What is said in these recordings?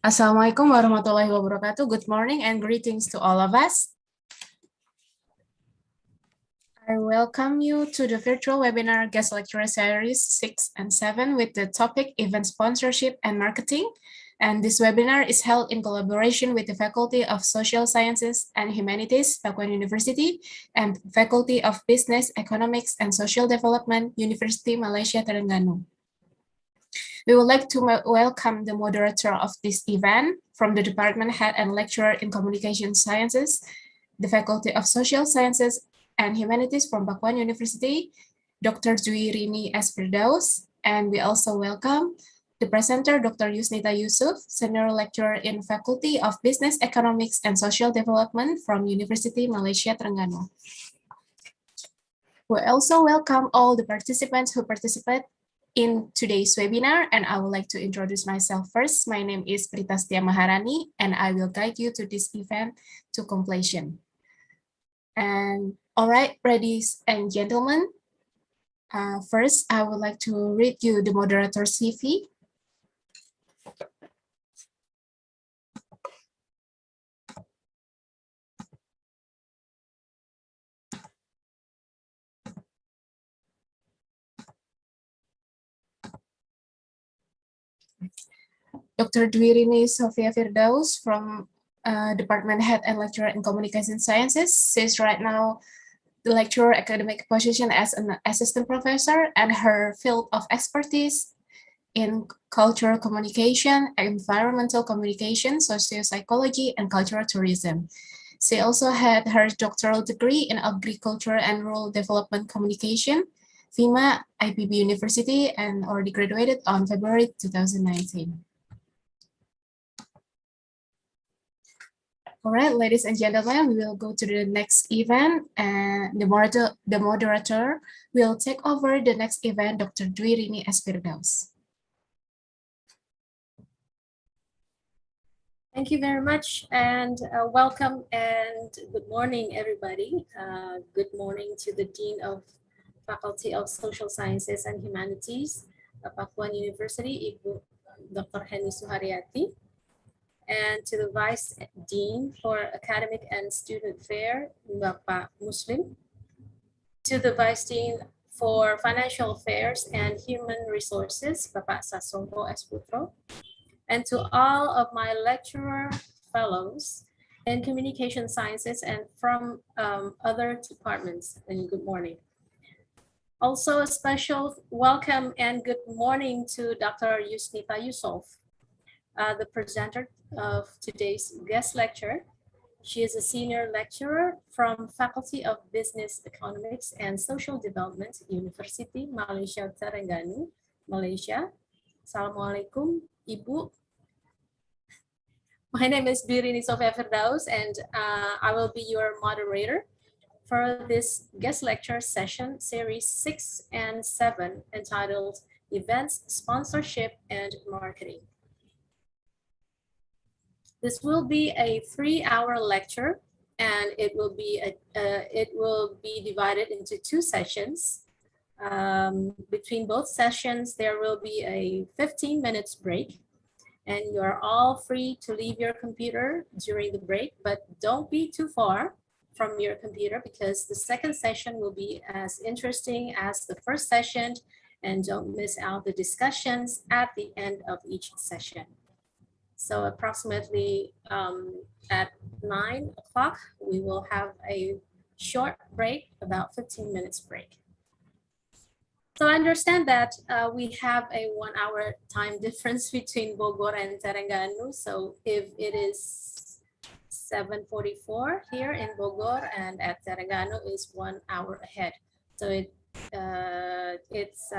Assalamualaikum warahmatullahi wabarakatuh. Good morning and greetings to all of us. I welcome you to the virtual webinar guest lecture series 6 and 7 with the topic event sponsorship and marketing. And this webinar is held in collaboration with the Faculty of Social Sciences and Humanities, Pakuan University, and Faculty of Business, Economics, and Social Development, University Malaysia Terengganu. We would like to welcome the moderator of this event from the Department Head and Lecturer in Communication Sciences, the Faculty of Social Sciences and Humanities from Pakuan University, Dr. Dwi Rini S. Firdaus, and we also welcome the presenter, Dr. Yusnita Yusuf, Senior Lecturer in Faculty of Business, Economics, and Social Development from University Malaysia Terengganu. We also welcome all the participants who participate in today's webinar, and I would like to introduce myself first. My name is Pritastia Maharani, and I will guide you to this event to completion. And all right, ladies and gentlemen, first I would like to read you the moderator CV. Dr. Dwi Rini Sofia Firdaus from Department Head and Lecturer in Communication Sciences. She's right now the lecturer academic position as an assistant professor, and her field of expertise in cultural communication, environmental communication, socio-psychology, and cultural tourism. She also had her doctoral degree in agriculture and rural development communication, FIMA, IPB University, and already graduated on February 2019. All right, ladies and gentlemen, we will go to the next event, and the moderator will take over the next event, Dr. Dwi Rini S. Firdaus. Thank you very much, and welcome and good morning, everybody. Good morning to the Dean of Faculty of Social Sciences and Humanities, Pakuan University, Ibu Dr. Heni Suharyati, and to the Vice Dean for Academic and Student Affairs, Bapak Muslim, to the Vice Dean for Financial Affairs and Human Resources, Bapak Sasongko S. Putro, and to all of my lecturer fellows in communication sciences and from other departments, and good morning. Also a special welcome and good morning to Dr. Yusnita Yusuf, the presenter of today's guest lecture. She is a senior lecturer from Faculty of Business, Economics, and Social Development, University Malaysia Terengganu, Malaysia. Assalamualaikum, Ibu. My name is Dwi Rini Sofia Firdaus, and I will be your moderator for this guest lecture session, series 6 and 7, entitled Events, Sponsorship, and Marketing. This will be a 3-hour lecture, and it will be divided into 2 sessions. Between both sessions, there will be a 15 minutes break, and you're all free to leave your computer during the break, but don't be too far from your computer because the second session will be as interesting as the first session, and don't miss out the discussions at the end of each session. So approximately at 9 o'clock, we will have a short break, about 15 minutes break. So I understand that we have a 1-hour time difference between Bogor and Terengganu. So if it is 7:44 here in Bogor and at Terengganu is 1 hour ahead. So it's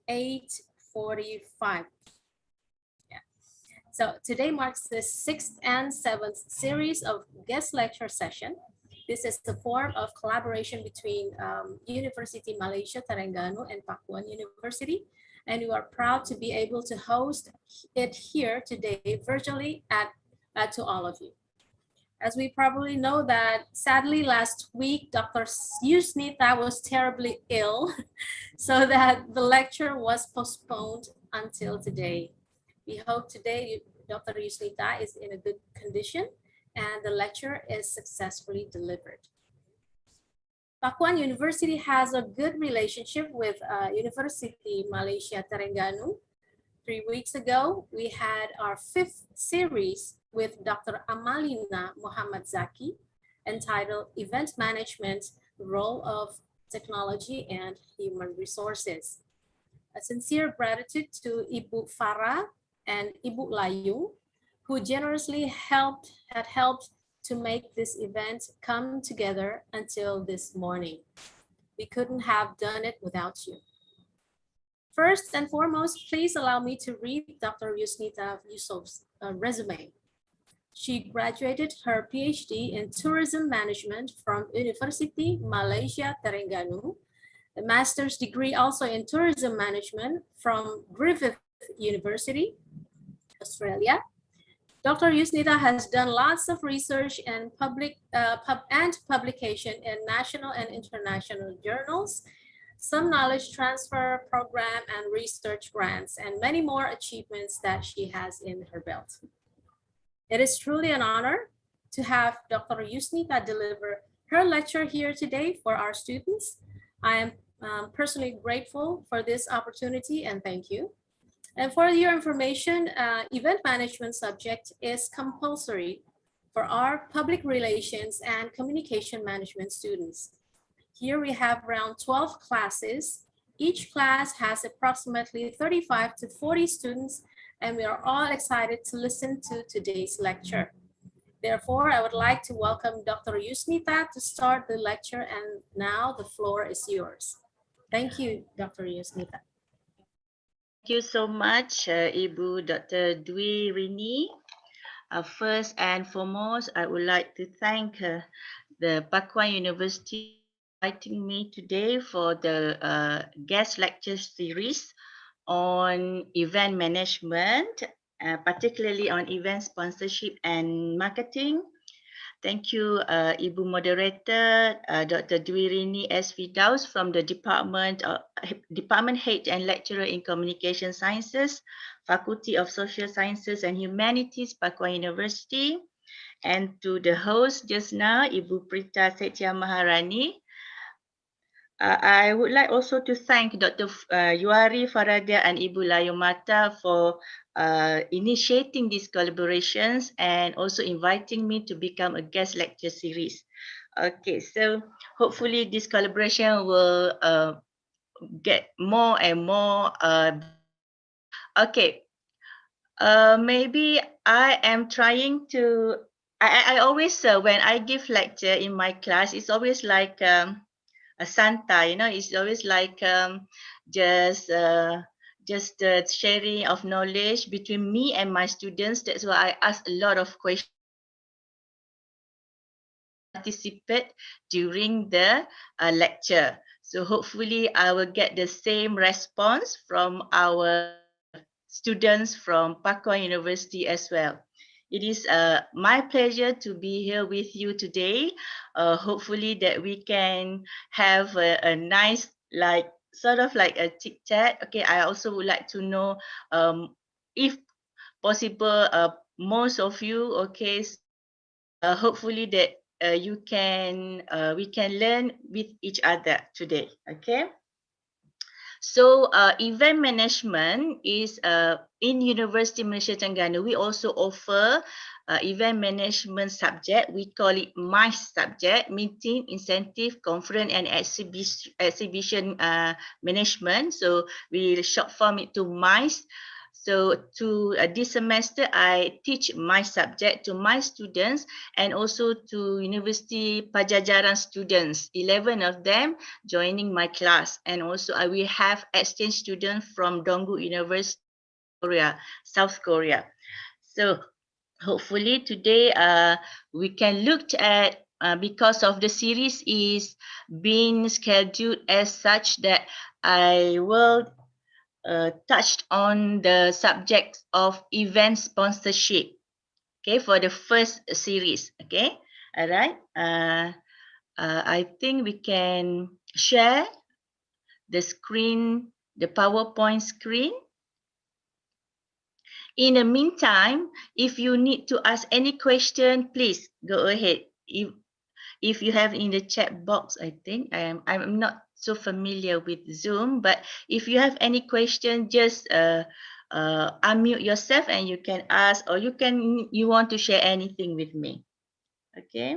8:45. So today marks the 6th and 7th series of guest lecture session. This is the form of collaboration between University Malaysia Terengganu and Pakuan University. And we are proud to be able to host it here today virtually to all of you. As we probably know that sadly last week, Dr. Yusnita was terribly ill, so that the lecture was postponed until today. We hope today Dr. Yusnita is in a good condition and the lecture is successfully delivered. Pakuan University has a good relationship with University Malaysia Terengganu. 3 weeks ago, we had our 5th series with Dr. Amalina Muhammad Zaki entitled Event Management, Role of Technology and Human Resources. A sincere gratitude to Ibu Farah and Ibu Layu, who generously had helped to make this event come together until this morning. We couldn't have done it without you. First and foremost, please allow me to read Dr. Yusnita Yusuf's resume. She graduated her PhD in Tourism Management from University Malaysia Terengganu, a master's degree also in Tourism Management from Griffith University, Australia. Dr. Yusnita has done lots of research and publication in national and international journals, some knowledge transfer program and research grants, and many more achievements that she has in her belt. It is truly an honor to have Dr. Yusnita deliver her lecture here today for our students. I am personally grateful for this opportunity and thank you. And for your information, event management subject is compulsory for our public relations and communication management students. Here we have around 12 classes. Each class has approximately 35 to 40 students, and we are all excited to listen to today's lecture. Therefore, I would like to welcome Dr. Yusnita to start the lecture, and now the floor is yours. Thank you, Dr. Yusnita. Thank you so much, Ibu Dr. Dwi Rini. First and foremost, I would like to thank the Pakuan University inviting me today for the guest lecture series on event management, particularly on event sponsorship and marketing. Thank you, Ibu Moderator, Dr. Dwi Rini S. Firdaus from the Department Head and Lecturer in Communication Sciences, Faculty of Social Sciences and Humanities, Pakuan University, and to the host just now, Ibu Prita Setia Maharani. I would like also to thank Dr. Yuari Faradia and Ibu Layu Mata for initiating these collaborations and also inviting me to become a guest lecture series. Okay, so hopefully this collaboration will get more and more. Okay, maybe I am trying to. I always when I give lecture in my class, it's always like a santa, you know, it's always like just sharing of knowledge between me and my students. That's why I ask a lot of questions, participate during the lecture. So hopefully I will get the same response from our students from Pakuan University as well. It is my pleasure to be here with you today. Hopefully that we can have a nice, like, sort of like a chit chat. Okay, I also would like to know if possible, most of you, okay, hopefully that we can learn with each other today, okay? So event management is in University Malaysia Terengganu. We also offer event management subject. We call it MICE subject, Meeting, Incentive, Conference and Exhibition Management. So we short form it to MICE. So this semester, I teach my subject to my students and also to University Pajajaran students, 11 of them joining my class. And also I will have exchange students from Donggu University, Korea, South Korea. So hopefully today we can look at, because of the series is being scheduled as such that I will touched on the subject of event sponsorship, okay, for the first series, okay, all right. I think we can share the screen, the PowerPoint screen. In the meantime, if you need to ask any question, please go ahead. If you have in the chat box, I think I'm not so familiar with Zoom, but if you have any question, just unmute yourself and you can ask, or you want to share anything with me. Okay.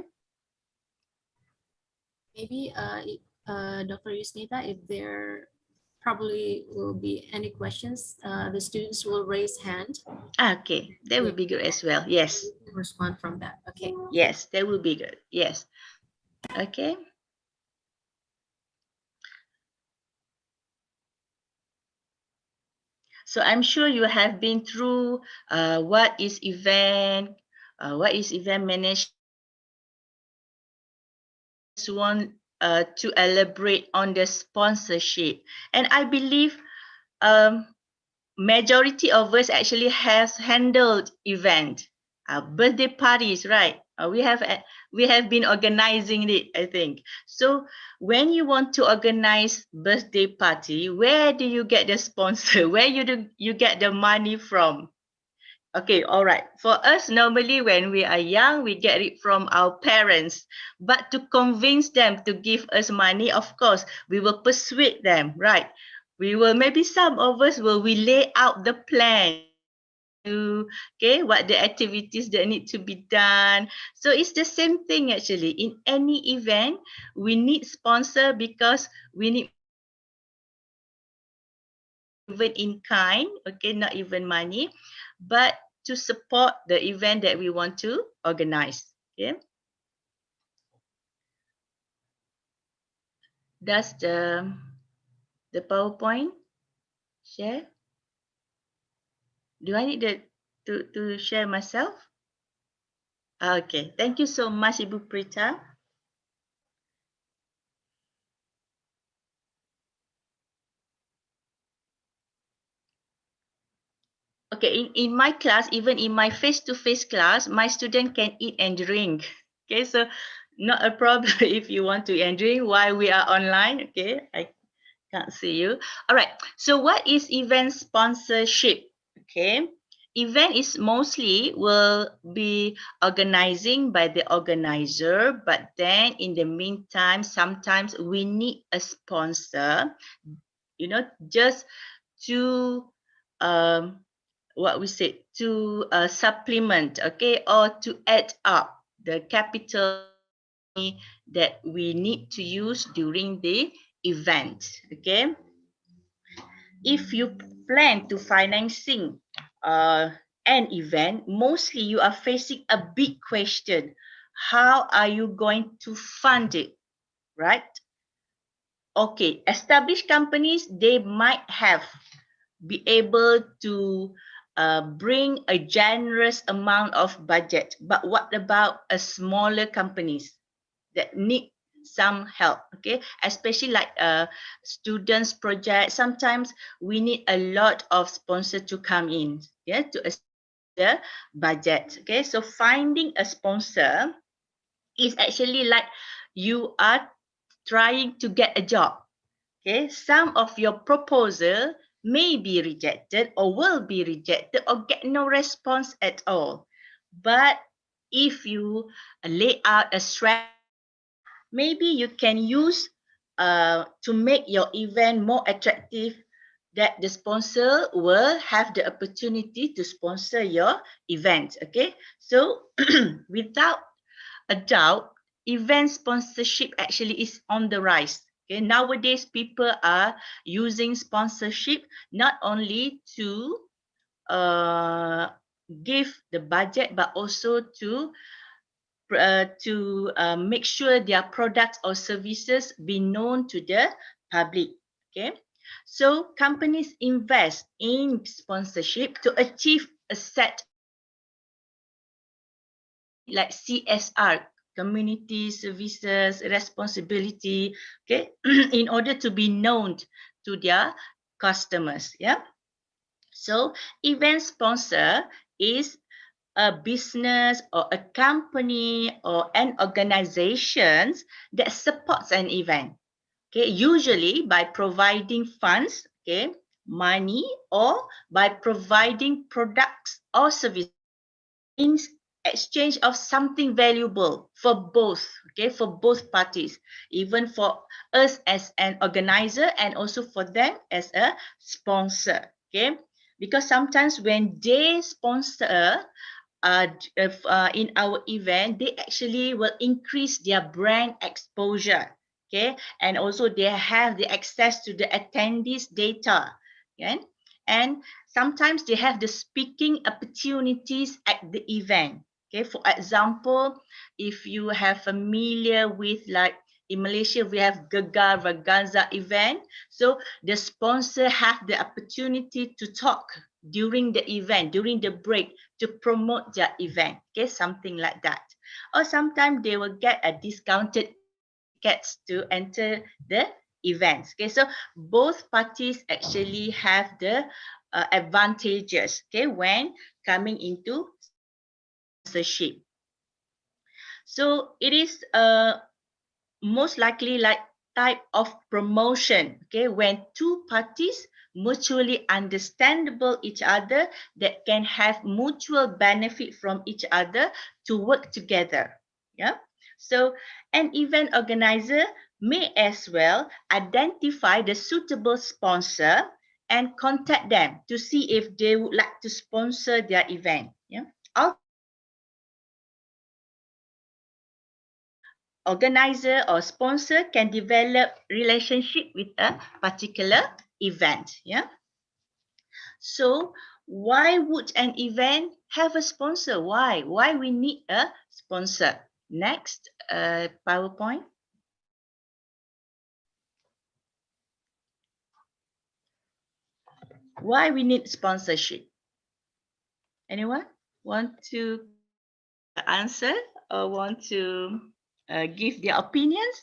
Maybe Dr. Yusnita, if there probably will be any questions, the students will raise hand. Okay, that will be good as well. Yes. Respond from that. Okay. Yes, that will be good. Yes. Okay. So I'm sure you have been through what is event management. Want to elaborate on the sponsorship, and I believe majority of us actually has handled event, birthday parties, right? We have been organizing it, I think. So when you want to organize birthday party, where do you get the sponsor? Where you get the money from? Okay, all right. For us, normally when we are young, we get it from our parents. But to convince them to give us money, of course, we will persuade them, right? Maybe some of us we lay out the plan. Okay, what the activities that need to be done. So it's the same thing actually. In any event, we need sponsor because we need even in kind, okay, not even money, but to support the event that we want to organize. Okay. Does the PowerPoint share? Do I need to share myself? Okay, thank you so much, Ibu Prita. Okay, in my class, even in my face-to-face class, my student can eat and drink. Okay, so not a problem if you want to eat and drink while we are online. Okay, I can't see you. All right, so what is event sponsorship? Okay, event is mostly will be organizing by the organizer, but then in the meantime, sometimes we need a sponsor, just to what we say, to supplement, okay, or to add up the capital that we need to use during the event. Okay, if you plan to financing an event, mostly you are facing a big question: how are you going to fund it, right? Okay, established companies, they might have be able to bring a generous amount of budget. But what about a smaller companies that need some help? Okay, especially like students project. Sometimes we need a lot of sponsor to come in, yeah, to assist the budget. Okay, so finding a sponsor is actually like you are trying to get a job. Okay, some of your proposal may be rejected or will be rejected or get no response at all. But if you lay out a strategy, maybe you can use to make your event more attractive, that the sponsor will have the opportunity to sponsor your event. Okay, so without a doubt, event sponsorship actually is on the rise. Okay, nowadays people are using sponsorship not only to give the budget, but also to make sure their products or services be known to the public. Okay, so companies invest in sponsorship to achieve a set like CSR, community services responsibility, okay, in order to be known to their customers. Yeah, so event sponsor is a business or a company or an organization that supports an event, okay, usually by providing funds, okay, money or by providing products or services in exchange of something valuable for both, okay, for both parties, even for us as an organizer and also for them as a sponsor, okay, because sometimes when they sponsor in our event, they actually will increase their brand exposure, okay, and also they have the access to the attendees data, okay, and sometimes they have the speaking opportunities at the event, okay. For example, if you have familiar with, like, in Malaysia, we have Gegar Vaganza event. So the sponsor have the opportunity to talk during the event, during the break, to promote their event, okay, something like that. Or sometimes they will get a discounted tickets to enter the events, okay. So both parties actually have the advantages, okay, when coming into sponsorship. So it is most likely like type of promotion, okay, when two parties mutually understandable each other, that can have mutual benefit from each other to work together. Yeah. So an event organizer may as well identify the suitable sponsor and contact them to see if they would like to sponsor their event. Yeah. Organizer or sponsor can develop relationship with a particular event. Yeah. So why would an event have a sponsor? Why we need a sponsor? Next, PowerPoint. Why we need sponsorship? Anyone want to answer or want to give their opinions?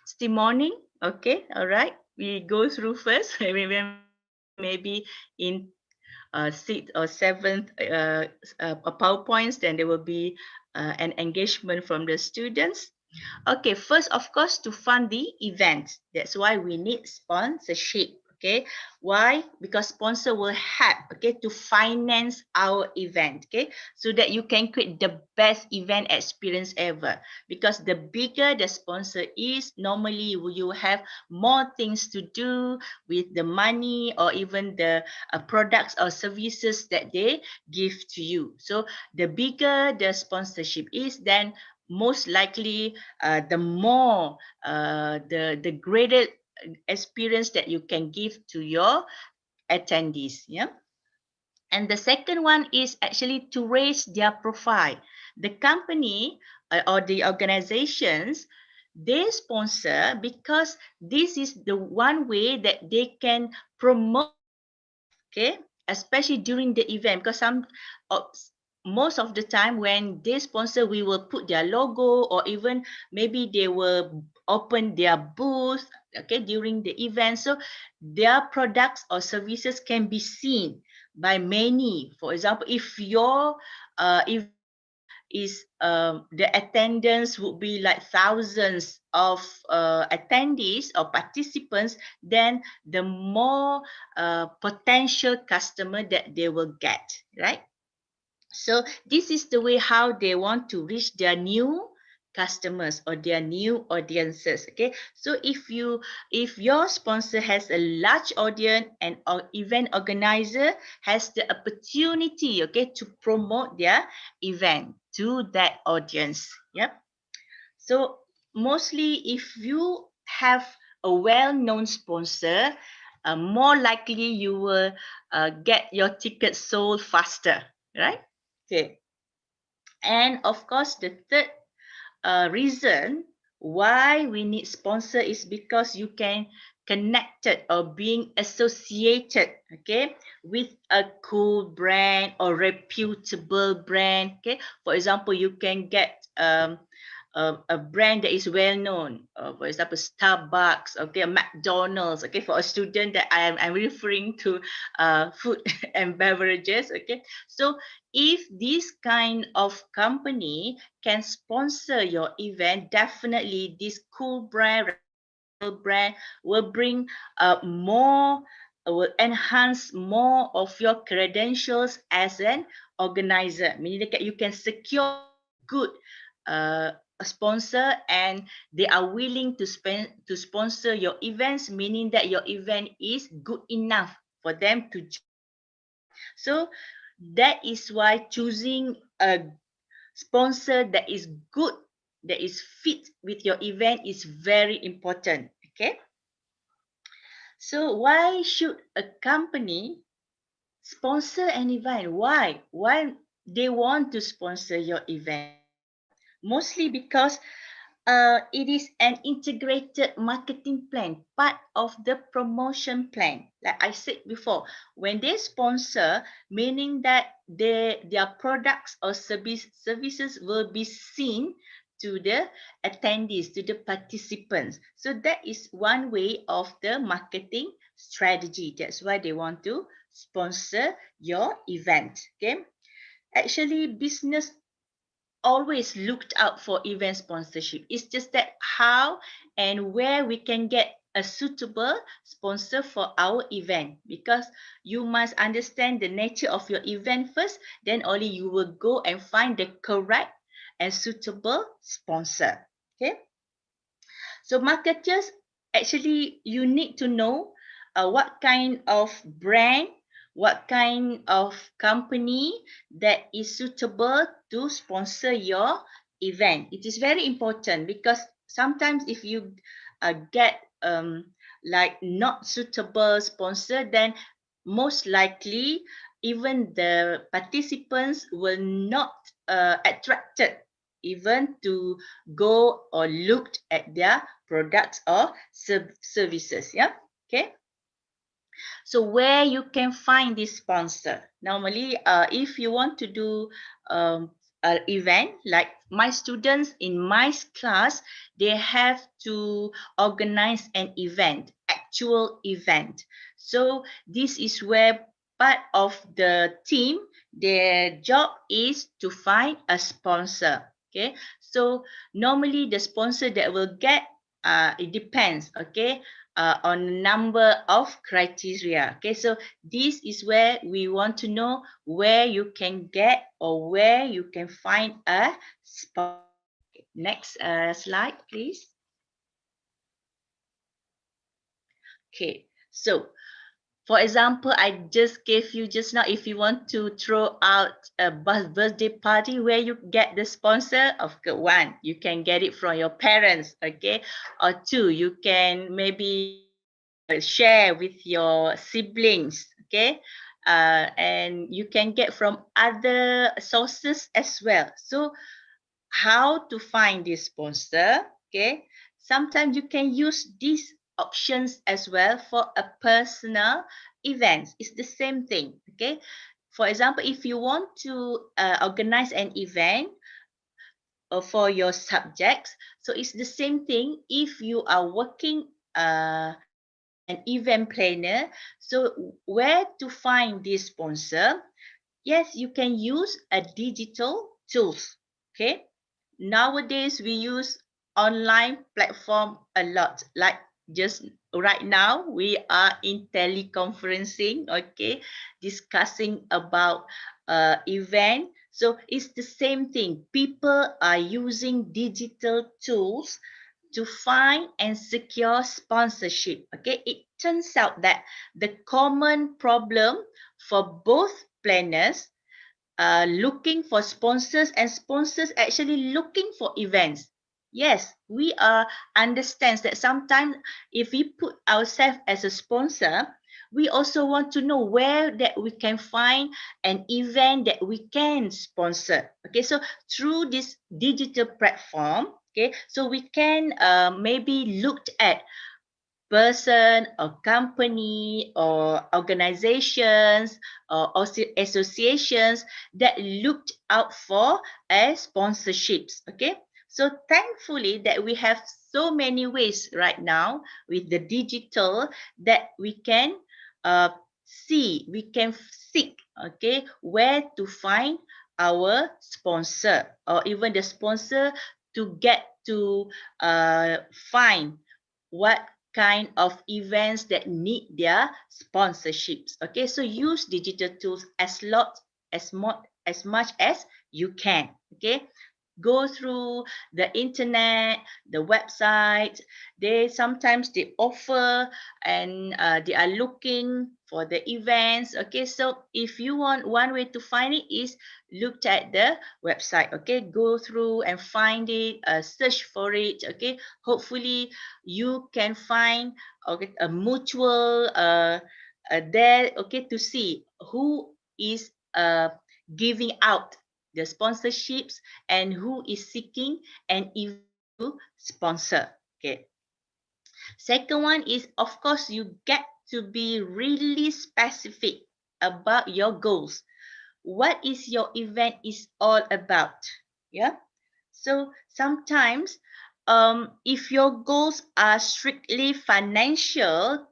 Still morning? Okay, all right. We go through first. Maybe in sixth or seventh PowerPoints, then there will be an engagement from the students. Okay, first, of course, to fund the event. That's why we need sponsorship. Okay, why? Because sponsor will help, okay, to finance our event, okay, so that you can create the best event experience ever. Because the bigger the sponsor is, normally you have more things to do with the money or even the products or services that they give to you. So the bigger the sponsorship is, then most likely the more the greater experience that you can give to your attendees. Yeah. And the second one is actually to raise their profile. The company or the organizations, they sponsor because this is the one way that they can promote, okay, especially during the event, because most of the time when they sponsor, we will put their logo, or even maybe they will open their booth, okay, during the event, so their products or services can be seen by many. For example, if your if the attendance would be like thousands of attendees or participants, then the more potential customer that they will get, right? So this is the way how they want to reach their new customers or their new audiences. Okay, so if your sponsor has a large audience, and event organizer has the opportunity, okay, to promote their event to that audience. Yep. So mostly if you have a well-known sponsor, more likely you will get your ticket sold faster, right? Okay. And of course, the third reason why we need sponsor is because you can connected or being associated, okay, with a cool brand or reputable brand. Okay, for example, you can get a brand that is well known, for example, Starbucks, okay, McDonald's, okay, for a student that I'm referring to food and beverages, okay. So if this kind of company can sponsor your event, definitely this cool brand brand will bring more, will enhance more of your credentials as an organizer, meaning that you can secure good a sponsor, and they are willing to sponsor your events, meaning that your event is good enough for them to join. So that is why choosing a sponsor that is good, that is fit with your event is very important. Okay. So why should a company sponsor an event? Why? Why they want to sponsor your event? Mostly because it is an integrated marketing plan, part of the promotion plan. Like I said before, when they sponsor, meaning that their products or services will be seen to the attendees, to the participants. So that is one way of the marketing strategy. That's why they want to sponsor your event. Okay. Actually, business always looked out for event sponsorship. It's just that how and where we can get a suitable sponsor for our event, because you must understand the nature of your event first, then only you will go and find the correct and suitable sponsor. Okay. So marketers, actually you need to know what kind of brand, what kind of company that is suitable to sponsor your event. It is very important, because sometimes if you get like not suitable sponsor, then most likely even the participants will not attracted even to go or looked at their products or services. Yeah. Okay. So where you can find this sponsor? Normally, if you want to do an event, like my students in my class, they have to organize an event, actual event. So this is where part of the team, their job is to find a sponsor. Okay. So normally the sponsor that will get, it depends. Okay. On number of criteria. Okay, so this is where we want to know where you can get or where you can find a spot. Next slide, please. Okay, so for example, I just gave you just now, if you want to throw out a birthday party, where you get the sponsor, of course, one, you can get it from your parents, okay? Or two, you can maybe share with your siblings, okay? And you can get from other sources as well. So how to find this sponsor? Okay, sometimes you can use these options as well for a personal event. It's the same thing. Okay, for example, if you want to organize an event for your subjects, so it's the same thing if you are working an event planner. So where to find this sponsor? Yes, you can use a digital tools. Okay. Nowadays we use online platform a lot. Like just right now we are in teleconferencing. Okay, discussing about event. So it's the same thing. People are using digital tools to find and secure sponsorship. Okay, it turns out that the common problem for both planners looking for sponsors and sponsors actually looking for events. Yes, we understands that sometimes if we put ourselves as a sponsor, we also want to know where that we can find an event that we can sponsor. Okay, so through this digital platform, okay, so we can maybe look at person or company or organizations or associations that looked out for as sponsorships. Okay, so thankfully that we have so many ways right now with the digital that we can see, we can seek, okay, where to find our sponsor, or even the sponsor to get to find what kind of events that need their sponsorships. Okay, so use digital tools as much as you can. Okay, go through the internet, the website. They sometimes they offer and they are looking for the events. Okay, so if you want, one way to find it is look at the website. Okay, go through and find it, search for it. Okay, hopefully you can find, okay, a mutual there, okay, to see who is giving out the sponsorships and who is seeking an event to sponsor. Okay. Second one is, of course, you get to be really specific about your goals. What is your event is all about? Yeah. So sometimes, if your goals are strictly financial,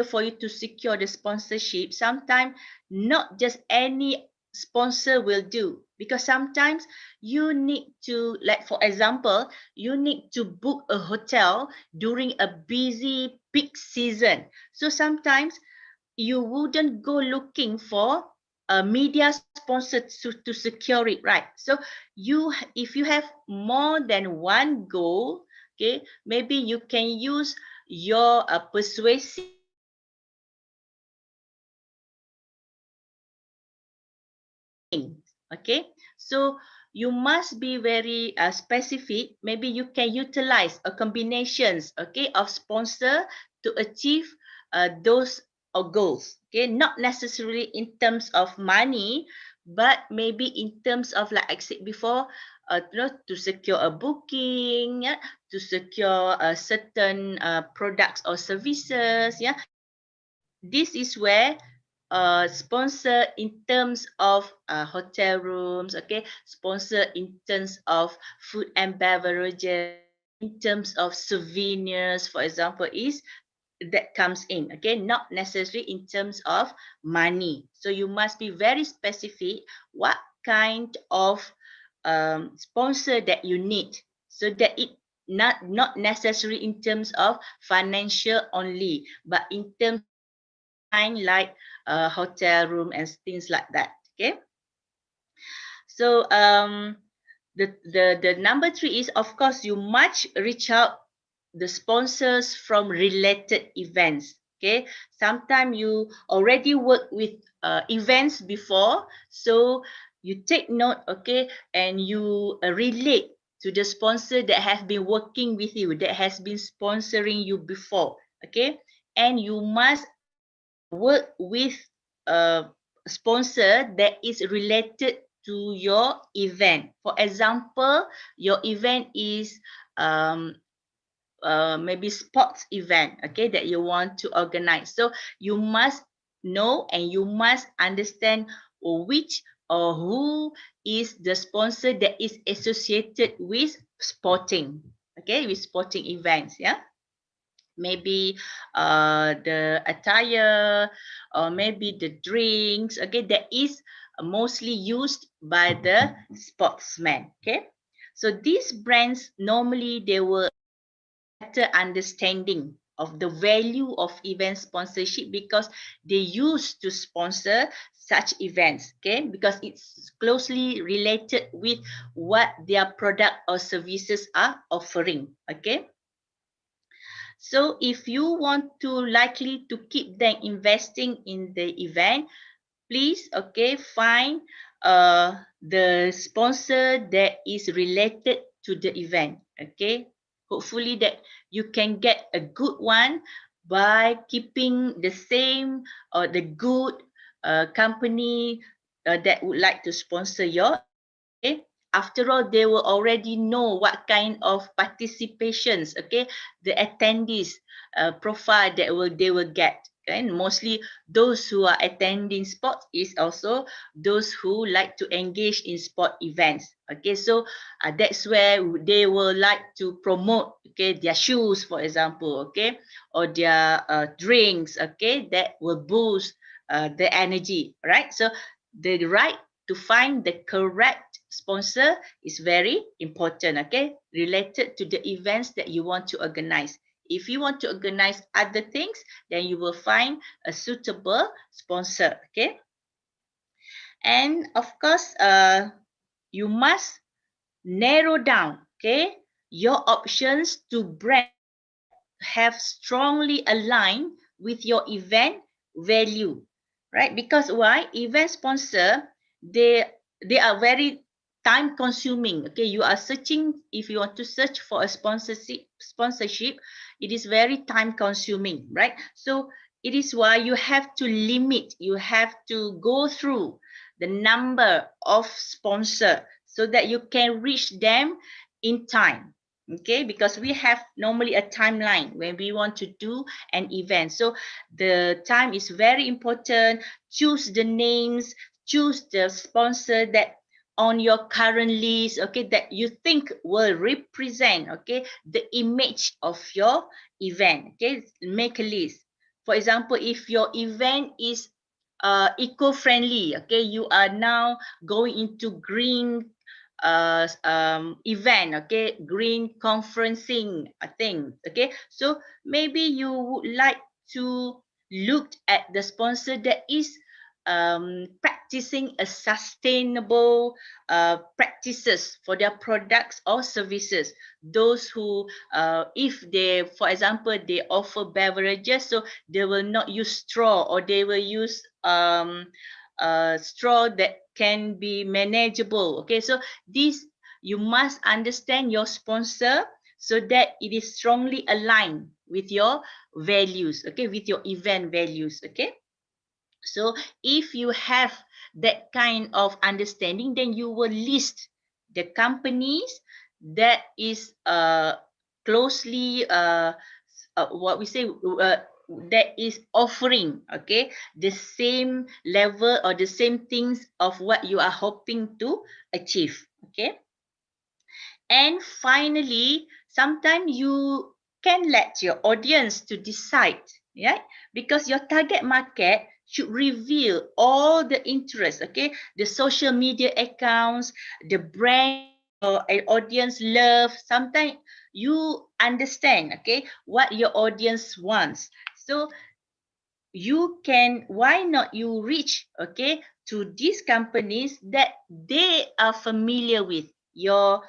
for you to secure the sponsorship, sometimes not just any sponsor will do, because sometimes you need to, like for example, you need to book a hotel during a busy peak season. So sometimes you wouldn't go looking for a media sponsor to secure it, right? So if you have more than one goal, okay, maybe you can use your persuasive okay. So you must be very specific. Maybe you can utilize a combinations, okay, of sponsor to achieve those goals. Okay, not necessarily in terms of money, but maybe in terms of, like I said before, to secure a booking, yeah, to secure certain products or services. Yeah, this is where sponsor in terms of hotel rooms, okay, sponsor in terms of food and beverages, in terms of souvenirs, for example, is that comes in, okay, not necessarily in terms of money. So you must be very specific what kind of sponsor that you need, so that it not necessarily in terms of financial only, but in terms like hotel room and things like that. Okay. So the number 3 is, of course, you must reach out the sponsors from related events. Okay. Sometimes you already work with events before, so you take note, okay, and you relate to the sponsor that have been working with you, that has been sponsoring you before. Okay. And you must work with a sponsor that is related to your event. For example, your event is maybe sports event, okay, that you want to organize. So you must know and you must understand which or who is the sponsor that is associated with sporting, okay, with sporting events. Yeah. Maybe the attire, or maybe the drinks, okay, that is mostly used by the sportsmen. Okay, so these brands normally they will better understanding of the value of event sponsorship, because they used to sponsor such events, okay, because it's closely related with what their product or services are offering. Okay. So if you want to likely to keep them investing in the event, please, okay, find the sponsor that is related to the event. Okay. Hopefully that you can get a good one by keeping the same or the good company that would like to sponsor your. Okay. After all, they will already know what kind of participations, okay, the attendees profile that they will get. Okay? And mostly those who are attending sports is also those who like to engage in sport events. Okay, so that's where they will like to promote, okay, their shoes, for example, okay, or their drinks, okay, that will boost the energy, right? So the right to find the correct sponsor is very important, okay, related to the events that you want to organize. If you want to organize other things, then you will find a suitable sponsor, okay. And of course, you must narrow down, okay, your options to brand have strongly aligned with your event value, right? Because why? Event sponsor, they are very time consuming. Okay, you are searching, if you want to search for a sponsorship, it is very time consuming, right? So it is why you have to limit, you have to go through the number of sponsor so that you can reach them in time. Okay, because we have normally a timeline when we want to do an event. So the time is very important. Choose the names, choose the sponsor that on your current list, okay, that you think will represent, okay, the image of your event. Okay, make a list. For example, if your event is eco-friendly, okay, you are now going into green event, okay, green conferencing thing, okay. So maybe you would like to look at the sponsor that is practicing a sustainable practices for their products or services. Those who, if they, for example, they offer beverages, so they will not use straw, or they will use straw that can be manageable. Okay, so this, you must understand your sponsor so that it is strongly aligned with your values, okay, with your event values, okay. So if you have that kind of understanding, then you will list the companies that is closely what we say that is offering, okay, the same level or the same things of what you are hoping to achieve, okay. And finally, sometimes you can let your audience to decide, yeah, because your target market should reveal all the interests, okay, the social media accounts, the brand or an audience love. Sometimes you understand, okay, what your audience wants. So you can, why not you reach, okay, to these companies that they are familiar with, your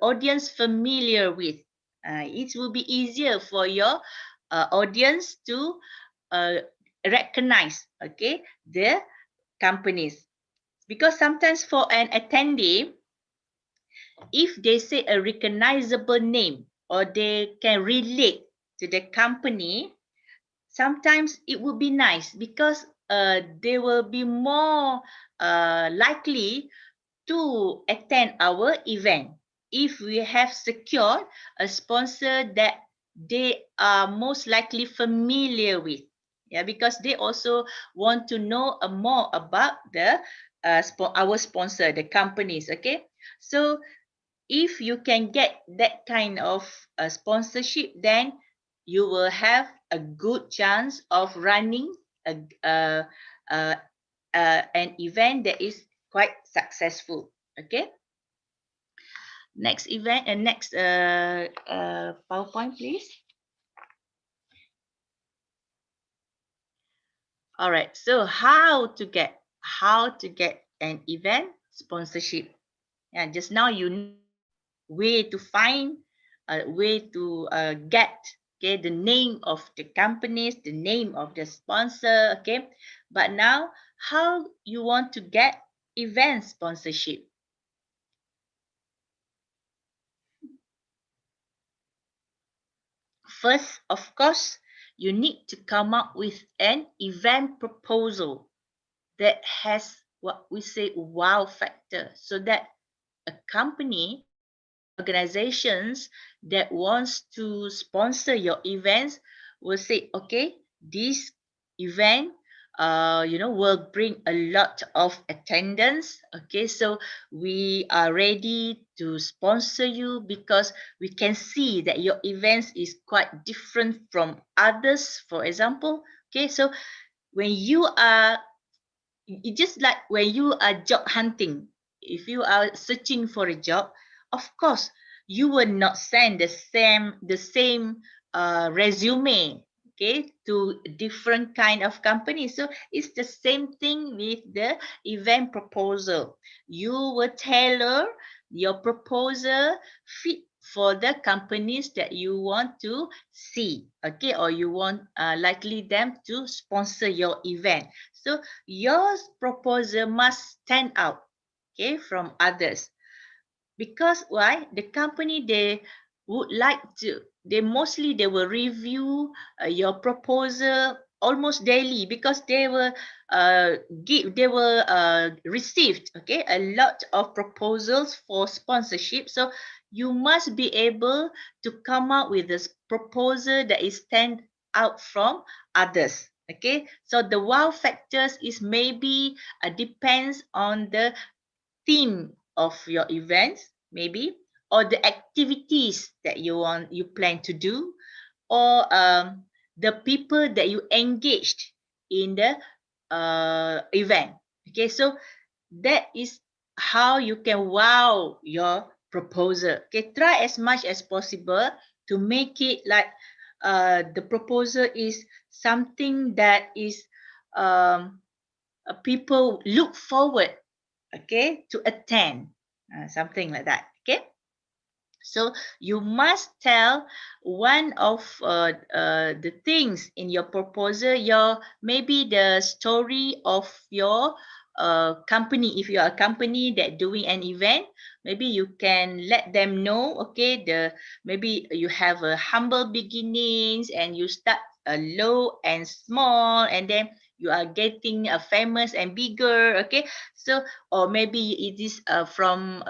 audience familiar with. It will be easier for your audience to recognize, okay, the companies. Because sometimes for an attendee, if they say a recognizable name or they can relate to the company, sometimes it would be nice because they will be more likely to attend our event if we have secured a sponsor that they are most likely familiar with. Yeah, because they also want to know more about the our sponsor, the companies. Okay, so if you can get that kind of sponsorship, then you will have a good chance of running an event that is quite successful. Okay. Next event and next PowerPoint, please. All right. So how to get an event sponsorship? And just now you know way to find a way to get, okay, the name of the companies, the name of the sponsor, okay. But now how you want to get event sponsorship? First, of course, you need to come up with an event proposal that has what we say wow factor, so that a company, organizations that wants to sponsor your events will say, okay, this event will bring a lot of attendance. Okay, so we are ready to sponsor you because we can see that your events is quite different from others, for example. Okay, so when you are it just like when you are job hunting, if you are searching for a job, of course you will not send the same resume, okay, to different kind of companies. So it's the same thing with the event proposal. You will tailor your proposal fit for the companies that you want to see, okay, or you want likely them to sponsor your event. So your proposal must stand out, okay, from others. Because why? The company, they would like to, they mostly they will review your proposal almost daily, because they will received, okay, a lot of proposals for sponsorship. So you must be able to come up with this proposal that is stand out from others. Okay, so the wow factors is maybe depends on the theme of your events, maybe, or the activities that you plan to do, or the people that you engaged in the event. Okay, so that is how you can wow your proposal. Okay, try as much as possible to make it like the proposal is something that is people look forward, okay, to attend, something like that. Okay, so you must tell one of the things in your proposal, your maybe the story of your company. If you are a company that doing an event, maybe you can let them know, okay, the maybe you have a humble beginnings and you start low and small, and then you are getting famous and bigger, okay. So, or maybe it is from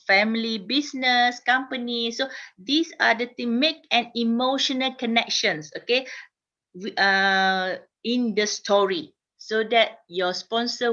family business company. So these are the things, make an emotional connections, okay, in the story, so that your sponsor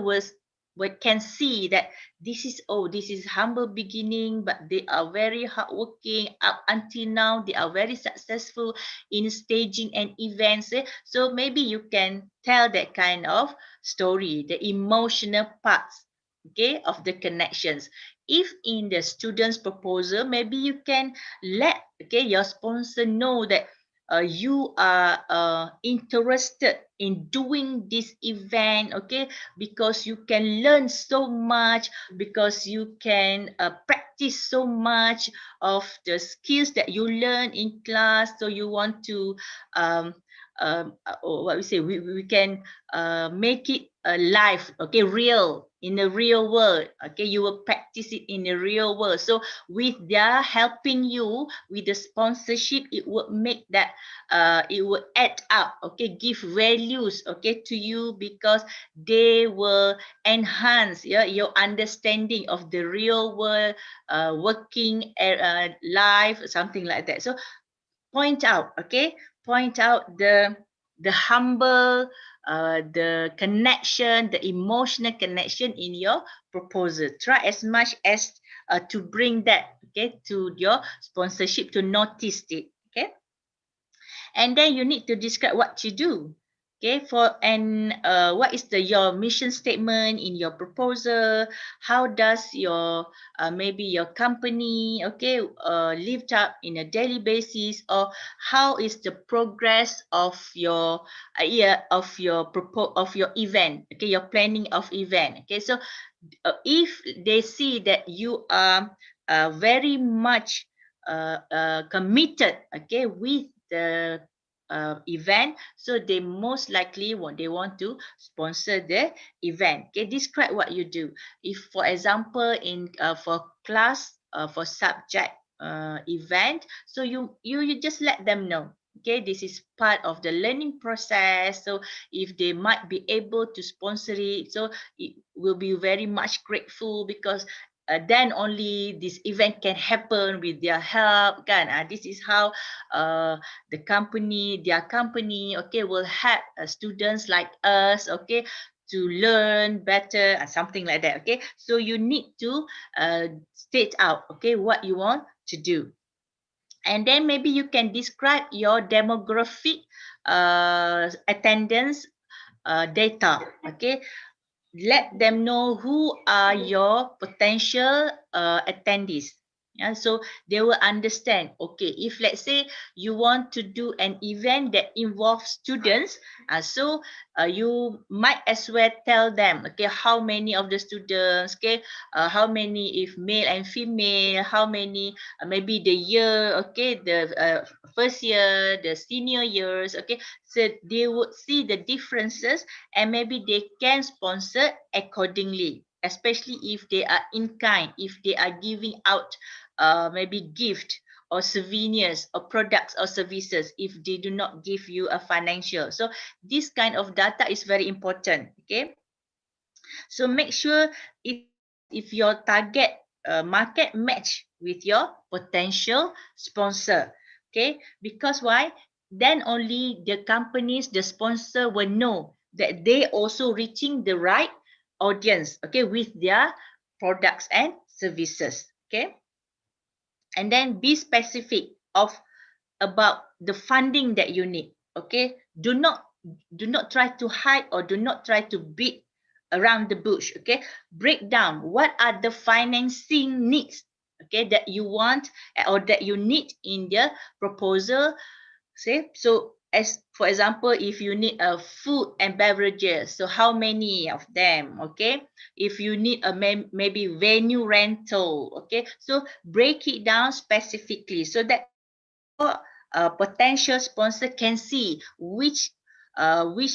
can see that this is, oh, this is humble beginning, but they are very hardworking up until now, they are very successful in staging and events. So maybe you can tell that kind of story, the emotional parts, okay, of the connections. If in the student's proposal, maybe you can let, okay, your sponsor know that you are interested in doing this event, okay, because you can learn so much, because you can practice so much of the skills that you learn in class. So you want to what we say, we can make it live, okay, real, in the real world, okay, you will practice it in the real world. So with their helping you with the sponsorship, it will make that it will add up, okay, give values, okay, to you, because they will enhance, yeah, your understanding of the real world working life, something like that. So point out, okay, point out the humble, the connection, the emotional connection in your proposal. Try as much as to bring that, okay, to your sponsorship, to notice it, okay. And then you need to describe what you do, okay, for, and what is your mission statement in your proposal. How does your maybe your company, okay, lived up in a daily basis, or how is the progress of your of your event, okay, your planning of event, okay. So if they see that you are very much committed, okay, with the event, so they most likely they want to sponsor the event. Okay, describe what you do. If, for example, in for class, for subject event, so you just let them know, okay, this is part of the learning process. So if they might be able to sponsor it, so it will be very much grateful, because then only this event can happen with their help, kan. This is how the company, their company, okay, will help students like us, okay, to learn better, and something like that, okay. So you need to state out, okay, what you want to do. And then maybe you can describe your demographic attendance data, okay. let them know who are your potential attendees. Yeah, so they will understand. Okay, if let's say you want to do an event that involves students, so you might as well tell them, okay, how many of the students, okay, how many if male and female, how many maybe the year, okay, the first year, the senior years, okay, so they would see the differences and maybe they can sponsor accordingly, especially if they are in kind, if they are giving out maybe gift or souvenirs or products or services, if they do not give you a financial. So this kind of data is very important. Okay, so make sure if your target market match with your potential sponsor. Okay, because why? Then only the companies, the sponsor will know that they also reaching the right audience, okay, with their products and services. Okay, and then be specific of about the funding that you need. Okay, do not try to hide or do not try to beat around the bush. Okay, break down what are the financing needs, okay, that you want or that you need in the proposal. See, so as for example, if you need a food and beverages, so how many of them? Okay, if you need a maybe venue rental, okay, so break it down specifically so that potential sponsor can see which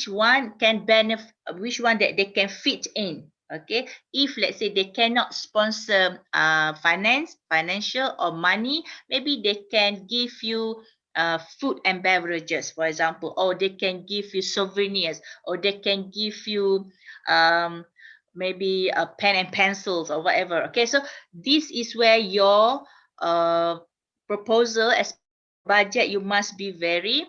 one can benefit, which one that they can fit in. Okay, if let's say they cannot sponsor financial or money, maybe they can give you food and beverages, for example, or they can give you souvenirs, or they can give you um, maybe a pen and pencils or whatever. Okay, so this is where your proposal as budget, you must be very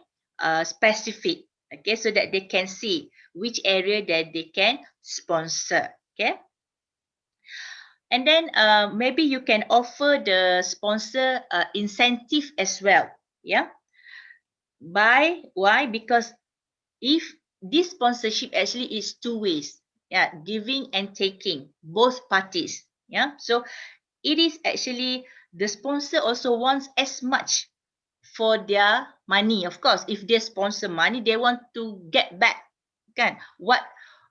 specific, okay, so that they can see which area that they can sponsor. Okay, and then maybe you can offer the sponsor incentive as well. Yeah, why? Because if this sponsorship actually is two ways, yeah, giving and taking, both parties. Yeah, so it is actually the sponsor also wants as much for their money. Of course, if they sponsor money, they want to get back, kan?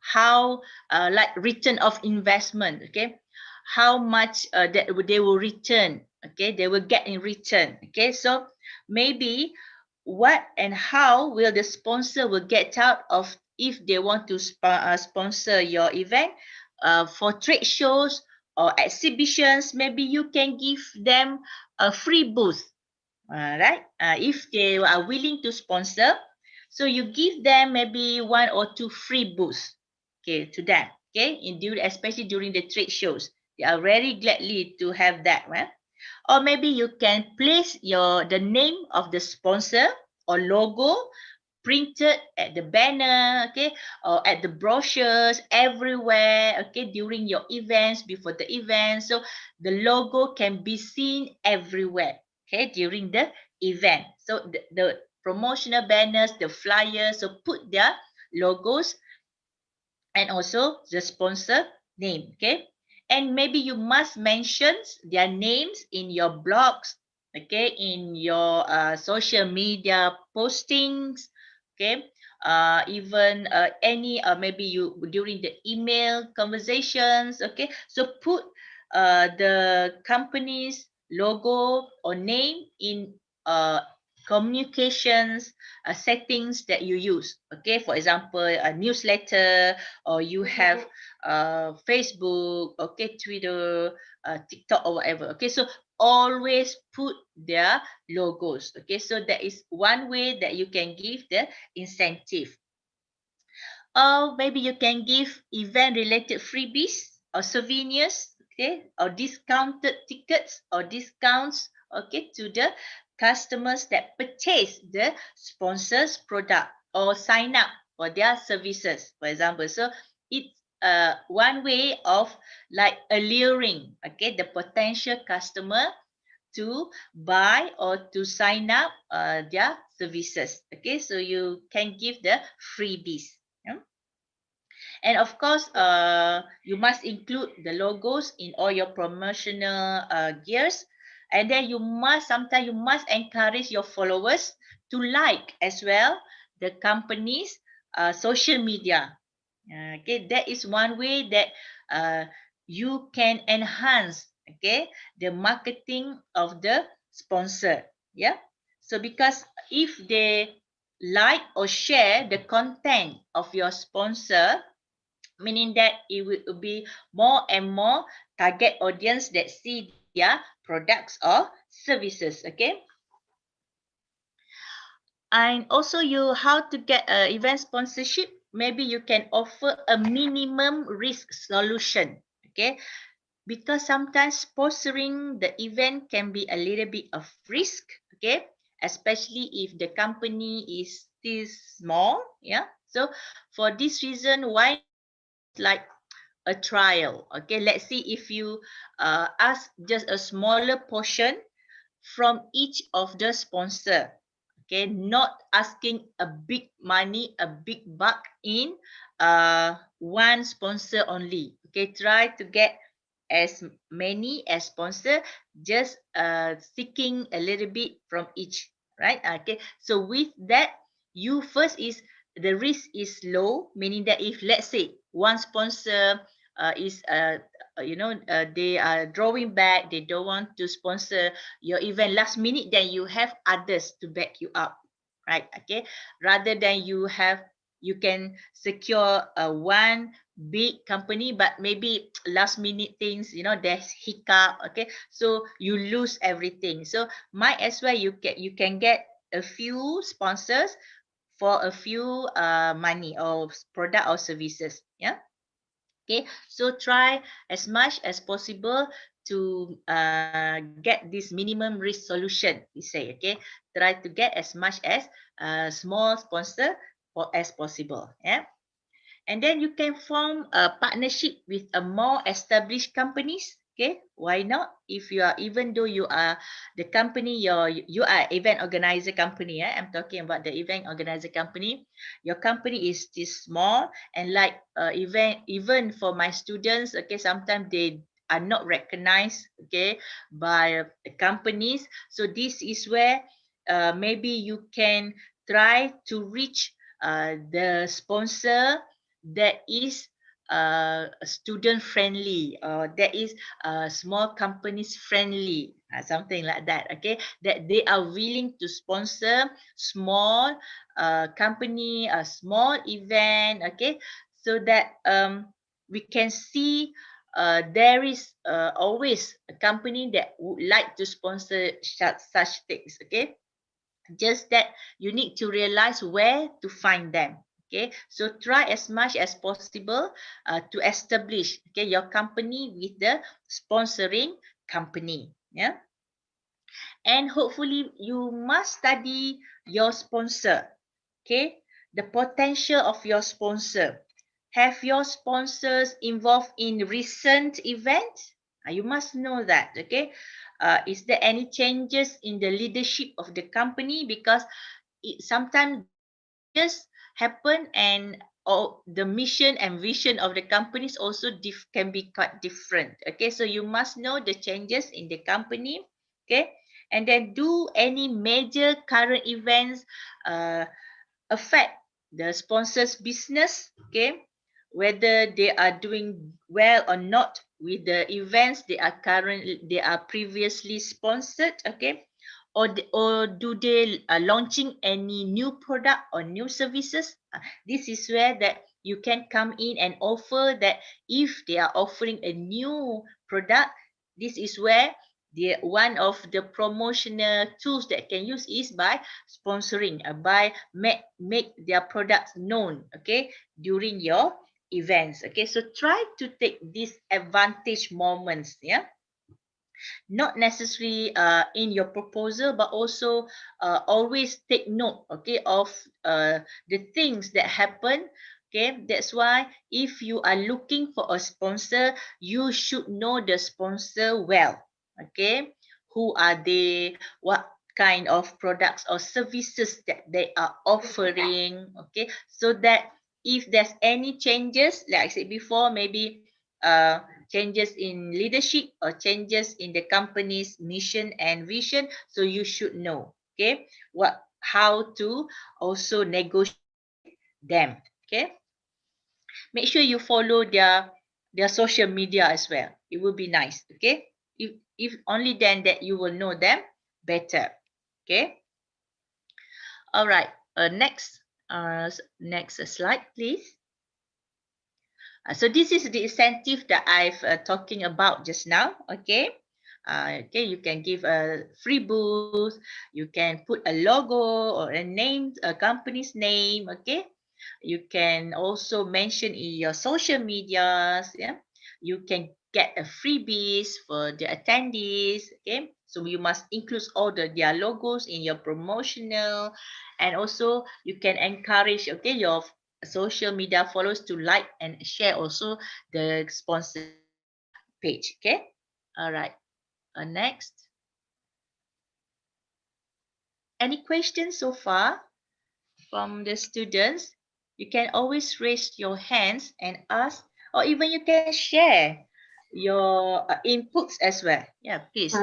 How like return of investment, okay? How much that they will return, okay? They will get in return, okay? So maybe what and how will the sponsor will get out of if they want to sponsor your event for trade shows or exhibitions. Maybe you can give them a free booth. Right? If they are willing to sponsor, so you give them maybe one or two free booths, okay, to them, okay, especially during the trade shows, they are very gladly to have that, right? Or maybe you can place the name of the sponsor or logo printed at the banner, okay, or at the brochures everywhere, okay, during your events, before the event, so the logo can be seen everywhere, okay, during the event. So the promotional banners, the flyers, so put their logos and also the sponsor name, okay, and maybe you must mention their names in your blogs, okay, in your social media postings, okay, even any maybe you during the email conversations, okay, so put the company's logo or name in communications settings that you use, okay, for example a newsletter, or you have Facebook, okay, Twitter, TikTok or whatever, okay, so always put their logos, okay, so that is one way that you can give the incentive. Or maybe you can give event related freebies or souvenirs, okay, or discounted tickets or discounts, okay, to the customers that purchase the sponsor's product or sign up for their services, for example. So it's one way of like alluring, okay, the potential customer to buy or to sign up their services, okay, so you can give the freebies. Yeah? And of course, you must include the logos in all your promotional gears. And then sometimes you must encourage your followers to like as well the company's social media. Okay, that is one way that you can enhance, okay, the marketing of the sponsor. Yeah. So because if they like or share the content of your sponsor, meaning that it will be more and more target audience that see their products or services. Okay. And also, how to get event sponsorship, maybe you can offer a minimum risk solution. Okay, because sometimes sponsoring the event can be a little bit of risk. Okay, especially if the company is still small. Yeah, so for this reason, why like a trial? Okay, let's see if you ask just a smaller portion from each of the sponsor. Okay, not asking a big money, a big buck in one sponsor only. Okay, try to get as many as sponsor, just seeking a little bit from each, right? Okay, so with that, you first is the risk is low, meaning that if let's say one sponsor is they are drawing back, they don't want to sponsor your event last minute, then you have others to back you up, right? Okay, rather than you can secure one big company, but maybe last minute things, there's hiccup. Okay, so you lose everything. So might as well you can get a few sponsors for a few money or product or services. Yeah. Okay, so try as much as possible to get this minimum risk solution, we say. Okay, try to get as much as small sponsor as possible. Yeah. And then you can form a partnership with a more established companies. Okay, why not? If you are, even though you are the company, you are event organizer company. I'm talking about the event organizer company. Your company is still small, and like event, even for my students, okay, sometimes they are not recognized, okay, by companies. So this is where maybe you can try to reach the sponsor that is student friendly, or that is small companies friendly, something like that. Okay, that they are willing to sponsor small company, a small event. Okay, so that we can see there is always a company that would like to sponsor such things. Okay, just that you need to realize where to find them. Okay, so try as much as possible to establish, okay, your company with the sponsoring company. Yeah. And hopefully you must study your sponsor. Okay, the potential of your sponsor. Have your sponsors involved in recent events? You must know that. Okay, is there any changes in the leadership of the company? Because sometimes changes happen, and the mission and vision of the companies also can be quite different. Okay, so you must know the changes in the company. Okay, and then do any major current events affect the sponsors business? Okay, whether they are doing well or not with the events they are previously sponsored. Okay, or do they launching any new product or new services? This is where that you can come in and offer that. If they are offering a new product, this is where one of the promotional tools that can use is by sponsoring, by make their products known, okay, during your events. Okay, so try to take these advantage moments. Yeah, not necessarily in your proposal, but also always take note, okay, of the things that happen. Okay, that's why if you are looking for a sponsor, you should know the sponsor well. Okay, who are they, what kind of products or services that they are offering. Okay, so that if there's any changes, like I said before, maybe changes in leadership or changes in the company's mission and vision, so you should know, okay, how to also negotiate them. Okay, make sure you follow their social media as well. It will be nice. Okay, if only then that you will know them better. Okay, all right. Next slide, please. So this is the incentive that I've talking about just now. Okay. Okay, you can give a free booth. You can put a logo or a name, a company's name. Okay. You can also mention in your social medias. Yeah. You can get a freebies for the attendees. Okay. So you must include all their logos in your promotional, and also you can encourage, okay, your social media followers to like and share also the sponsor page. Okay. All right. Next. Any questions so far from the students? You can always raise your hands and ask, or even you can share your inputs as well. Yeah, please.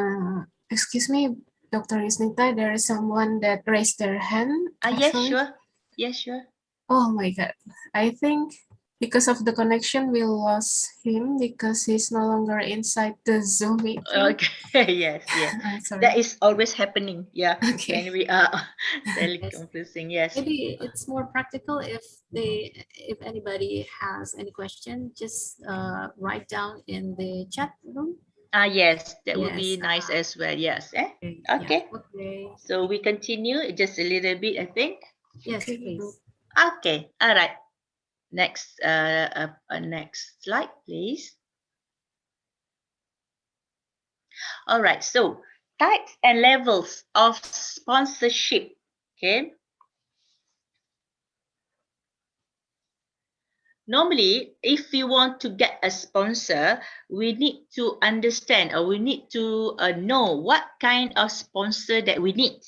Excuse me, Dr. Isnita, there is someone that raised their hand. Yes, actually. sure. Yes, sure. Oh my God. I think because of the connection, we lost him because he's no longer inside the Zoom meeting. Okay, yes, yes. Sorry. That is always happening. Yeah, Okay. when we are teleconferencing. Yes. Maybe it's more practical if anybody has any question, just write down in the chat room. Yes, that would be Yes, nice as well. Yes. Okay. Okay. Yeah, okay. So we continue just a little bit, I think. Yes, Okay. please. Okay. All right. Next, next slide, please. All right. So types and levels of sponsorship. Okay. Normally, if we want to get a sponsor, we need to understand, or we need to know what kind of sponsor that we need.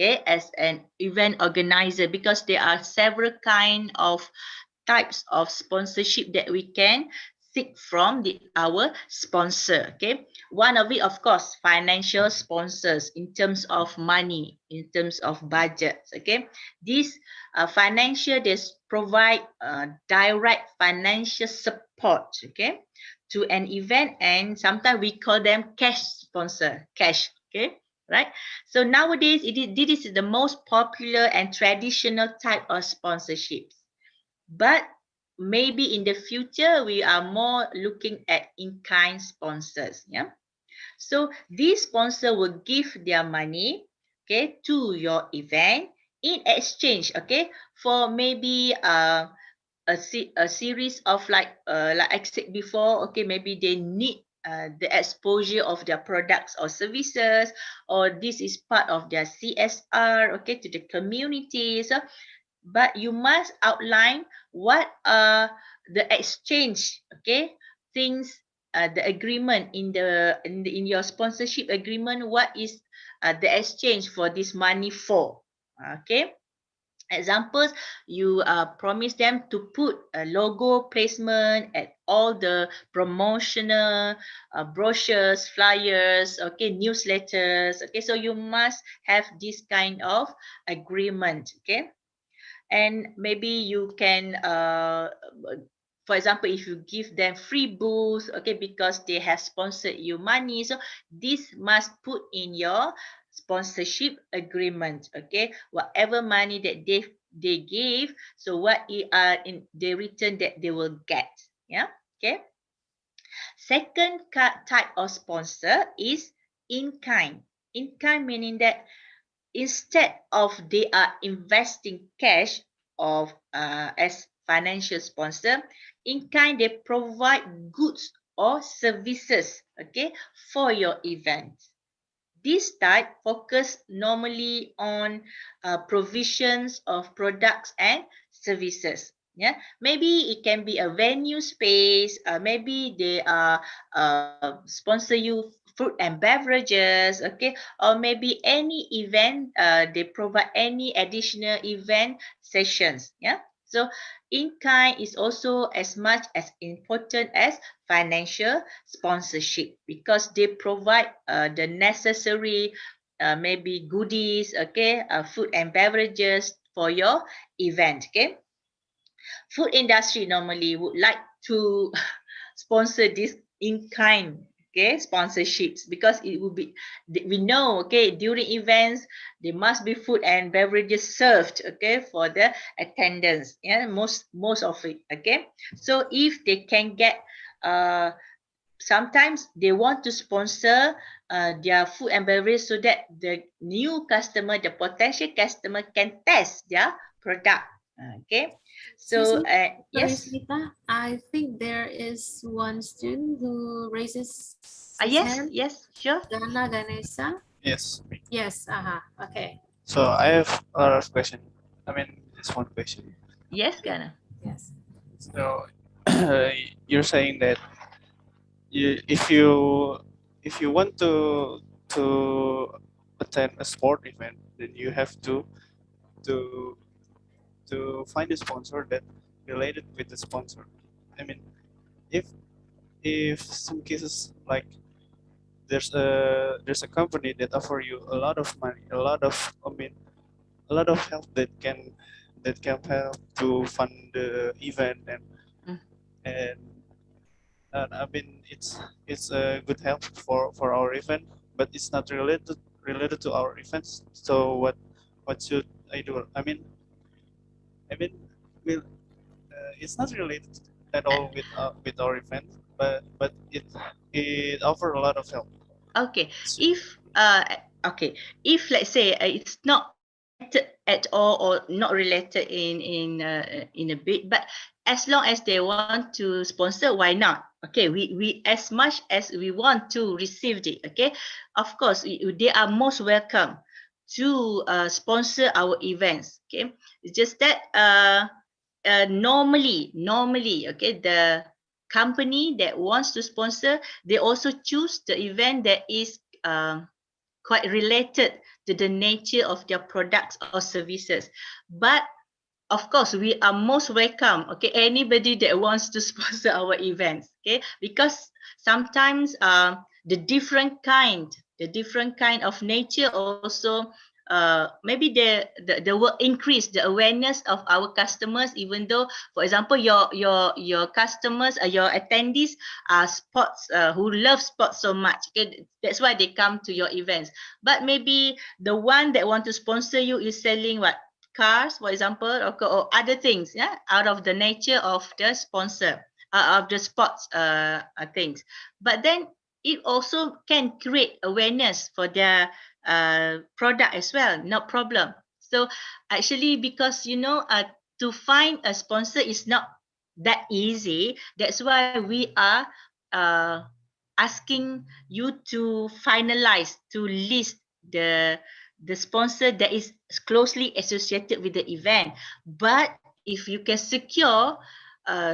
Okay, as an event organizer, because there are several kind of types of sponsorship that we can seek from our sponsor. Okay, one of it, of course, financial sponsors in terms of money, in terms of budgets. Okay, these financial, they provide direct financial support. Okay, to an event, and sometimes we call them cash sponsor, cash. Okay, right? So nowadays, this is the most popular and traditional type of sponsorships. But maybe in the future, we are more looking at in-kind sponsors. Yeah. So this sponsor will give their money, okay, to your event in exchange, okay, for maybe a series of like I said before, okay, maybe they need the exposure of their products or services, or this is part of their CSR, okay, to the communities. But you must outline what are the exchange, okay, things, the agreement in your sponsorship agreement. What is the exchange for this money for? Okay. Examples, you promise them to put a logo placement at all the promotional brochures, flyers, okay, newsletters. Okay, so you must have this kind of agreement. Okay, and maybe you can for example, if you give them free booths, okay, because they have sponsored you money, so this must put in your sponsorship agreement. Okay, whatever money that they give, so what in the return that they will get. Yeah. Okay, second type of sponsor is in kind. In kind meaning that instead of they are investing cash of as financial sponsor, in kind they provide goods or services, okay, for your event. This type focus normally on provisions of products and services. Yeah, maybe it can be a venue space. Maybe they are sponsor you food and beverages. Okay, or maybe any event. They provide any additional event sessions. Yeah, So in-kind is also as much as important as financial sponsorship because they provide the necessary maybe goodies, okay, food and beverages for your event, okay. Food industry normally would like to sponsor this in-kind, okay, sponsorships because it will be, we know, okay, during events there must be food and beverages served, okay, for the attendance, yeah, most of it, okay. So if they can get sometimes they want to sponsor their food and beverage so that the new customer, the potential customer, can test their product, okay. Excuse So me. Sorry, yes. Smita. I think there is one student who raises his Yes, hand. yes, sure. Gana Ganesa. Yes. Yes. Okay. So I have a lot of question. I mean, just one question. Yes, Gana. Yes. So you're saying that if you want to attend a sport event, then you have to to find a sponsor that related with the sponsor. I mean, if some cases like there's a company that offer you a lot of money, a lot of help that can help to fund the event Mm. and I mean it's a good help for our event, but it's not related to our events. So what should I do? I mean, well, it's not related at all with our event, but it offer a lot of help. Okay. Okay, if let's say it's not related at all or not related in a bit, but as long as they want to sponsor, why not? Okay, we as much as we want to receive it, okay, of course they are most welcome to sponsor our events, okay. It's just that normally, okay, the company that wants to sponsor, they also choose the event that is quite related to the nature of their products or services. But of course, we are most welcome, okay, anybody that wants to sponsor our events, okay, because sometimes the different kind of nature also maybe the will increase the awareness of our customers, even though, for example, your customers, your attendees are sports who love sports so much, okay, that's why they come to your events. But maybe the one that want to sponsor you is selling what, cars, for example, or other things, yeah, out of the nature of the sponsor, of the sports things. But then it also can create awareness for their product as well, no problem. So actually, because to find a sponsor is not that easy. That's why we are uh, asking you to finalize, to list the sponsor that is closely associated with the event. But if you can secure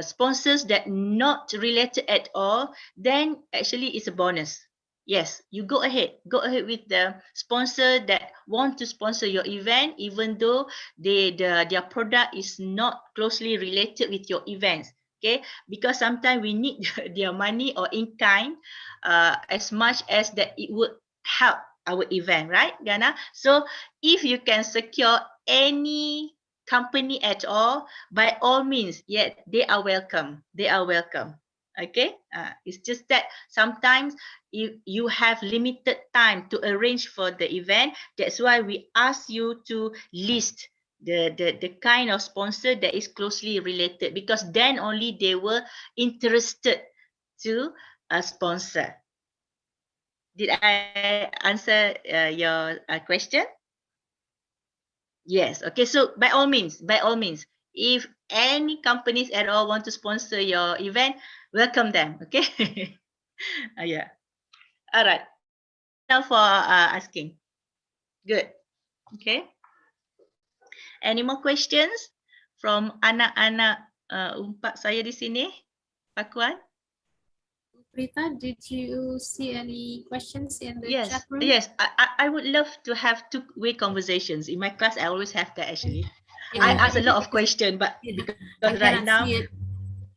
sponsors that not related at all, then actually it's a bonus. Yes, you go ahead with the sponsor that want to sponsor your event, even though their product is not closely related with your events, okay, because sometimes we need their money or in kind as much as that it would help our event, right, Gana? So if you can secure any company at all, by all means, yeah, they are welcome. They are welcome. Okay, it's just that sometimes you have limited time to arrange for the event. That's why we ask you to list the kind of sponsor that is closely related, because then only they were interested to sponsor. Did I answer your question? Yes. Okay. So by all means, if any companies at all want to sponsor your event, welcome them. Okay. Yeah. All right. Now for asking. Good. Okay. Any more questions from anak-anak umpat saya di sini, Pak Kuan? Rita, did you see any questions in the Yes. chat room? Yes. I would love to have two-way conversations. In my class, I always have that actually. I Yeah, asked a lot of questions, but I because right cannot now, see it.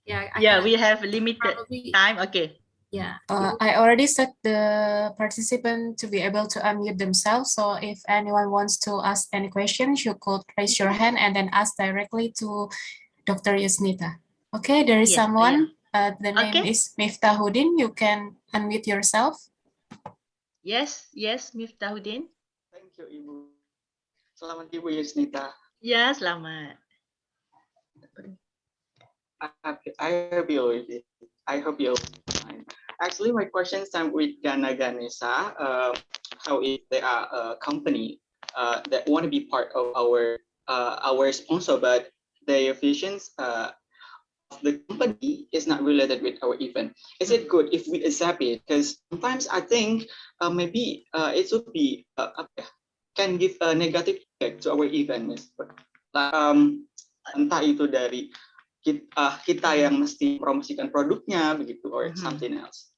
Yeah, I yeah, cannot we have limited probably. time. Okay. Yeah. I already set the participant to be able to unmute themselves. So if anyone wants to ask any questions, you could raise your hand and then ask directly to Dr. Yusnita. Okay, there is Yes, someone. The name Okay. is Miftahuddin. You can unmute yourself. Yes, Miftahuddin. Thank you, Ibu. Selamat Ibu Yusnita. Ya, selamat. I hope you'll be fine. Actually, my question starts with Gana Ganesha. How if they are a company that want to be part of our sponsor, but their visions the company is not related with our event. Is it good if we accept it? Because sometimes I think maybe it should be can give a negative effect to our event, Miss. Entah itu dari kita yang mesti promosikan produknya begitu, or something else.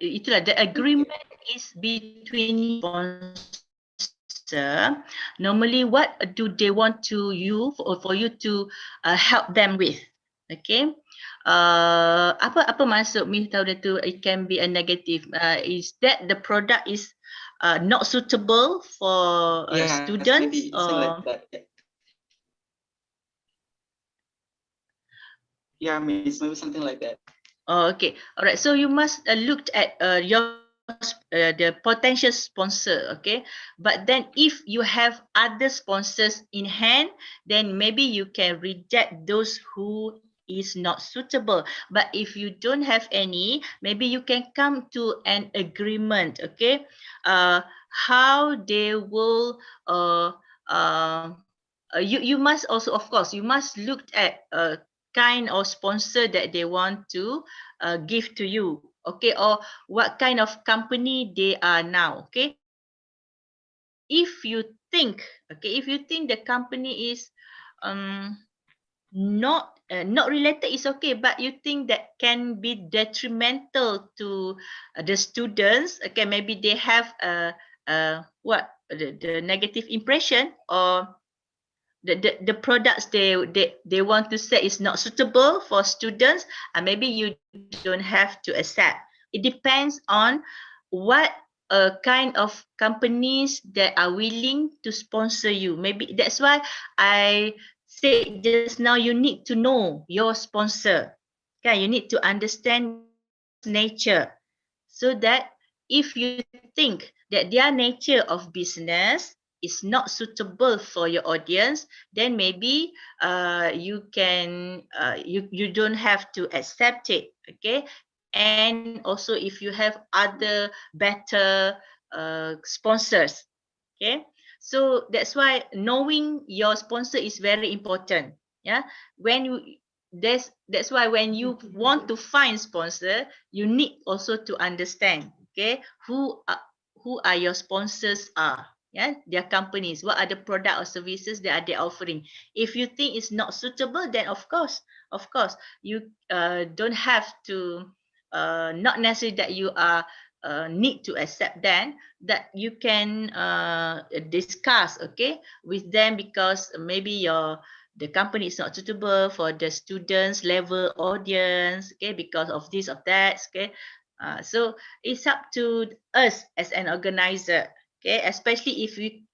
Itulah the agreement is between sponsor. Normally, what do they want to you for you to help them with? Okay. Apa maksud Miftahuddin tu? It can be a negative. Is that the product is not suitable for students? Maybe something like that. Yeah, maybe something like that. Oh, okay. All right. So you must look at your the potential sponsor, okay? But then if you have other sponsors in hand, then maybe you can reject those who is not suitable. But if you don't have any, maybe you can come to an agreement, okay? How they will you must also, of course, you must look at kind of sponsor that they want to give to you, okay, or what kind of company they are now, okay. If you think, okay, if you think the company is not related, is okay, but you think that can be detrimental to the students, okay, maybe they have the negative impression, or the products they want to say is not suitable for students, and maybe you don't have to accept. It depends on what kind of companies that are willing to sponsor you. Maybe that's why I said just now, you need to know your sponsor. Okay, you need to understand nature, so that if you think that their nature of business is not suitable for your audience, then maybe you can you don't have to accept it, okay. And also if you have other better sponsors, okay. So that's why knowing your sponsor is very important. Yeah, when you that's why when you want to find sponsor, you need also to understand, okay, who are your sponsors are. Yeah, their companies, what are the product or services that are they offering. If you think it's not suitable, then of course you don't have to not necessarily that you are need to accept them, that you can discuss, okay, with them, because maybe the company is not suitable for the students level audience, okay, because of this or that, okay. So it's up to us as an organizer, okay, especially if we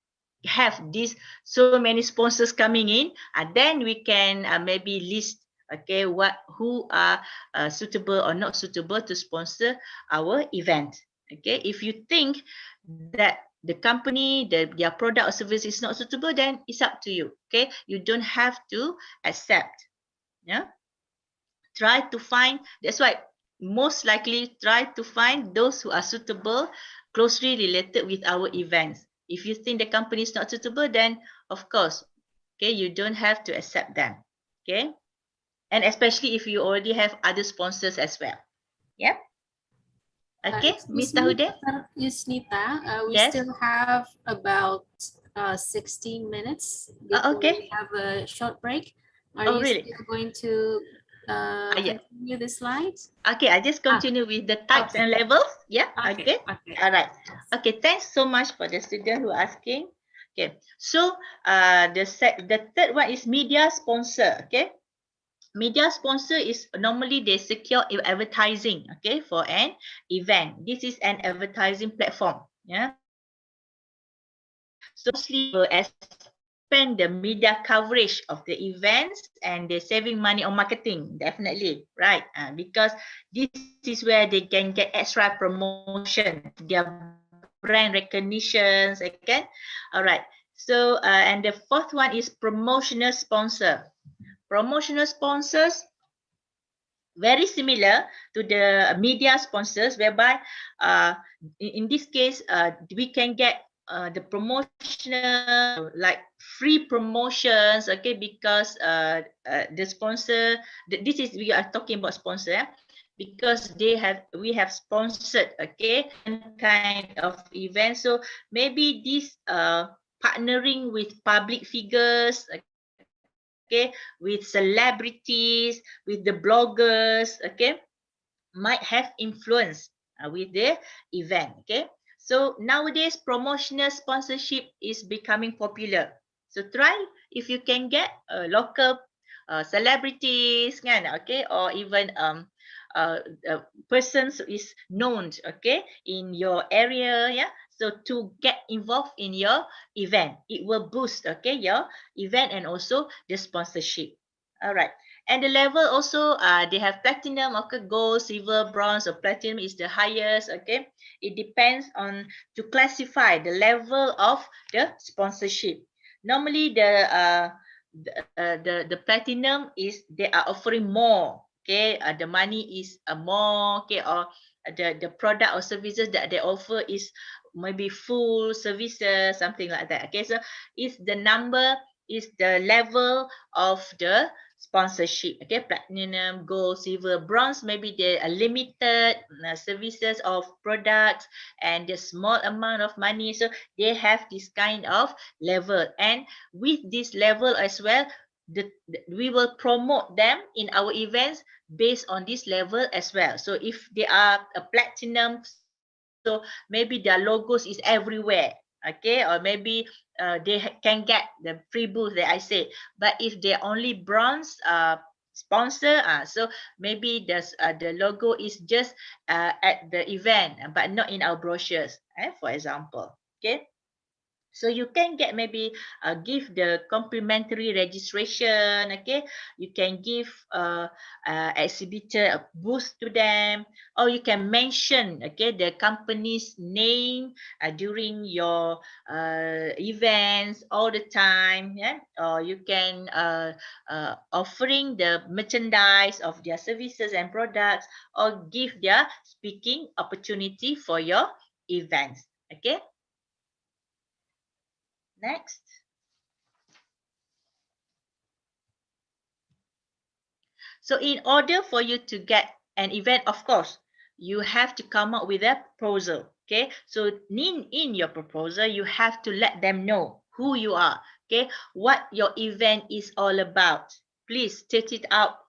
have this so many sponsors coming in, and then we can maybe list, okay, who are suitable or not suitable to sponsor our event, okay. If you think that the company, their product or service is not suitable, then it's up to you, okay. You don't have to accept. Yeah, try to find, that's why most likely try to find those who are suitable, closely related with our events. If you think the company is not suitable, then of course, okay, you don't have to accept them, okay. And especially if you already have other sponsors as well. Yep. Okay, Ms. Tahude? Yusnita, we Yes. still have about 16 minutes before Okay. we have a short break. Are Oh, you really? still going to Yeah. continue the slides? Okay, I just continue with the types okay. and levels. Yeah. Okay. Okay. All right. Okay. Thanks so much for the student who are asking. Okay, so the third one is media sponsor. Okay, media sponsor is normally they secure advertising, okay, for an event. This is an advertising platform. Yeah, so mostly will expand the media coverage of the events, and they're saving money on marketing, definitely, right? Because this is where they can get extra promotion, their brand recognitions, okay? All right. So, and the fourth one is promotional sponsor. Promotional sponsors, very similar to the media sponsors, whereby in this case we can get the promotional, like free promotions, okay, because the sponsor, this is, we are talking about sponsor, because we have sponsored, okay, kind of event. So maybe this partnering with public figures, okay, with celebrities, with the bloggers, okay, might have influence with the event, okay. So nowadays promotional sponsorship is becoming popular. So try if you can get local celebrities, kan, okay, or even persons is known, okay, in your area, yeah. So to get involved in your event, it will boost, okay, your event and also the sponsorship. All right. And the level also, they have platinum, okay, gold, silver, bronze, or platinum is the highest, okay. It depends on to classify the level of the sponsorship. Normally, the platinum is they are offering more, okay. The money is more, okay, or the product or services that they offer is maybe full services, something like that, okay. So is the number, is the level of the sponsorship, okay. Platinum, gold, silver, bronze, maybe they are limited services of products and the small amount of money, so they have this kind of level. And with this level as well, we will promote them in our events based on this level as well. So if they are a platinum, so maybe their logos is everywhere, okay, or maybe they can get the free booth that I say. But if they're only bronze sponsor, so maybe the logo is just at the event but not in our brochures, for example, okay. So you can get maybe give the complimentary registration, okay. You can give exhibitor a boost to them, or you can mention, okay, the company's name during your events all the time, yeah. Or you can offering the merchandise of their services and products, or give their speaking opportunity for your events, okay. Next. So in order for you to get an event, of course, you have to come up with a proposal. Okay. So in your proposal, you have to let them know who you are. Okay. What your event is all about. Please state it out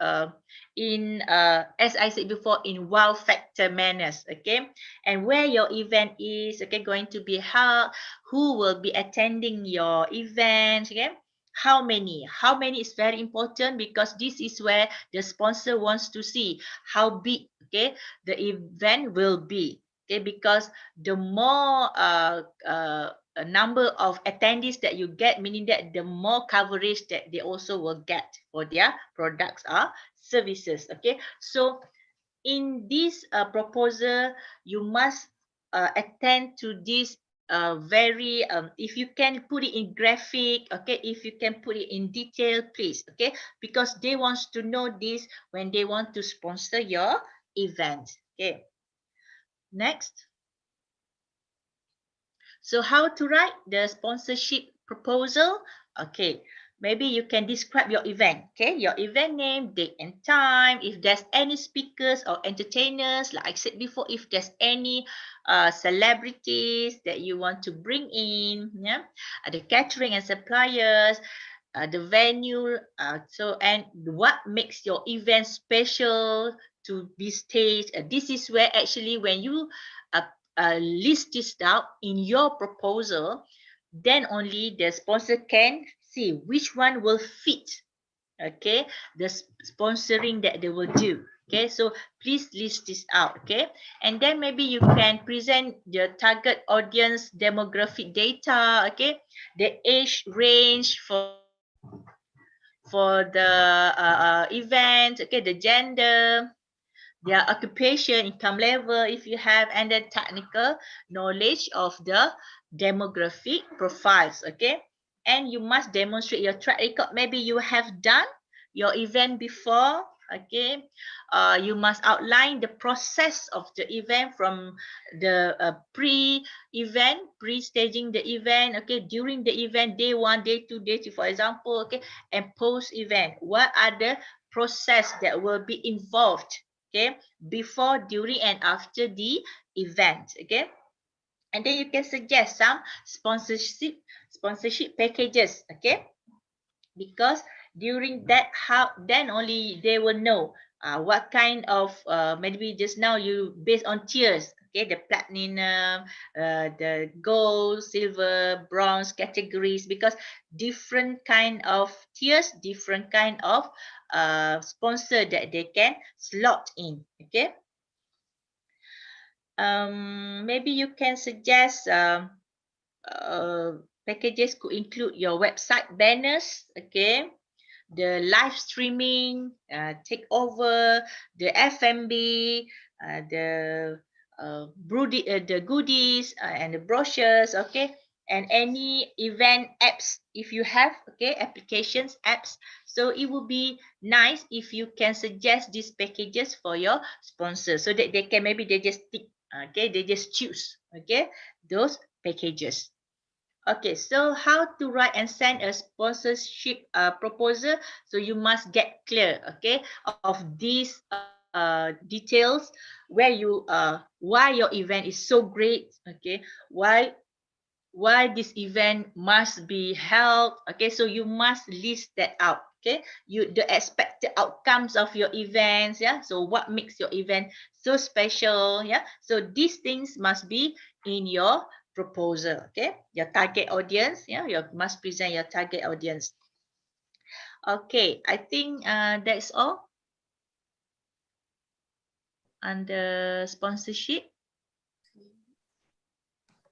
in, as I said before, in wow factor manners. Okay. And where your event is, okay, going to be held, who will be attending your event. Okay. How many is very important, because this is where the sponsor wants to see how big, okay, the event will be, okay. Because the more a number of attendees that you get, meaning that the more coverage that they also will get for their products or services, okay. So in this proposal, you must attend to this very if you can put it in graphic, okay, if you can put it in detail, please, okay, because they want to know this when they want to sponsor your event, okay. Next. So how to write the sponsorship proposal? Okay, maybe you can describe your event, okay, your event name, date and time, if there's any speakers or entertainers, like I said before, if there's any celebrities that you want to bring in, yeah, the catering and suppliers, the venue, so, and what makes your event special to be staged. This is where actually when you list this out in your proposal, then only the sponsor can see which one will fit, okay, the sponsoring that they will do. Okay, so please list this out. Okay, and then maybe you can present the target audience demographic data. Okay, the age range for the event. Okay, the gender, their occupation, income level if you have, and then technical knowledge of the demographic profiles. Okay, and you must demonstrate your track record. Maybe you have done your event before. Okay, you must outline the process of the event from the pre-staging the event. Okay, during the event, day 1, day 2, day 3, for example. Okay, and post-event, what are the process that will be involved, okay, before, during, and after the event. Okay, and then you can suggest some sponsorship packages. Okay, because during that, how then only they will know what kind of maybe just now you based on tiers. Okay, the platinum, the gold, silver, bronze categories, because different kind of tiers, different kind of sponsor that they can slot in. Okay, maybe you can suggest packages could include your website banners. Okay, the live streaming, takeover, the FMB, the goodies, and the brochures. Okay, and any event apps if you have. Okay, applications, apps. So it would be nice if you can suggest these packages for your sponsors, so that they can, maybe they just tick. Okay, they just choose. Okay, those packages. Okay, so how to write and send a sponsorship proposal? So you must get clear, okay, of these details, where you why your event is so great. Okay, why this event must be held. Okay, so you must list that out. Okay, the expected outcomes of your events. Yeah, so what makes your event so special? Yeah, so these things must be in your proposal. Okay, your target audience. Yeah, you must present your target audience. Okay, I think that's all under sponsorship.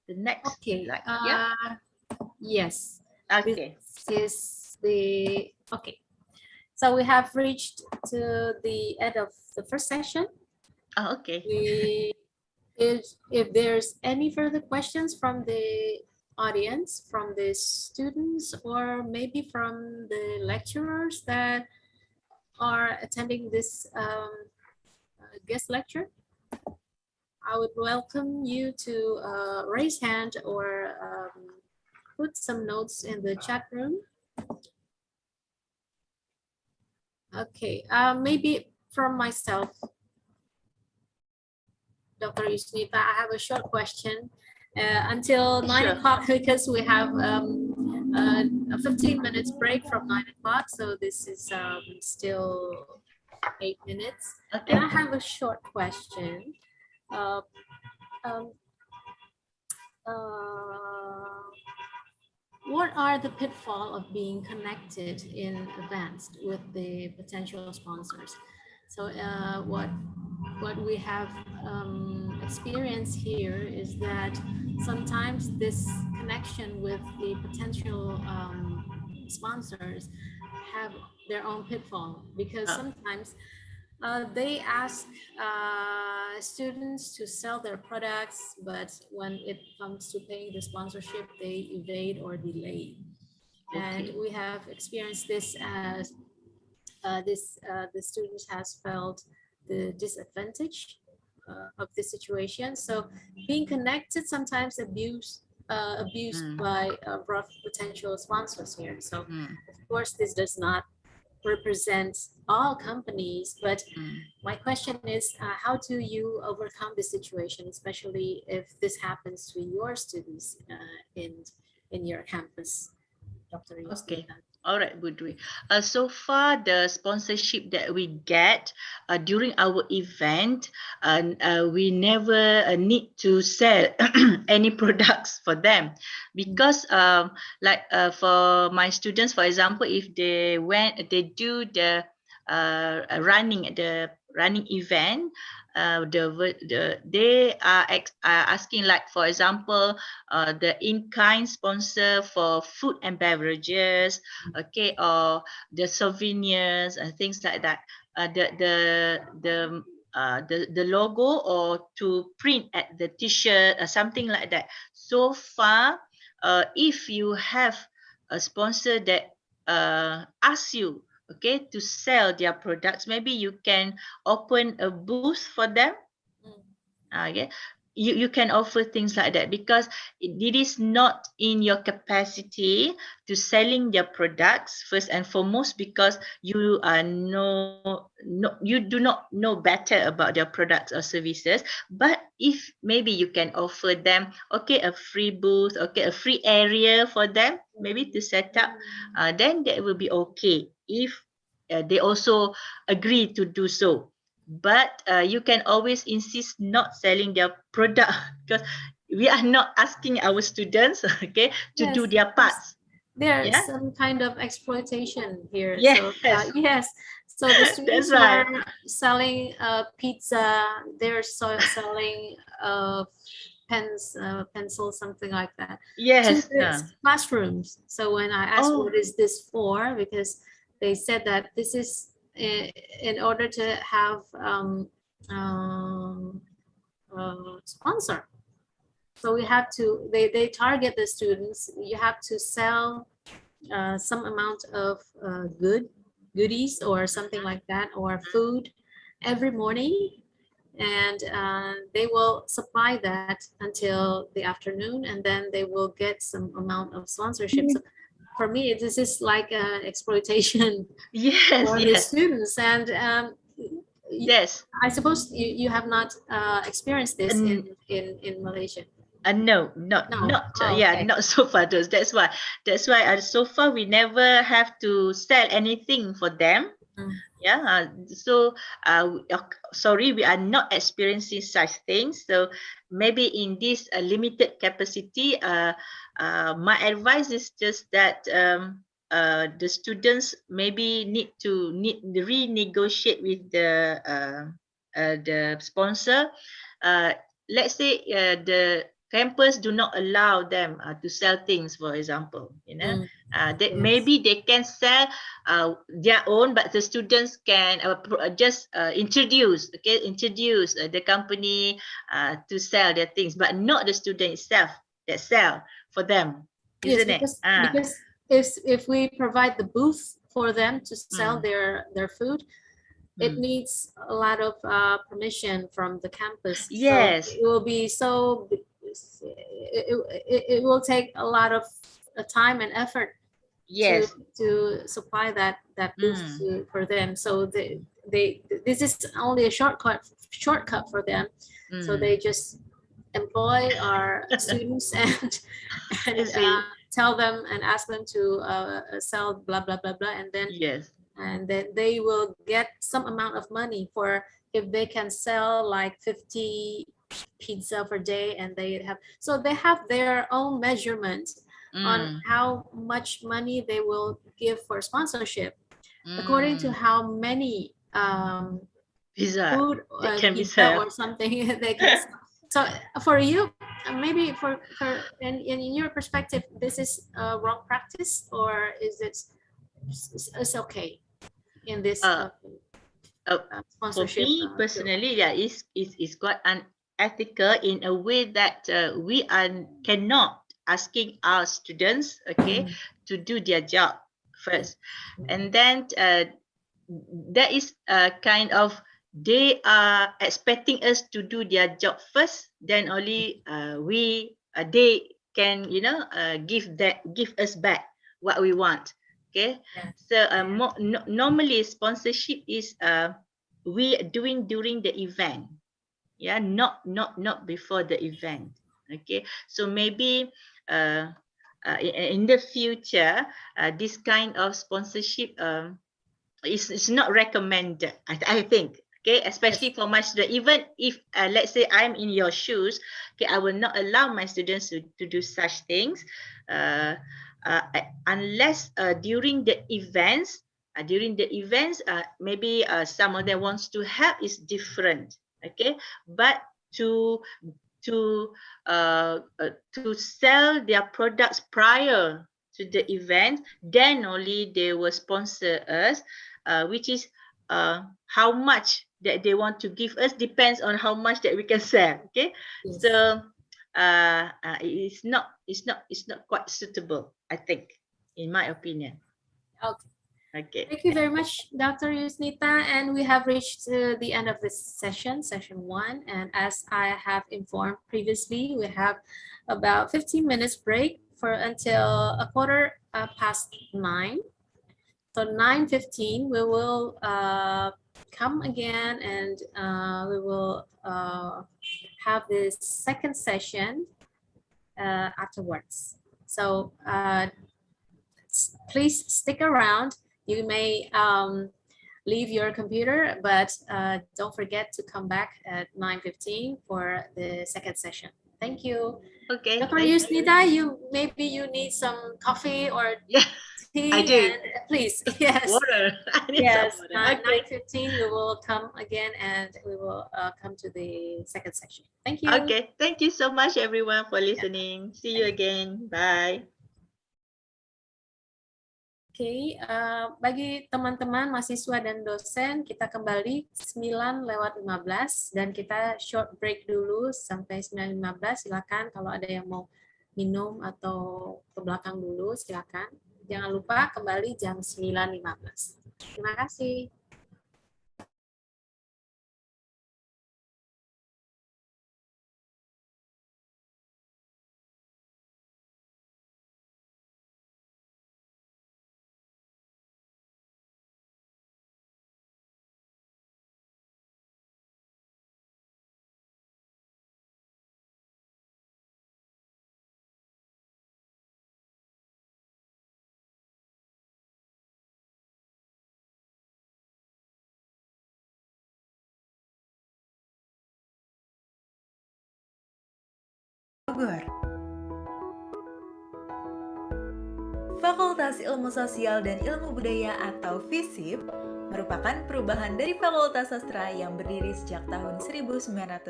The next Okay. slide. Yeah. Yes. Okay. This is the okay. So we have reached to the end of the first session. Oh, okay. If there's any further questions from the audience, from the students, or maybe from the lecturers that are attending this guest lecture, I would welcome you to raise hand or put some notes in the chat room. Okay, maybe from myself, Dr. Yusnita, I have a short question until 9 o'clock, because we have a 15 minutes break from 9 o'clock. So this is still 8 minutes. Okay. And I have a short question. What are the pitfalls of being connected in advance with the potential sponsors? So what we have experienced here is that sometimes this connection with the potential sponsors have their own pitfall, because sometimes they ask students to sell their products, but when it comes to paying the sponsorship, they evade or delay. Okay. And we have experienced this as the students has felt the disadvantage of the situation. So being connected, sometimes abused by rough potential sponsors here. So of course, this does not represent all companies, but my question is, how do you overcome this situation, especially if this happens to your students in your campus? Dr. Okay. Yustina. All right, Budwi. So far, the sponsorship that we get during our event, we never need to sell any products for them, because for my students, for example, if they do the running event, they are asking, like, for example, the in-kind sponsor for food and beverages, okay, or the souvenirs and things like that. The logo, or to print at the t-shirt or something like that. So far, if you have a sponsor that asks you, okay, to sell their products, maybe you can open a booth for them. Okay, you can offer things like that, because it is not in your capacity to selling their products first and foremost, because you are you do not know better about their products or services. But if maybe you can offer them, okay, a free booth, okay, a free area for them maybe to set up, then that will be okay if they also agree to do so. But you can always insist not selling their product, because we are not asking our students, okay, to do Yes, their parts. there's Yeah. some kind of exploitation here. Yes. So yes, so the That's students right. are selling pizza. They're selling pens, pencils, something like that, to Yes. the classrooms. So when I asked Oh. what is this for, because they said that this is in order to have sponsor. So we have to, they target the students. You have to sell some amount of goodies or something like that, or food every morning, and they will supply that until the afternoon, and then they will get some amount of sponsorship. So for me, this is like exploitation Yes. for the students. And Yes. I suppose you have not experienced this And in Malaysia. no, not No. not Oh, yeah, okay. not so far. That's why so far we never have to sell anything for them. Yeah, so sorry, we are not experiencing such things. So maybe in this limited capacity, my advice is just that the students maybe need to renegotiate with the sponsor. Uh, let's say the campus do not allow them to sell things, for example, that Yes. maybe they can sell their own, but the students can just introduce the company to sell their things, but not the student itself that sell for them, Yes, isn't it? because if we provide the booth for them to sell their food, it needs a lot of permission from the campus. Yes. So it will be it will take a lot of time and effort Yes. to supply that booth for them. So this is only a shortcut for them. So they just employ our students and tell them and ask them to sell blah blah blah blah, and then they will get some amount of money for if they can sell like 50 pizza per day, and they have their own measurement on how much money they will give for sponsorship according to how many food pizza or something they can sell. So for you, maybe for in your perspective, this is a wrong practice, or is it's okay in this for sponsorship? me personally, yeah, it's quite unethical in a way that we cannot asking our students, okay, to do their job first, and then that is kind of they are expecting us to do their job first, then only they can give us back what we want. Okay. So normally sponsorship is we doing during the event, yeah, not before the event. Okay, so maybe in the future, this kind of sponsorship is not recommended, I think. Okay, especially for my student. Even if, let's say, I'm in your shoes, okay, I will not allow my students to do such things unless during the events. Maybe some of them wants to help is different. Okay, but to sell their products prior to the event, then only they will sponsor us, which is how much that they want to give us depends on how much that we can sell. Okay, Yes. so it's not quite suitable, I think, in my opinion. Okay. Okay. Thank you very much, Dr. Yusnita. And we have reached the end of this session 1. And as I have informed previously, we have about 15 minutes break until 9:15. So 9:15, we will come again, and we will have this second session afterwards. So please stick around. You may leave your computer, but don't forget to come back at 9:15 for the second session. Thank you. Okay. Dr. thank you. Yusnita, maybe you need some coffee or Yeah, tea. I do. And please, yes. Water. I need Yes, some water. Okay. 9:15 we will come again, and we will come to the second section. Thank you. Okay. Thank you so much, everyone, for listening. See you again. Bye. Oke, bagi teman-teman mahasiswa dan dosen, kita kembali 9:15 dan kita short break dulu sampai 9:15. Silakan kalau ada yang mau minum atau ke belakang dulu, silakan. Jangan lupa kembali jam 9:15. Terima kasih. Bogor. Fakultas Ilmu Sosial dan Ilmu Budaya atau FISIP merupakan perubahan dari Fakultas Sastra yang berdiri sejak tahun 1980.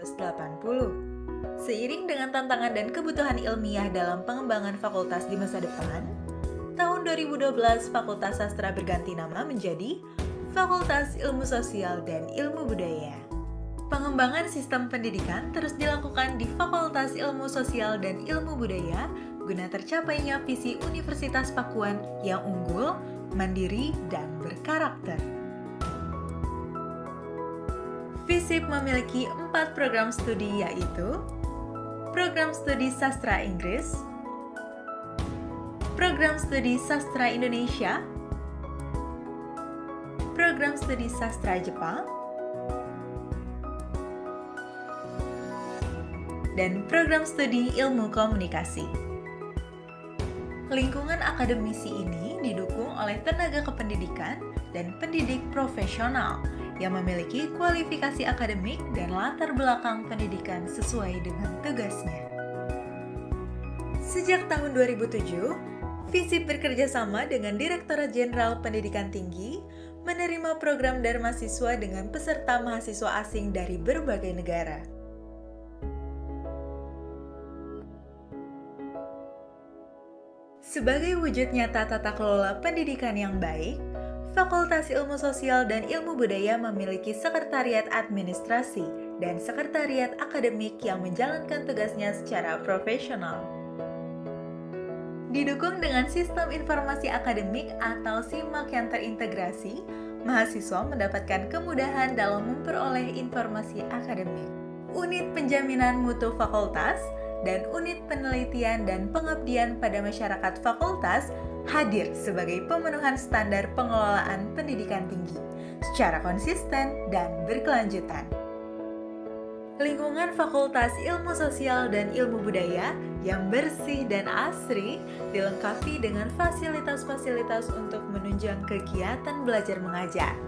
Seiring dengan tantangan dan kebutuhan ilmiah dalam pengembangan fakultas di masa depan, tahun 2012 Fakultas Sastra berganti nama menjadi Fakultas Ilmu Sosial dan Ilmu Budaya. Pengembangan sistem pendidikan terus dilakukan di Fakultas Ilmu Sosial dan Ilmu Budaya guna tercapainya visi Universitas Pakuan yang unggul, mandiri, dan berkarakter. FISIP memiliki 4 program studi, yaitu Program Studi Sastra Inggris, Program Studi Sastra Indonesia, Program Studi Sastra Jepang, dan Program Studi Ilmu Komunikasi. Lingkungan akademisi ini didukung oleh tenaga kependidikan dan pendidik profesional yang memiliki kualifikasi akademik dan latar belakang pendidikan sesuai dengan tugasnya. Sejak tahun 2007, FISIP bekerja sama dengan Direktorat Jenderal Pendidikan Tinggi menerima program Dharmasiswa dengan peserta mahasiswa asing dari berbagai negara. Sebagai wujud nyata tata kelola pendidikan yang baik, Fakultas Ilmu Sosial dan Ilmu Budaya memiliki sekretariat administrasi dan sekretariat akademik yang menjalankan tugasnya secara profesional. Didukung dengan sistem informasi akademik atau SIMAK yang terintegrasi, mahasiswa mendapatkan kemudahan dalam memperoleh informasi akademik. Unit Penjaminan Mutu Fakultas dan Unit Penelitian dan Pengabdian pada Masyarakat Fakultas hadir sebagai pemenuhan standar pengelolaan pendidikan tinggi secara konsisten dan berkelanjutan. Lingkungan Fakultas Ilmu Sosial dan Ilmu Budaya yang bersih dan asri dilengkapi dengan fasilitas-fasilitas untuk menunjang kegiatan belajar mengajar.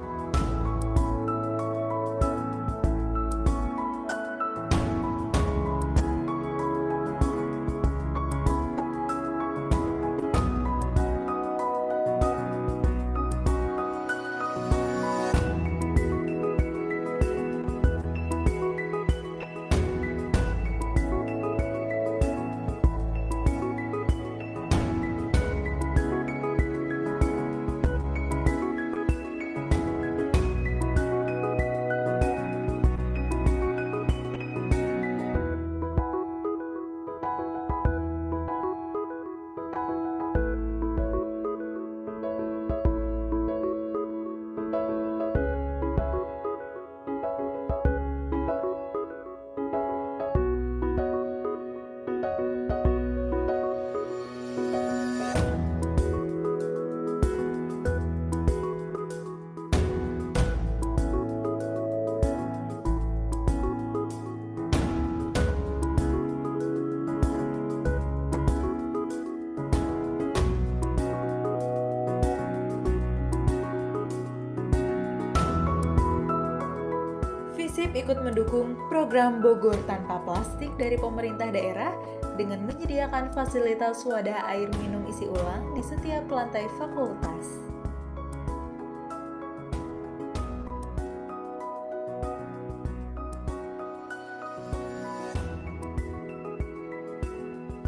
FISIP ikut mendukung program Bogor Tanpa Plastik dari pemerintah daerah dengan menyediakan fasilitas wadah air minum isi ulang di setiap lantai fakultas.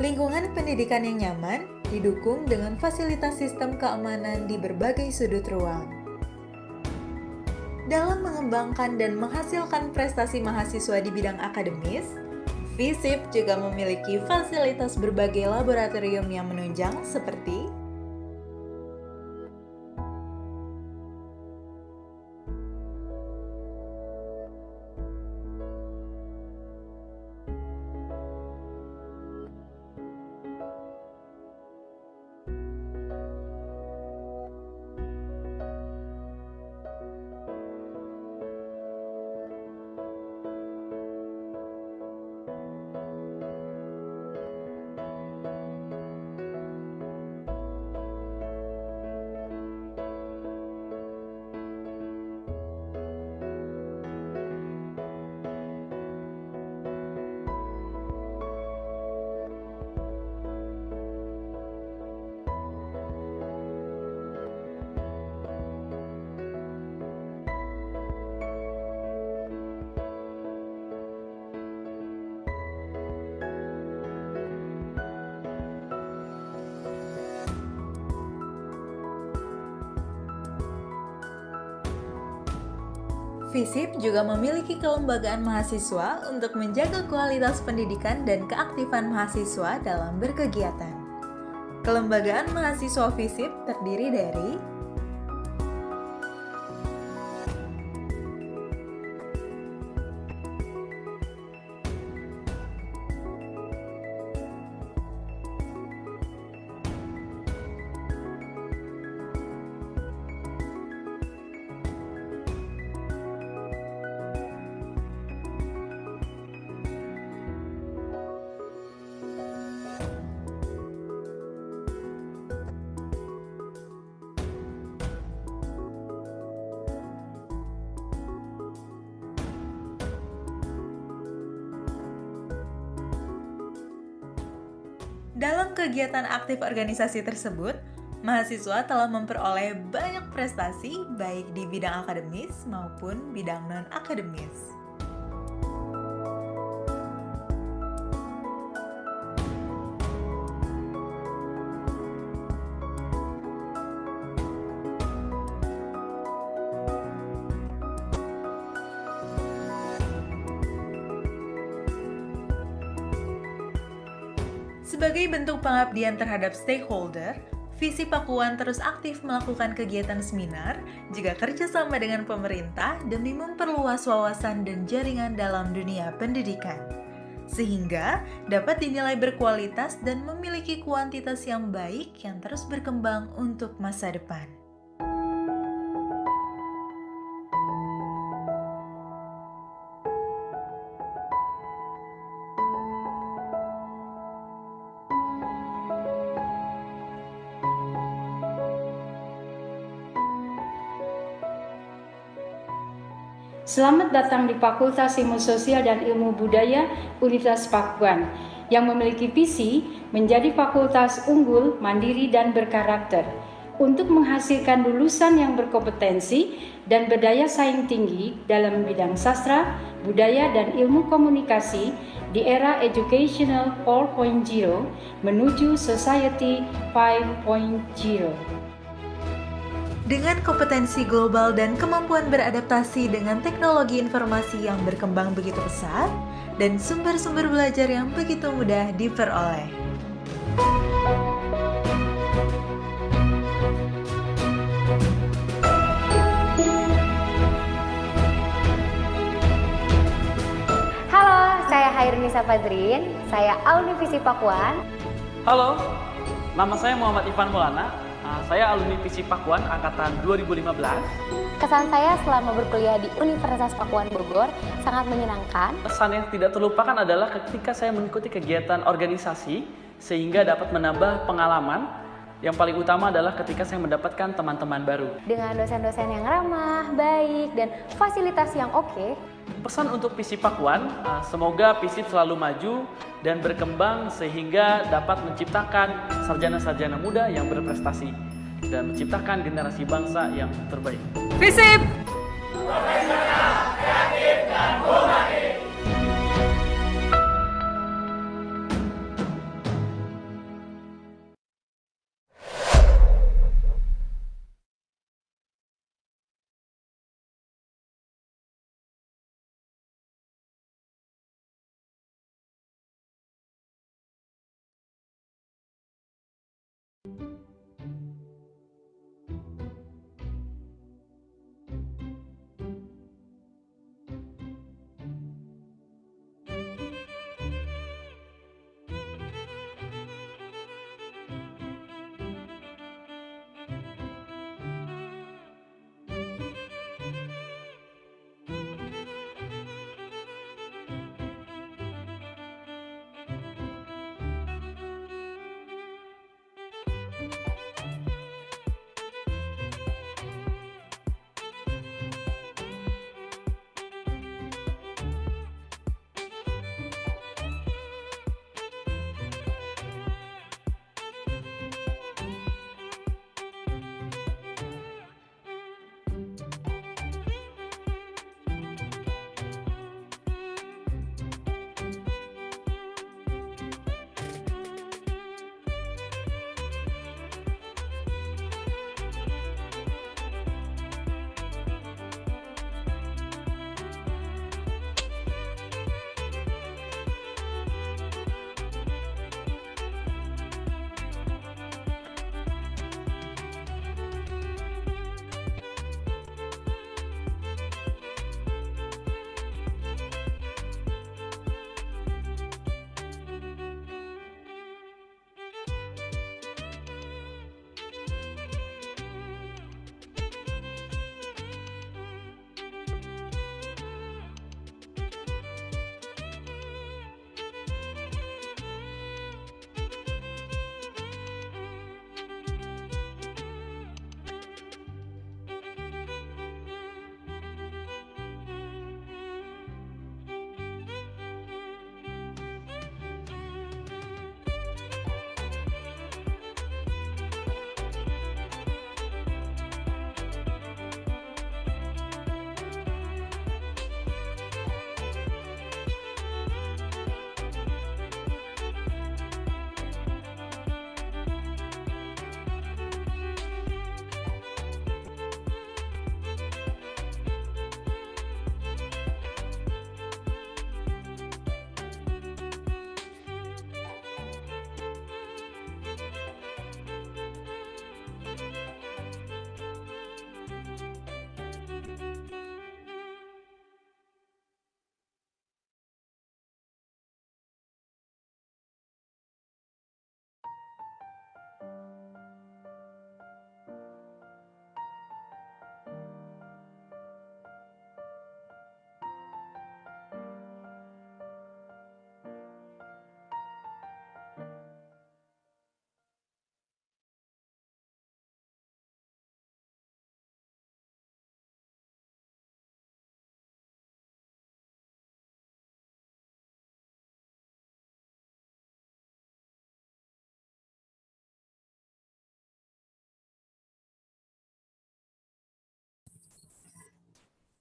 Lingkungan pendidikan yang nyaman didukung dengan fasilitas sistem keamanan di berbagai sudut ruang. Dalam mengembangkan dan menghasilkan prestasi mahasiswa di bidang akademis, FISIP juga memiliki fasilitas berbagai laboratorium yang menunjang seperti FISIP juga memiliki kelembagaan mahasiswa untuk menjaga kualitas pendidikan dan keaktifan mahasiswa dalam berkegiatan. Kelembagaan mahasiswa FISIP terdiri dari Dalam kegiatan aktif organisasi tersebut, mahasiswa telah memperoleh banyak prestasi baik di bidang akademis maupun bidang non-akademis. Sebagai bentuk pengabdian terhadap stakeholder, FISIP Pakuan terus aktif melakukan kegiatan seminar, juga kerjasama dengan pemerintah demi memperluas wawasan dan jaringan dalam dunia pendidikan, sehingga dapat dinilai berkualitas dan memiliki kuantitas yang baik yang terus berkembang untuk masa depan. Selamat datang di Fakultas Ilmu Sosial dan Ilmu Budaya Universitas Pakuan yang memiliki visi menjadi fakultas unggul, mandiri, dan berkarakter untuk menghasilkan lulusan yang berkompetensi dan berdaya saing tinggi dalam bidang sastra, budaya, dan ilmu komunikasi di era Educational 4.0 menuju Society 5.0. Dengan kompetensi global dan kemampuan beradaptasi dengan teknologi informasi yang berkembang begitu pesat dan sumber-sumber belajar yang begitu mudah diperoleh. Halo, saya Hairunisa Fadrin, saya alumni Visi Pakuan. Halo, nama saya Muhammad Ivan Maulana. Saya alumni Visi Pakuan angkatan 2015. Kesan saya selama berkuliah di Universitas Pakuan Bogor sangat menyenangkan. Kesan yang tidak terlupakan adalah ketika saya mengikuti kegiatan organisasi sehingga dapat menambah pengalaman. Yang paling utama adalah ketika saya mendapatkan teman-teman baru. Dengan dosen-dosen yang ramah, baik, dan fasilitas yang oke. Pesan untuk Visi Pakuan, semoga FISIP selalu maju dan berkembang sehingga dapat menciptakan sarjana-sarjana muda yang berprestasi dan menciptakan generasi bangsa yang terbaik. FISIP! Profesional, kreatif, dan humanis.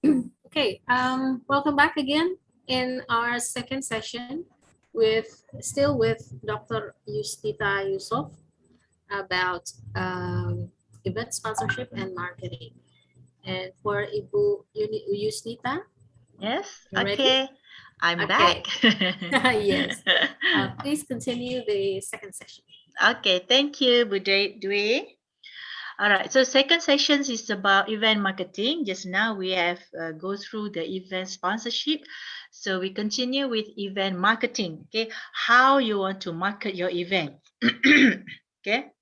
Okay, welcome back again in our second session still with Dr. Yustita Yusof about event sponsorship and marketing. And for Ibu Yustita, Yes, you ready? okay. I'm Okay. back. Yes. Please continue the second session. Okay, thank you, Dwi. All right, so second session is about event marketing. Just now we have go through the event sponsorship. So we continue with event marketing. Okay, how you want to market your event. Okay.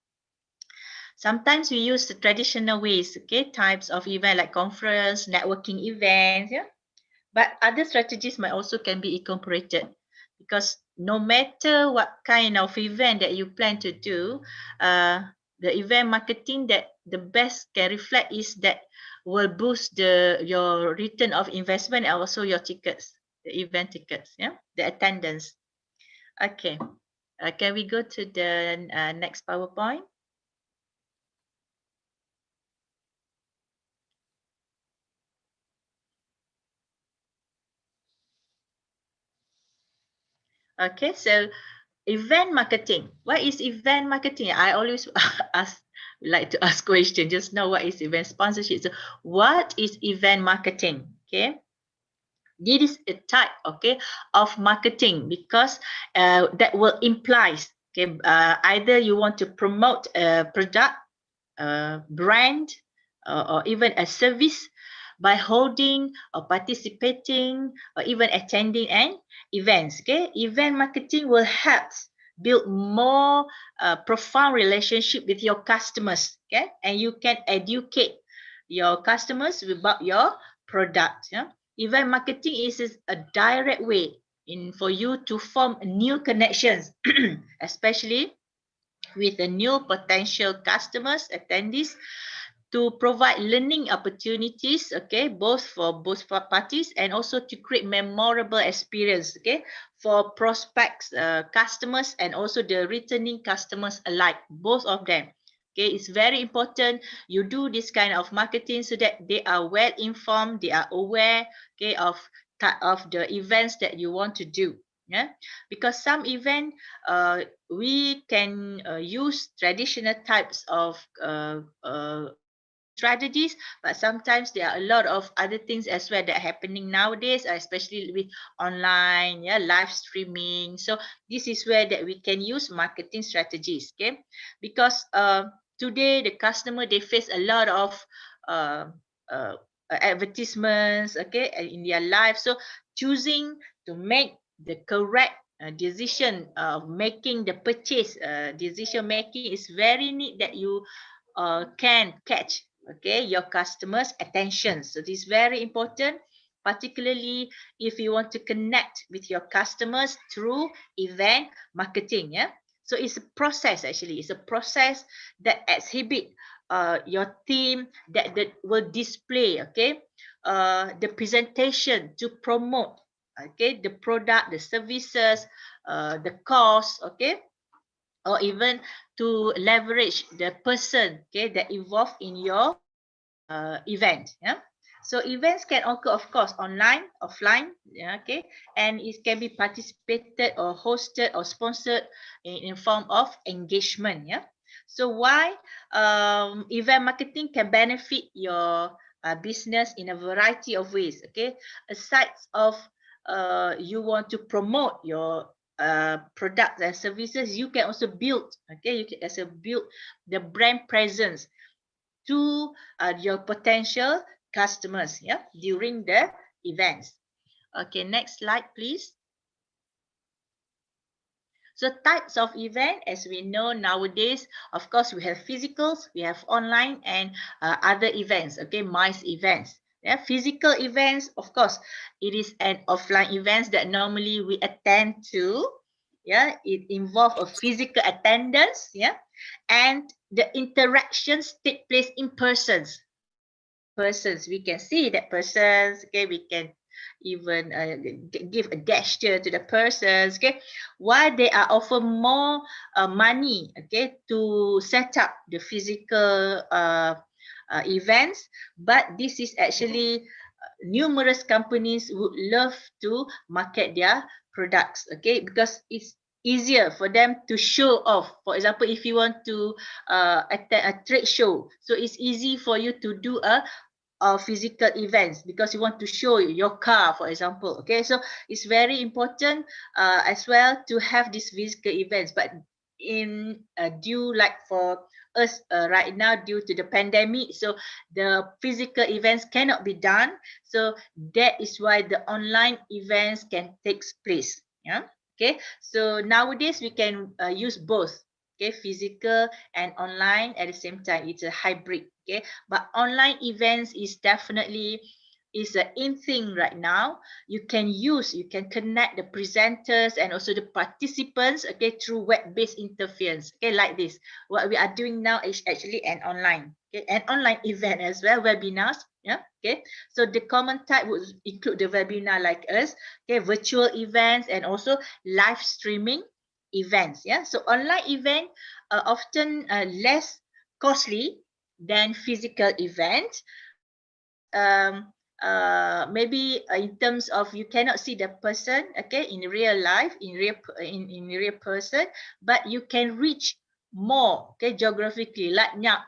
Sometimes we use the traditional ways, okay, types of event like conference, networking events, yeah. But other strategies might also can be incorporated, because no matter what kind of event that you plan to do, the event marketing that the best can reflect is that will boost your return of investment and also your tickets, the event tickets, yeah, the attendance. Okay, can we go to the next PowerPoint? Okay, so event marketing. What is event marketing? I always like to ask question. Just know what is event sponsorship. So what is event marketing? Okay. This is a type, okay, of marketing, because that will implies, okay, either you want to promote a product, brand, or even a service by holding or participating or even attending an events. Okay, event marketing will help build more profound relationship with your customers. Okay, and you can educate your customers about your product. Yeah, event marketing is a direct way for you to form new connections, especially with the new potential customers, attendees, to provide learning opportunities, okay, both for both parties, and also to create memorable experience, okay, for prospects, customers, and also the returning customers alike, both of them. Okay, it's very important you do this kind of marketing so that they are well informed, they are aware, okay, of the events that you want to do. Yeah, because some event we can use traditional types of strategies, but sometimes there are a lot of other things as well that are happening nowadays, especially with online, yeah, live streaming. So this is where that we can use marketing strategies, okay, because today the customer, they face a lot of uh, uh, advertisements, okay, in their life. So choosing to make the correct decision of making the purchase decision making is very neat that you can catch, okay, your customers' attention. So this is very important, particularly if you want to connect with your customers through event marketing. Yeah, so it's a process. Actually, it's a process that exhibit your team that will display, okay, the presentation to promote, okay, the product, the services, the cost, okay, or even to leverage the person, okay, that involved in your event. Yeah, so events can occur, of course, online, offline, yeah, okay, and it can be participated or hosted or sponsored in form of engagement. Yeah, so why event marketing can benefit your business in a variety of ways. Okay, aside of you want to promote your products and services, you can also build, okay, you can also build the brand presence to your potential customers, yeah, during the events. Okay, next slide, please. So types of event, as we know nowadays, of course, we have physicals, we have online, and other events, okay, MICE events. Yeah, physical events, of course, it is an offline events that normally we attend to. Yeah, it involves a physical attendance, yeah, and the interactions take place in persons. We can see that persons, okay, we can even give a gesture to the persons, okay, why they are offer more money, okay, to set up the physical events, but this is actually numerous companies would love to market their products, okay, because it's easier for them to show off. For example, if you want to attend a trade show, so it's easy for you to do a physical events because you want to show your car, for example. Okay, so it's very important as well to have these physical events. But in due like for us right now due to the pandemic, so the physical events cannot be done. So that is why the online events can take place. Yeah. Okay. So nowadays we can use both. Okay, physical and online at the same time. It's a hybrid. Okay, but online events is definitely is an in thing right now. You can connect the presenters and also the participants, okay, through web-based interference. Okay, like this. What we are doing now is actually an online, okay, an online event as well, webinars. Yeah, okay. So the common type would include the webinar like us, okay, virtual events and also live streaming events. Yeah, so online event often less costly than physical events. Maybe in terms of you cannot see the person, okay, in real life, in real person, but you can reach more, okay, geographically. Like now,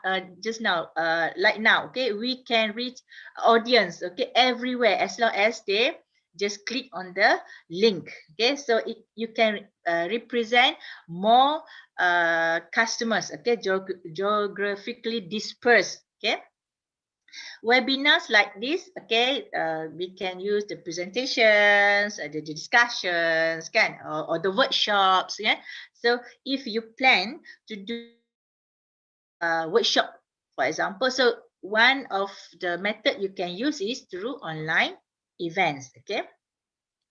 like now, okay, we can reach audience, okay, everywhere as long as they just click on the link. Okay, so you can represent more customers, okay, geographically dispersed. Okay, webinars like this, okay, we can use the presentations, the discussions, kan, or the workshops. Yeah, so if you plan to do workshop, for example, so one of the method you can use is through online events. Okay,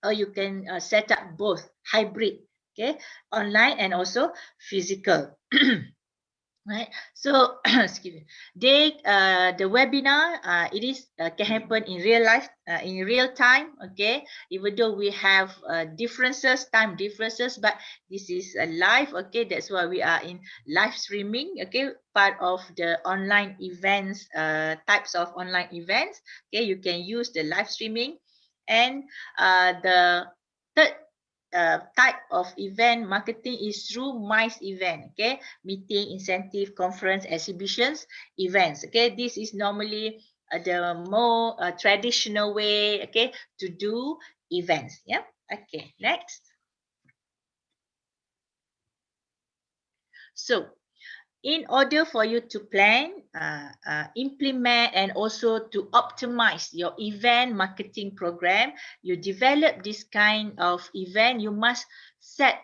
or you can set up both hybrid, okay, online and also physical. Right, so excuse me. The webinar it is can happen in real life, in real time. Okay, even though we have time differences, but this is live. Okay, that's why we are in live streaming. Okay, part of the online events, types of online events. Okay, you can use the live streaming, and the third type of event marketing is through MICE event, okay, meeting, incentive, conference, exhibitions, events. Okay, this is normally the more traditional way, okay, to do events. Yeah. Okay, next. So in order for you to plan, implement, and also to optimize your event marketing program, you develop this kind of event, you must set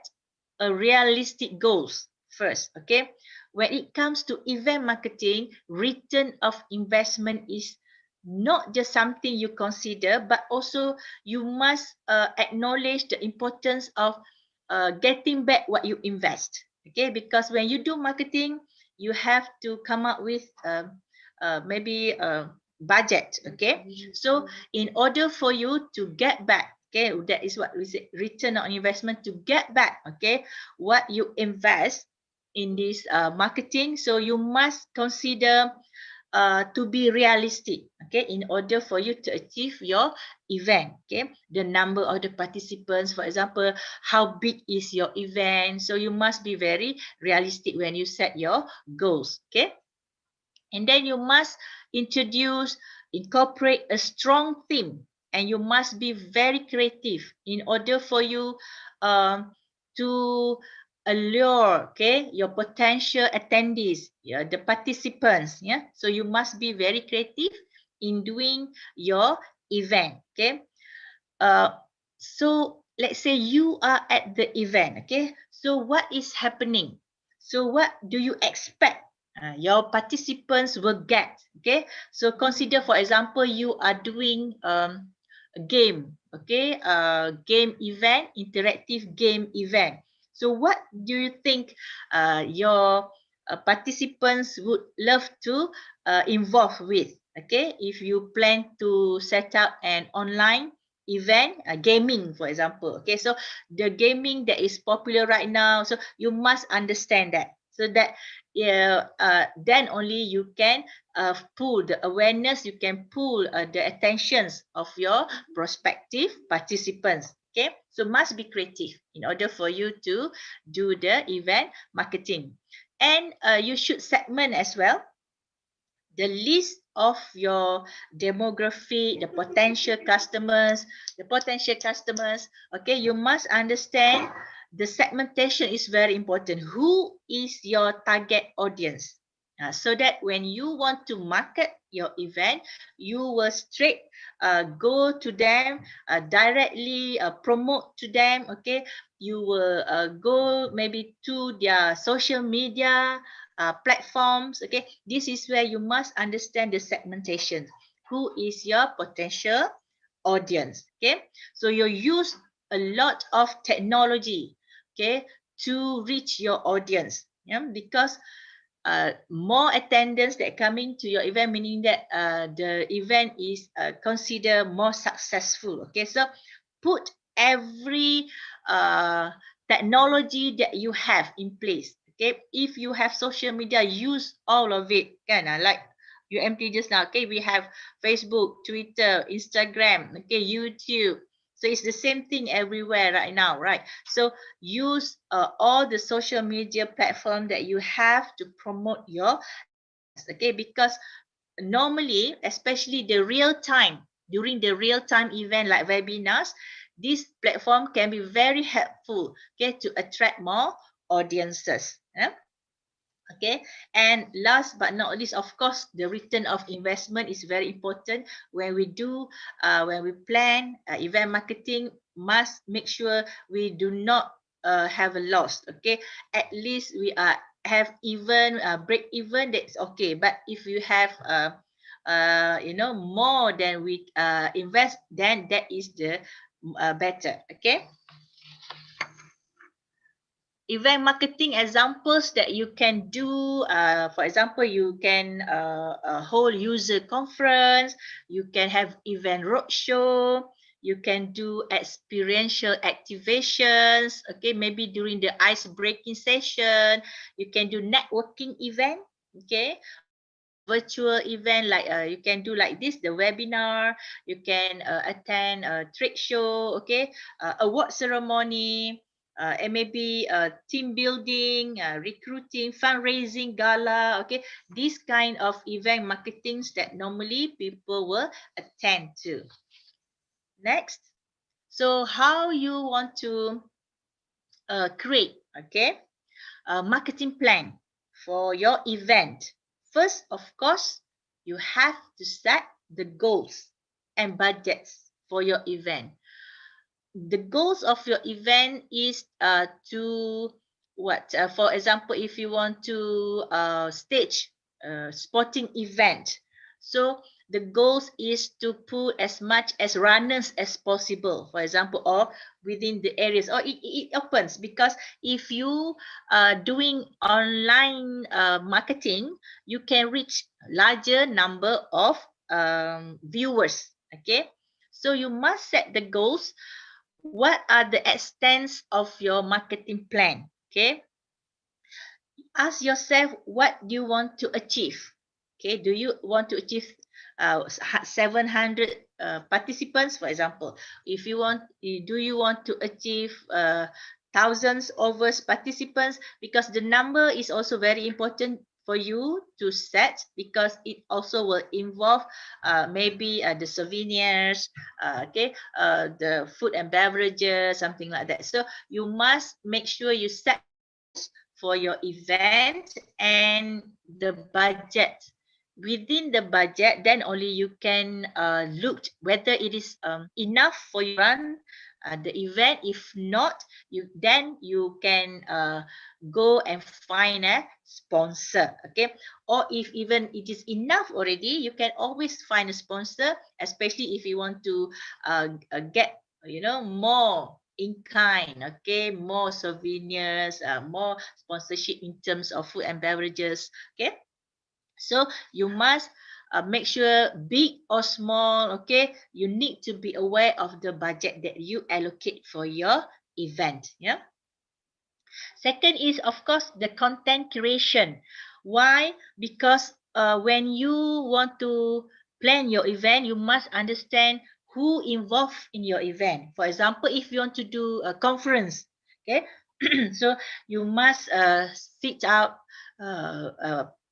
a realistic goals first. Okay, when it comes to event marketing, return of investment is not just something you consider, but also you must acknowledge the importance of getting back what you invest. Okay, because when you do marketing, you have to come up with maybe a budget. Okay, so in order for you to get back, okay, that is what we say, return on investment, to get back, okay, what you invest in this marketing. So you must consider to be realistic, okay, in order for you to achieve your event. Okay, the number of the participants, for example, how big is your event. So you must be very realistic when you set your goals. Okay, and then you must incorporate a strong theme, and you must be very creative in order for you to allure, okay, your potential attendees, yeah, the participants. Yeah, so you must be very creative in doing your event. Okay, so let's say you are at the event. Okay, so what is happening? So what do you expect your participants will get? Okay, so consider, for example, you are doing a game. Okay, game event, interactive game event. So what do you think your participants would love to involve with? Okay, if you plan to set up an online event, gaming, for example. Okay, so the gaming that is popular right now, so you must understand that. So that then only you can pull the awareness, you can pull the attentions of your prospective participants. Okay, so must be creative in order for you to do the event marketing. And you should segment as well the list of your demographic, the potential customers, okay, you must understand the segmentation is very important. Who is your target audience? So that when you want to market your event, you will straight go to them, directly promote to them, okay? You will go maybe to their social media platforms, okay? This is where you must understand the segmentation. Who is your potential audience, okay? So you use a lot of technology, okay, to reach your audience, yeah, because more attendance that coming to your event, meaning that the event is considered more successful. Okay, so put every technology that you have in place. Okay, if you have social media, use all of it. Kan? Like you empty just now. Okay, we have Facebook, Twitter, Instagram, okay, YouTube. So it's the same thing everywhere right now, right? So use all the social media platform that you have to promote your, okay, because normally, especially the real time, during the real time event like webinars, this platform can be very helpful, okay, to attract more audiences. Yeah? Okay, and last but not least, of course, the return of investment is very important. When we do, when we plan event marketing, must make sure we do not have a loss. Okay, at least we have even break even. That's okay. But if you have you know, more than we invest, then that is the better. Okay. Event marketing examples that you can do, for example, you can hold user conference, you can have event roadshow, you can do experiential activations, okay, maybe during the ice breaking session, you can do networking event, okay, virtual event like you can do like this, the webinar, you can attend a trade show, okay, award ceremony, and maybe team building, recruiting, fundraising gala, okay, this kind of event marketings that normally people will attend to. Next, so how you want to create, okay, a marketing plan for your event. First, of course, you have to set the goals and budgets for your event. The goals of your event is to what? For example, if you want to stage a sporting event, so the goals is to put as much as runners as possible, for example, or within the areas, or it opens, because if you are doing online marketing, you can reach larger number of viewers. Okay, so you must set the goals. What are the extents of your marketing plan? Okay, ask yourself, what do you want to achieve? Okay, do you want to achieve 700 participants, for example? If you want, do you want to achieve thousands of participants? Because the number is also very important for you to set, because it also will involve maybe the souvenirs, okay, the food and beverages, something like that. So you must make sure you set for your event and the budget. Within the budget, then only you can look whether it is enough for you to run the event. If not, then you can go and find a sponsor, okay? Or if even it is enough already, you can always find a sponsor, especially if you want to get, you know, more in kind, okay, more souvenirs, more sponsorship in terms of food and beverages, okay? So you must make sure, big or small, okay, you need to be aware of the budget that you allocate for your event. Yeah. Second is, of course, the content creation. Why? Because when you want to plan your event, you must understand who involved in your event. For example, if you want to do a conference, okay, so you must seek out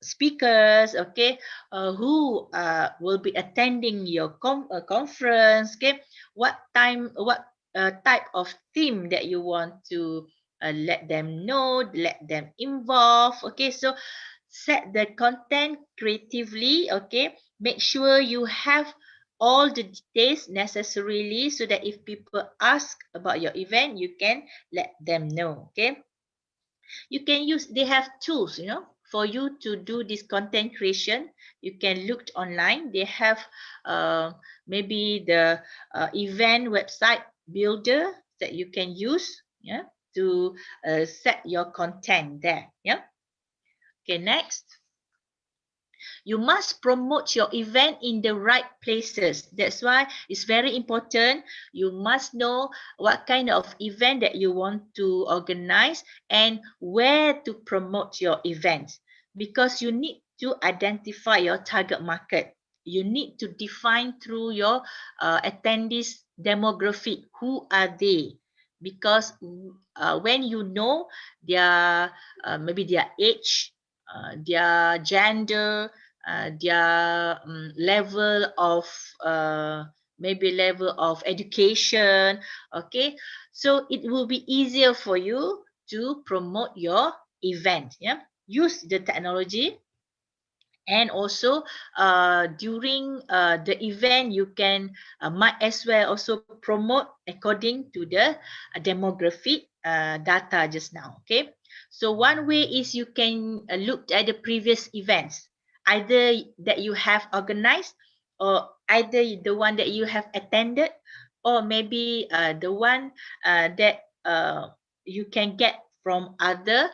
speakers, okay, who will be attending your conference, okay, what time, what type of theme that you want to let them know, let them involve. Okay, so set the content creatively. Okay, make sure you have all the details necessarily so that if people ask about your event, you can let them know. Okay, you can use, they have tools, you know, for you to do this content creation. You can look online. They have maybe the event website builder that you can use, yeah, to set your content there. Yeah. Okay, next. You must promote your event in the right places. That's why it's very important. You must know what kind of event that you want to organize and where to promote your event, because you need to identify your target market. You need to define through your attendees demographic. Who are they? Because when you know their maybe their age, their gender, their level of maybe level of education, okay, so it will be easier for you to promote your event. Yeah, use the technology. And also during the event, you can might as well also promote according to the demographic data just now. Okay, so one way is you can look at the previous events, either that you have organized, or either the one that you have attended, or maybe the one that you can get from other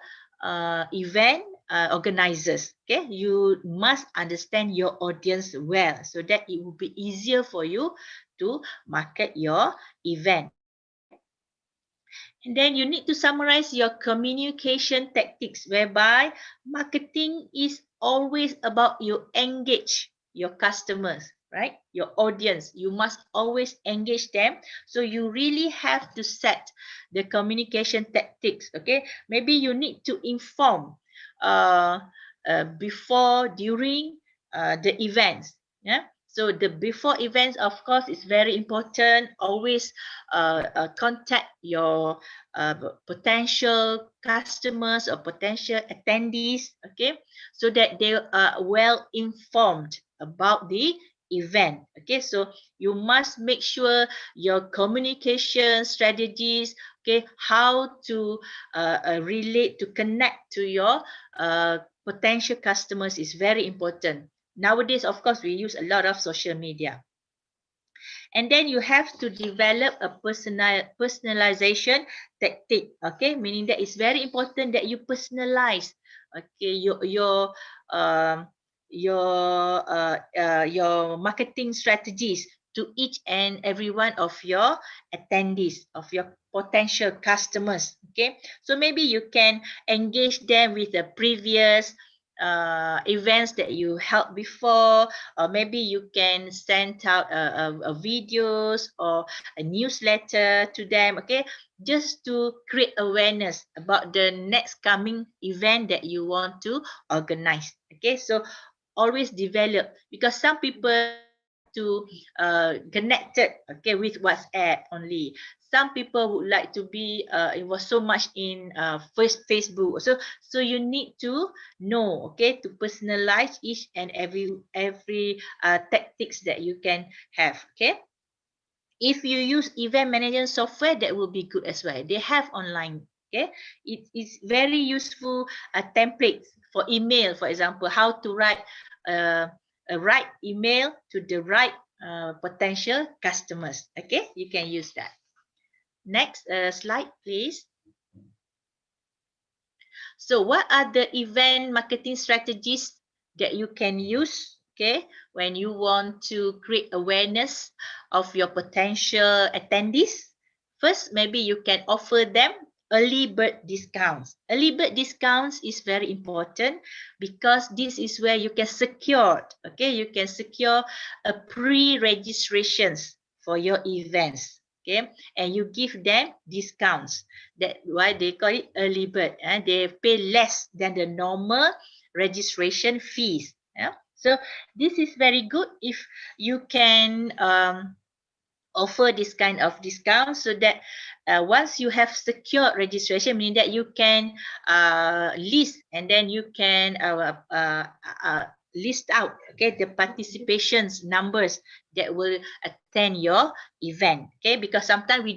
event organizers. Okay, you must understand your audience well so that it will be easier for you to market your event. And then you need to summarize your communication tactics, whereby marketing is always about you engage your customers, right? Your audience. You must always engage them. So you really have to set the communication tactics. Okay, maybe you need to inform before, during the events. Yeah. So the before events, of course, is very important. Always contact your potential customers or potential attendees, okay, so that they are well informed about the event. Okay, so you must make sure your communication strategies, okay, how to relate, to connect to your potential customers is very important. Nowadays, of course, we use a lot of social media. And then you have to develop a personalization tactic. Okay, meaning that it's very important that you personalize, okay, your marketing strategies to each and every one of your attendees, of your potential customers. Okay, so maybe you can engage them with the previous events that you held before, or maybe you can send out a videos or a newsletter to them, okay, just to create awareness about the next coming event that you want to organize. Okay, so always develop, because some people to connected, okay, with WhatsApp only. Some people would like to be it was so much in Facebook. So you need to know, okay, to personalize each and every tactics that you can have. Okay, if you use event management software, that will be good as well. They have online. Okay, it is very useful templates for email, for example, how to write a right email to the right potential customers. Okay, you can use that. Next slide, please. So what are the event marketing strategies that you can use, okay, when you want to create awareness of your potential attendees? First, maybe you can offer them early bird discounts. Early bird discounts is very important because this is where you can secure, okay, you can secure a pre-registrations for your events, okay, and you give them discounts. That's why they call it early bird, and they pay less than the normal registration fees. Yeah? So this is very good if you can offer this kind of discount, so that once you have secured registration, meaning that you can list, and then you can list out, okay, the participations numbers that will attend your event, okay, because sometimes we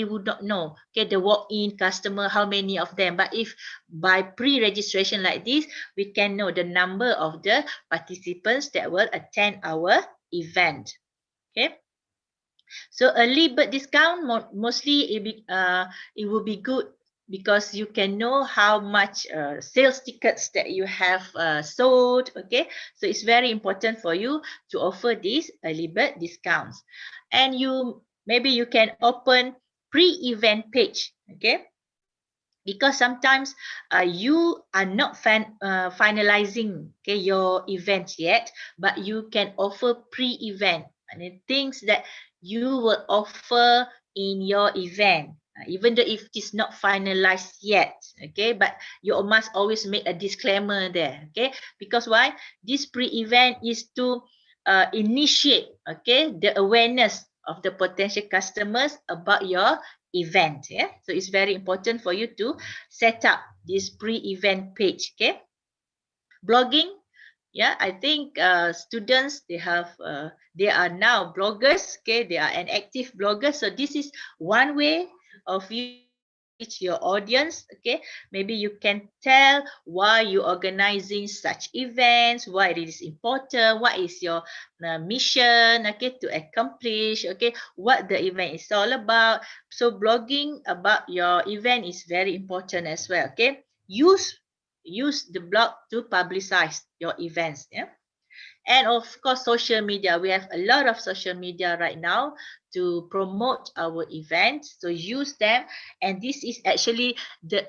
would not know, okay, the walk-in customer, how many of them, but if by pre-registration like this, we can know the number of the participants that will attend our event, okay. So early bird discount, mostly it will be good because you can know how much sales tickets that you have sold, okay. So it's very important for you to offer these early bird discounts. And maybe you can open pre-event page, okay, because sometimes you are not finalizing, okay, your event yet, but you can offer pre-event and things that you will offer in your event, even though if it is not finalized yet, okay, but you must always make a disclaimer there, okay, because why? This pre-event is to initiate, okay, the awareness of the potential customers about your event. Yeah, so it's very important for you to set up this pre-event page. Okay, blogging. Yeah, I think students, they are now bloggers. Okay, they are an active blogger. So this is one way of you reach your audience. Okay, maybe you can tell why you're organizing such events, why it is important, what is your mission, okay, to accomplish, okay, what the event is all about. So blogging about your event is very important as well. Okay, use the blog to publicize your events. Yeah, and of course social media. We have a lot of social media right now to promote our events, so use them. And this is actually the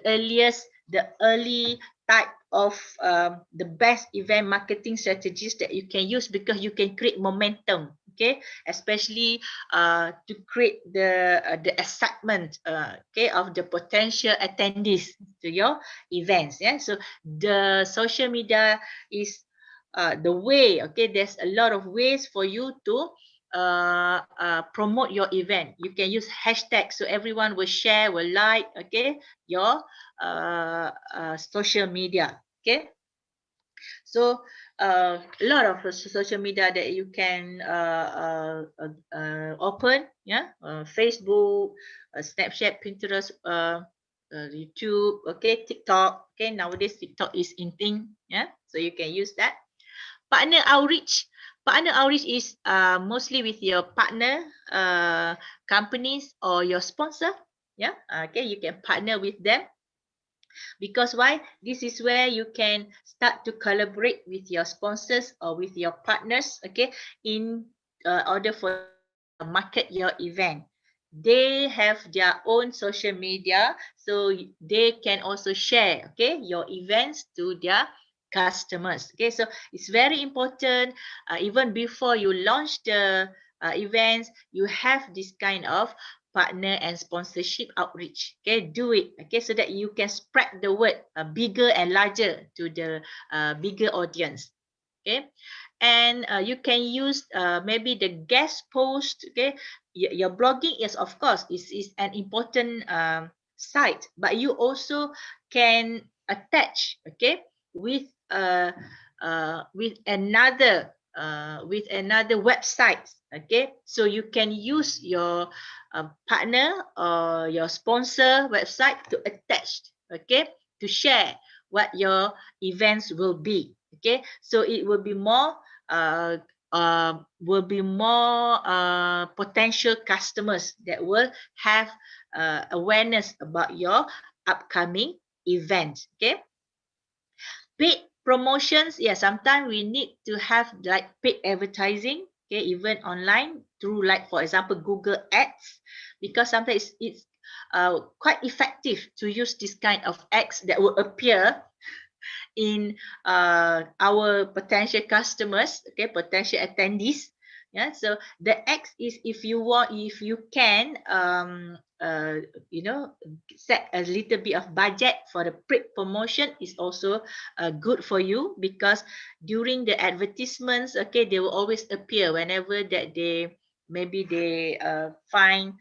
early type of the best event marketing strategies that you can use, because you can create momentum, okay, especially to create the excitement, okay, of the potential attendees to your events. Yeah, so the social media is the way, okay, there's a lot of ways for you to promote your event. You can use hashtags, so everyone will share, will like, okay, your social media, okay. So a lot of social media that you can open, yeah, Facebook, Snapchat, Pinterest, YouTube, okay, TikTok, okay. Nowadays TikTok is in thing, yeah, so you can use that. Partner outreach. Partner outreach is mostly with your partner companies or your sponsor. Yeah, okay, you can partner with them. Because why? This is where you can start to collaborate with your sponsors or with your partners, okay, in order for market your event. They have their own social media, so they can also share, okay, your events to their customers. Okay, so it's very important, even before you launch the events, you have this kind of partner and sponsorship outreach. Okay, do it, okay, so that you can spread the word bigger and larger to the bigger audience. Okay, and you can use maybe the guest post. Okay, your blogging is, of course, is an important site, but you also can attach, okay, with another website. Okay, so you can use your partner or your sponsor website to attach, okay, to share what your events will be. Okay, so it will be more potential customers that will have awareness about your upcoming event. Okay, paid promotions. Yeah, sometimes we need to have like paid advertising, okay, even online through, like, for example, Google Ads, because sometimes it's quite effective to use this kind of X that will appear in our potential customers, okay, potential attendees. Yeah, so the X is if you can you know, set a little bit of budget for the promotion is also good for you, because during the advertisements, okay, they will always appear whenever that they maybe they find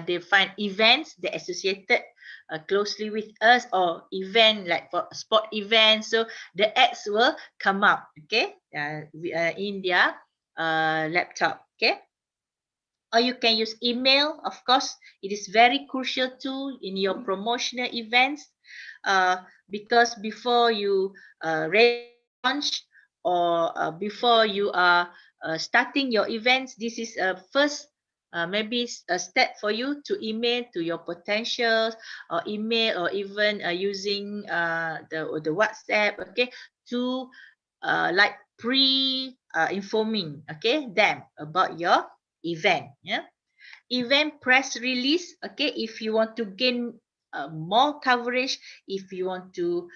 they find events that associated closely with us, or event like for sport events, so the ads will come up, okay, in their laptop, okay. Or you can use email, of course. It is very crucial too in your promotional events, because before you launch, or before you are starting your events, this is a first maybe a step for you to email to your potentials, or email, or even using the WhatsApp, okay, to like informing, okay, them about your event. Yeah, event press release, okay, if you want to gain more coverage, if you want to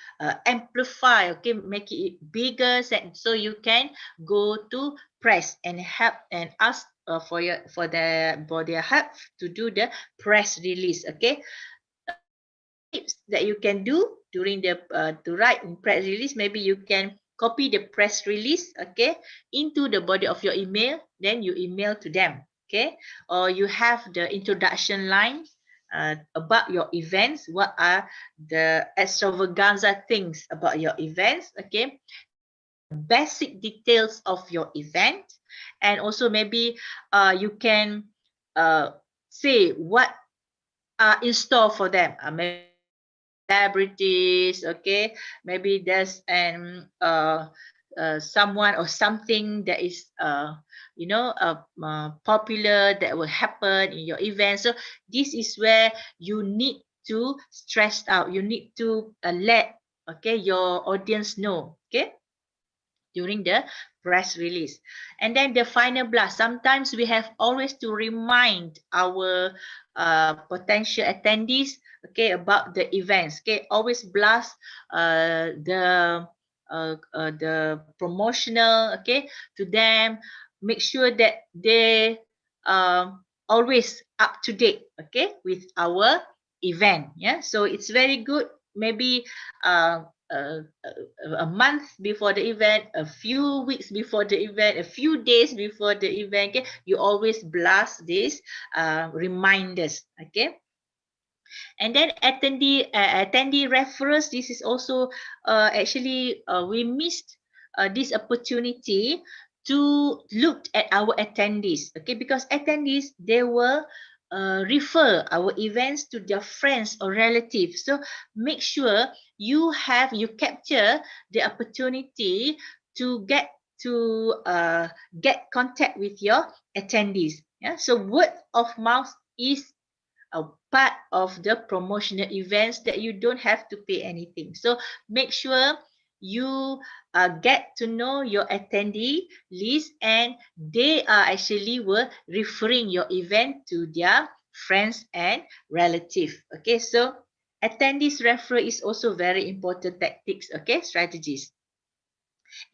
amplify, okay, make it bigger, so you can go to press and help and ask for their help to do the press release, okay. Tips that you can do during the to write in press release, maybe you can copy the press release, okay, into the body of your email, then you email to them, okay. Or you have the introduction line about your events, what are the extravaganza things about your events, okay, basic details of your event, and also maybe you can say what are in store for them, maybe celebrities, okay, maybe there's someone or something that is you know, popular that will happen in your event. So this is where you need to stress out, you need to let, okay, your audience know, okay, during the press release. And then the final blast, sometimes we have always to remind our potential attendees, okay, about the events, okay, always blast the promotional, okay, to them, make sure that they always up to date, okay, with our event. Yeah, so it's very good, maybe a month before the event, a few weeks before the event, a few days before the event, okay, you always blast these reminders, okay. And then attendee referrals, this is also actually we missed this opportunity to look at our attendees, okay, because attendees, they will refer our events to their friends or relatives. So make sure you capture the opportunity to get contact with your attendees. Yeah, so word of mouth is a part of the promotional events that you don't have to pay anything. So make sure you get to know your attendee list, and they are actually were referring your event to their friends and relatives. Okay, so attendees referral is also very important tactics, okay, strategies.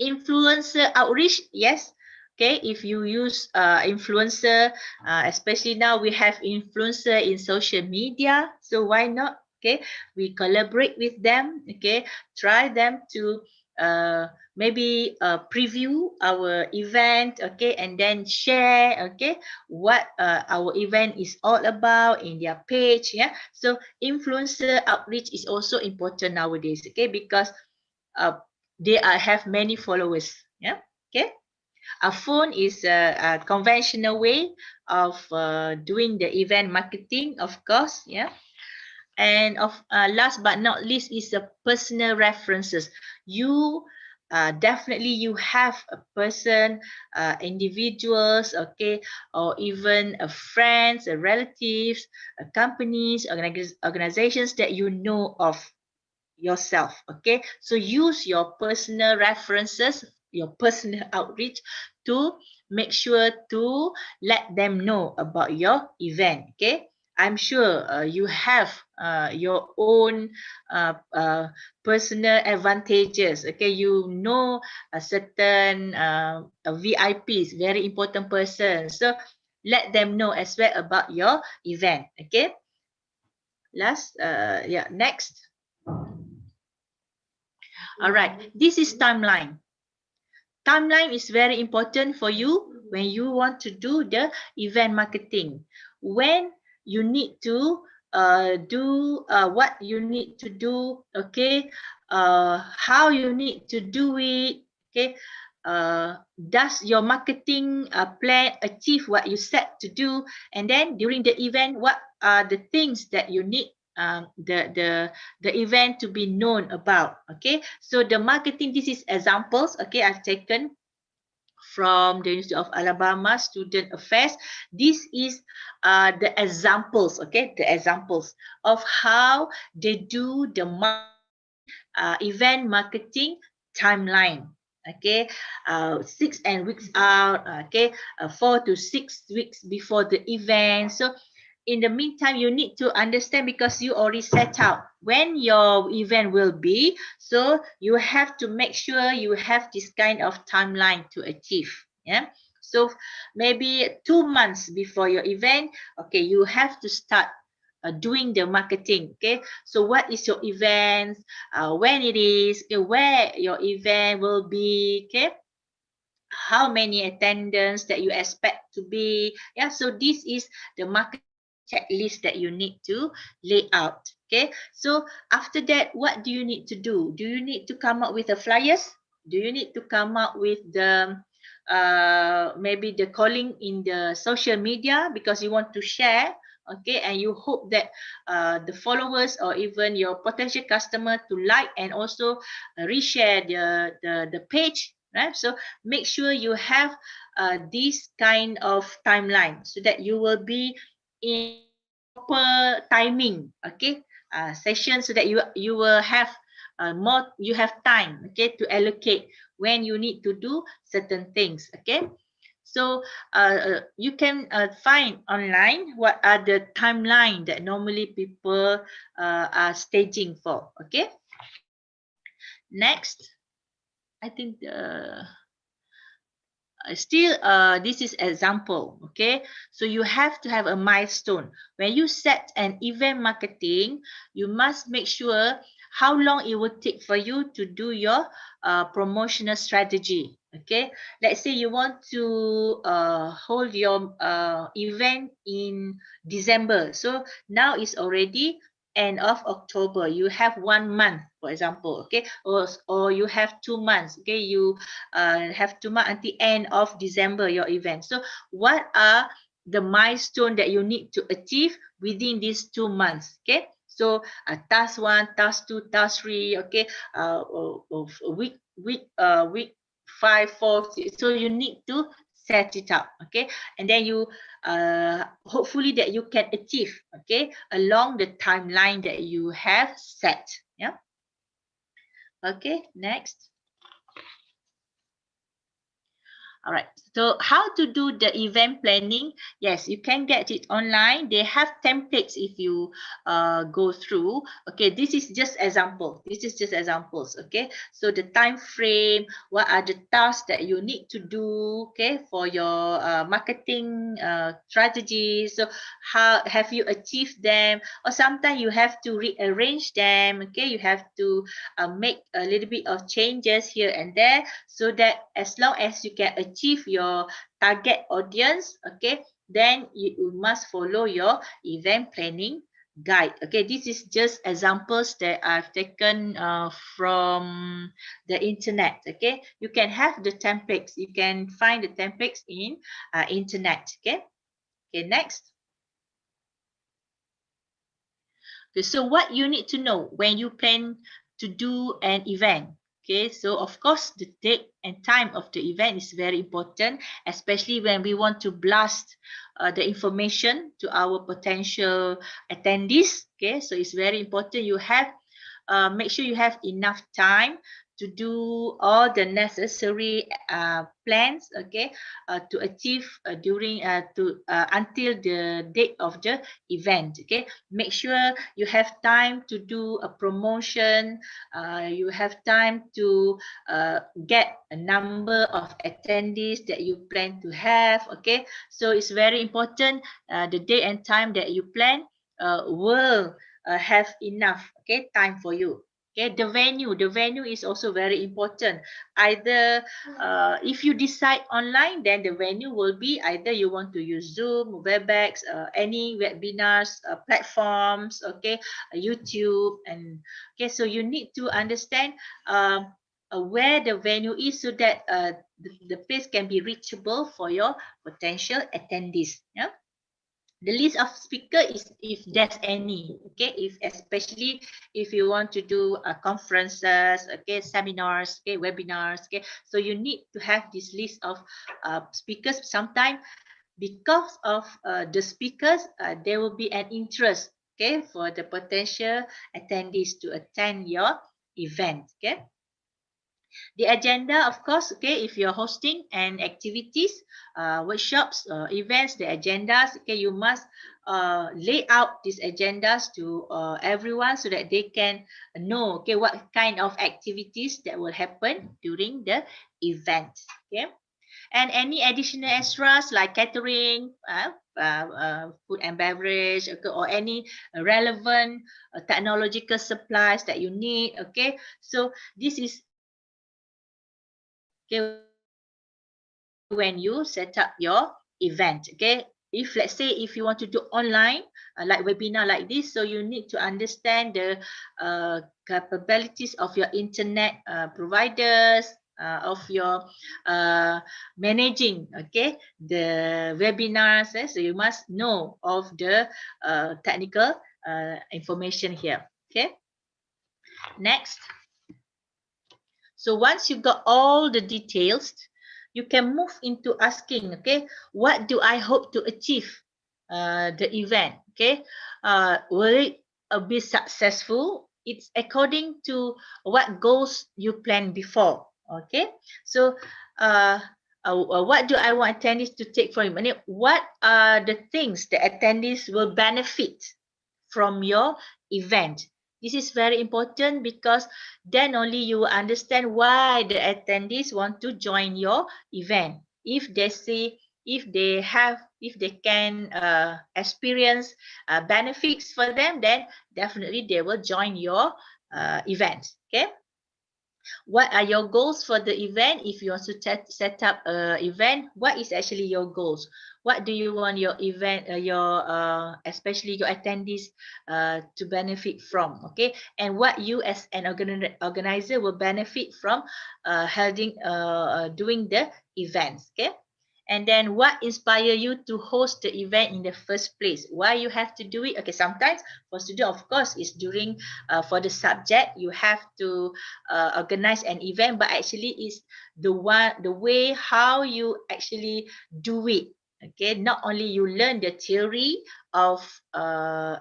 Influencer outreach, yes. Okay, if you use influencer, especially now we have influencer in social media, so why not? Okay, we collaborate with them, okay, try them to maybe preview our event, okay, and then share, okay, what our event is all about in their page. Yeah, so influencer outreach is also important nowadays, okay, because they have many followers. Yeah, okay. A phone is a conventional way of doing the event marketing, of course, yeah. And last but not least is the personal references. You definitely you have a person, individuals, okay, or even friends, relatives, companies, organizations that you know of yourself, okay. So use your personal references, your personal outreach to make sure to let them know about your event, okay. I'm sure you have your own personal advantages. Okay, you know a certain VIPs, very important persons. So let them know as well about your event. Okay. Last, yeah, next. All right, this is timeline. Timeline is very important for you when you want to do the event marketing. When you need to do what you need to do, okay, how you need to do it, okay. Does your marketing plan achieve what you set to do? And then during the event, what are the things that you need the event to be known about? Okay, so the marketing, this is examples. Okay, I've taken from the University of Alabama Student Affairs. This is the examples. Okay, the examples of how they do the event marketing timeline. Okay, 6 weeks out. Okay, 4 to 6 weeks before the event. So in the meantime, you need to understand, because you already set out when your event will be. So you have to make sure you have this kind of timeline to achieve. Yeah. So maybe 2 months before your event, okay, you have to start doing the marketing. Okay, so what is your event, when it is, okay, where your event will be, okay, how many attendance that you expect to be. Yeah, so this is the marketing checklist that you need to lay out. Okay, so after that, what do you need to do? Do you need to come up with the flyers? Do you need to come up with the maybe the calling in the social media, because you want to share? Okay, and you hope that the followers or even your potential customer to like and also reshare the page, right? So make sure you have this kind of timeline so that you will be in proper timing. Okay, session, so that you will have more, you have time, okay, to allocate when you need to do certain things. Okay, so you can find online what are the timeline that normally people are staging for. Okay, next, I think still this is example. Okay, so you have to have a milestone when you set an event marketing. You must make sure how long it will take for you to do your promotional strategy. Okay, let's say you want to hold your event in December, so now it's already end of October. You have 1 month, for example. Okay, or you have 2 months. Okay, you have 2 months until end of December your event. So what are the milestone that you need to achieve within these 2 months? Okay, so task 1, task 2, task 3. Okay, week 5, 4, 6. So you need to set it up. Okay, and then you hopefully that you can achieve, okay, along the timeline that you have set. Yeah. Okay, next. All right, so how to do the event planning? Yes, you can get it online. They have templates if you go through. Okay, this is just example. This is just examples. Okay, so the time frame, what are the tasks that you need to do, okay, for your marketing strategies. So how have you achieved them? Or sometimes you have to rearrange them. Okay, you have to make a little bit of changes here and there, so that as long as you can achieve your target audience, okay, then you must follow your event planning guide. Okay, this is just examples that I've taken from the internet. Okay, you can have the templates. You can find the templates in internet. Okay, okay, next. Okay, so what you need to know when you plan to do an event. Okay, so of course the date and time of the event is very important, especially when we want to blast the information to our potential attendees. Okay, so it's very important you have make sure you have enough time to do all the necessary plans, okay, to achieve during until the date of the event. Okay, make sure you have time to do a promotion. You have time to get a number of attendees that you plan to have. Okay, so it's very important the date and time that you plan will have enough time for you. Okay, the venue is also very important. Either if you decide online, then the venue will be either you want to use Zoom, WebEx, any webinars platforms, okay, YouTube, and okay. So you need to understand where the venue is so that the place can be reachable for your potential attendees. Yeah. The list of speaker is if there's any, okay, especially if you want to do conferences, okay, seminars, okay, webinars, okay, so you need to have this list of speakers. Sometimes because of the speakers, there will be an interest, okay, for the potential attendees to attend your event. Okay. The agenda, of course, okay, if you're hosting an activities, workshops, events, the agendas, okay, you must lay out these agendas to everyone so that they can know, okay, what kind of activities that will happen during the event, okay. And any additional extras like catering, food and beverage, okay, or any relevant technological supplies that you need, okay. So this is when you set up your event. Okay, if let's say if you want to do online like webinar like this, so you need to understand the capabilities of your internet providers, of your managing, okay, the webinars. So you must know of the technical information here. Okay, next. So once you got all the details, you can move into asking, okay, what do I hope to achieve the event? Okay, will it be successful? It's according to what goals you planned before. Okay, so what do I want attendees to take from it? What are the things the attendees will benefit from your event? This is very important because then only you will understand why the attendees want to join your event. If they see, if they can experience benefits for them, then definitely they will join your event. Okay. What are your goals for the event? If you want to set up an event, what is actually your goals? What do you want your event, especially your attendees, to benefit from? Okay, and what you as an organizer will benefit from doing the events. Okay. And then what inspire you to host the event in the first place? Why you have to do it? Okay, sometimes for student, of course, is during for the subject you have to organize an event, but actually is the way how you actually do it. Okay, not only you learn the theory of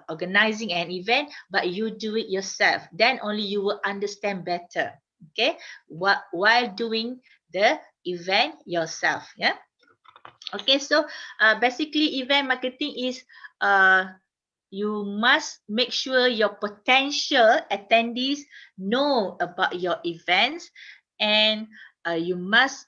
organizing an event, but you do it yourself. Then only you will understand better. Okay, while doing the event yourself. Yeah. Okay, so basically event marketing is you must make sure your potential attendees know about your events, and you must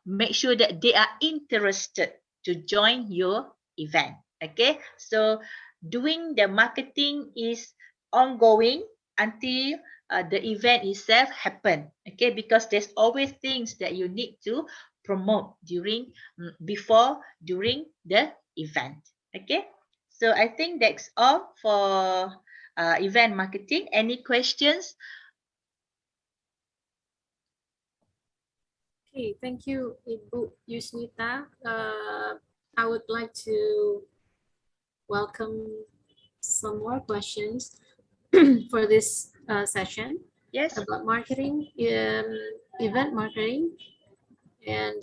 make sure that they are interested to join your event. Okay, so doing the marketing is ongoing until the event itself happen. Okay, because there's always things that you need to promote during, before, during the event. Okay, so I think that's all for event marketing. Any questions? Okay, thank you, Ibu Yusnita. I would like to welcome some more questions for this session. Yes. About marketing, event marketing. And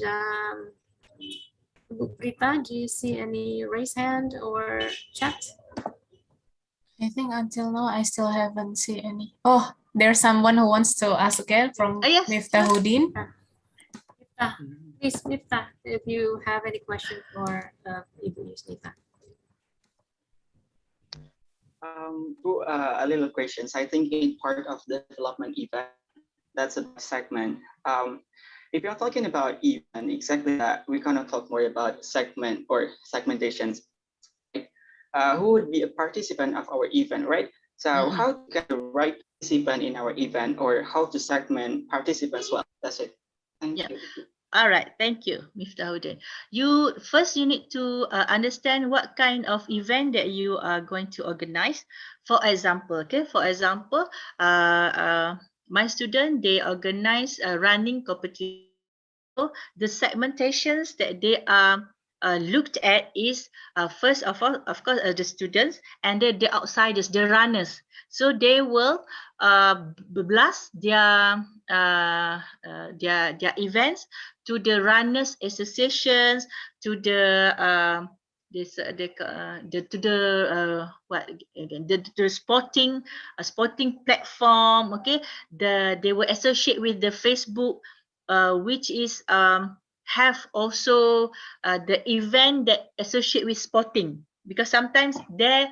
Bu Prita, do you see any raise hand or chat? I think until now I still haven't seen any. Oh, there's someone who wants to ask again from Yes. Miftahuddin. Miftah, please, Miftah, if you have any question for Ibu Yusnita. A little questions. I think in part of the development event, that's a segment. If you're talking about event, exactly that, we're gonna talk more about segment or segmentations. Who would be a participant of our event, right? So how to get the right participant in our event, or how to segment participants well? That's it. Thank you. All right, thank you, Miftahuddin. You need to understand what kind of event that you are going to organize. For example, my student, they organize a running competition. The segmentations that they are looked at is first of all, of course, the students, and then the outsiders, the runners. So they will blast their events to the runners associations, to the sporting platform. Okay, they will associate with the Facebook, which is have also the event that associate with sporting, because sometimes there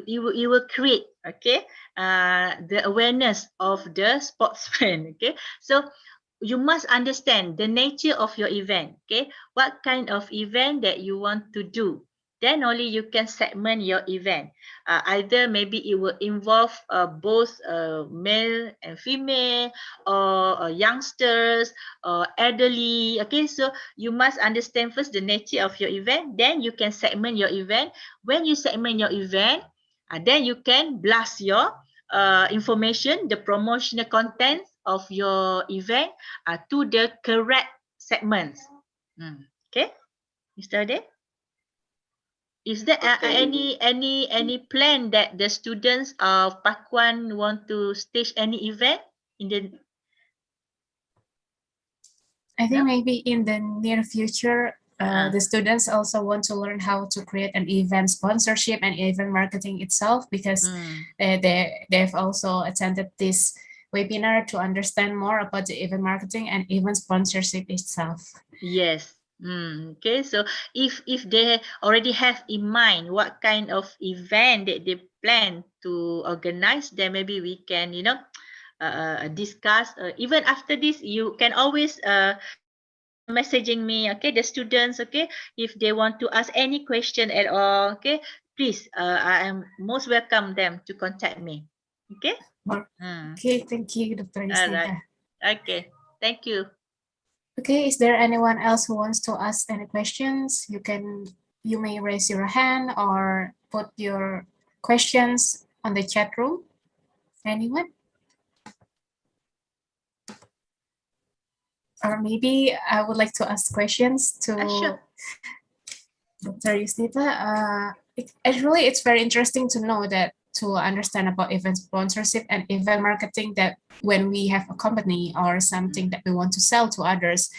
you will create the awareness of the sportsman. Okay, so you must understand the nature of your event. Okay, what kind of event that you want to do, then only you can segment your event. Either maybe it will involve both male and female, or youngsters, or elderly. Okay, so you must understand first the nature of your event, then you can segment your event. When you segment your event, then you can blast your information, the promotional content of your event to the correct segments. Okay, Mr. Ade? Is there any plan that the students of Pakuan want to stage any event in the? I think maybe in the near future, the students also want to learn how to create an event sponsorship and event marketing itself, because they've also attended this webinar to understand more about the event marketing and event sponsorship itself. Yes. Okay, so if they already have in mind what kind of event that they plan to organize, then maybe we can, discuss. Even after this, you can always messaging me, okay, the students, okay, if they want to ask any question at all, okay, please, I am most welcome them to contact me. Okay. Okay, thank you, Dr. Yusnita. All right. Okay, thank you. Okay, is there anyone else who wants to ask any questions? You may raise your hand or put your questions on the chat room. Anyone? Or maybe I would like to ask questions to Dr. Yusnita. Actually, it's very interesting to know that, to understand about event sponsorship and event marketing, that when we have a company or something that we want to sell to others,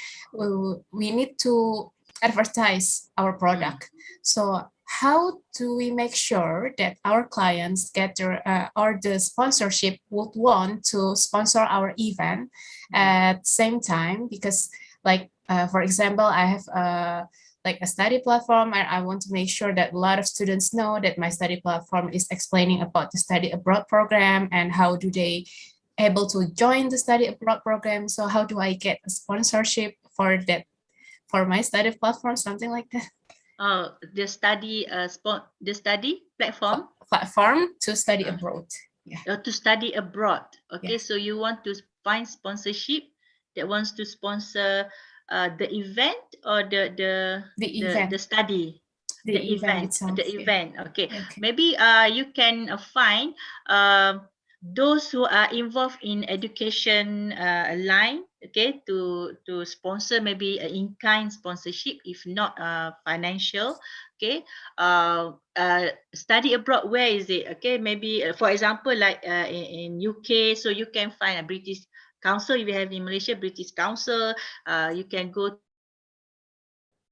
we need to advertise our product. So how do we make sure that our clients get or the sponsorship would want to sponsor our event at the same time? Because for example, I have a study platform, and I want to make sure that a lot of students know that my study platform is explaining about the study abroad program and how do they able to join the study abroad program. So how do I get a sponsorship for that, for my study platform, something like that? The study platform to study abroad. Yeah. To study abroad. Okay, Yeah. So you want to find sponsorship that wants to sponsor the event or the study, the event itself, the event. Okay. Maybe you can find those who are involved in education line, okay, to sponsor maybe an in-kind sponsorship, if not financial. Okay, study abroad, where is it? Okay, maybe for example, like in UK, so you can find a British Council. If you have in Malaysia, British Council, you can go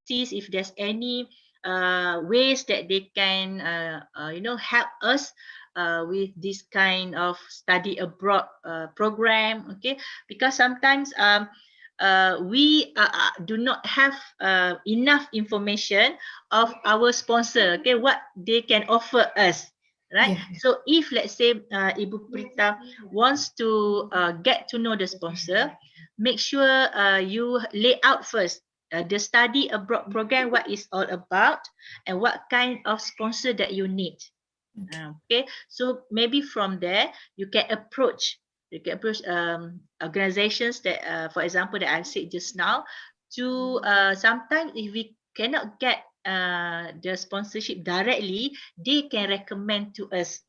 see if there's any ways that they can help us with this kind of study abroad program, okay? Because sometimes we do not have enough information of our sponsor, okay, what they can offer us, right? Yeah. So if let's say Ibu Prita wants to get to know the sponsor, make sure you lay out first the study abroad program, what is all about and what kind of sponsor that you need. Okay, so maybe from there you can approach organizations that for example that I've said just now, to sometimes if we cannot get the sponsorship directly, they can recommend to us,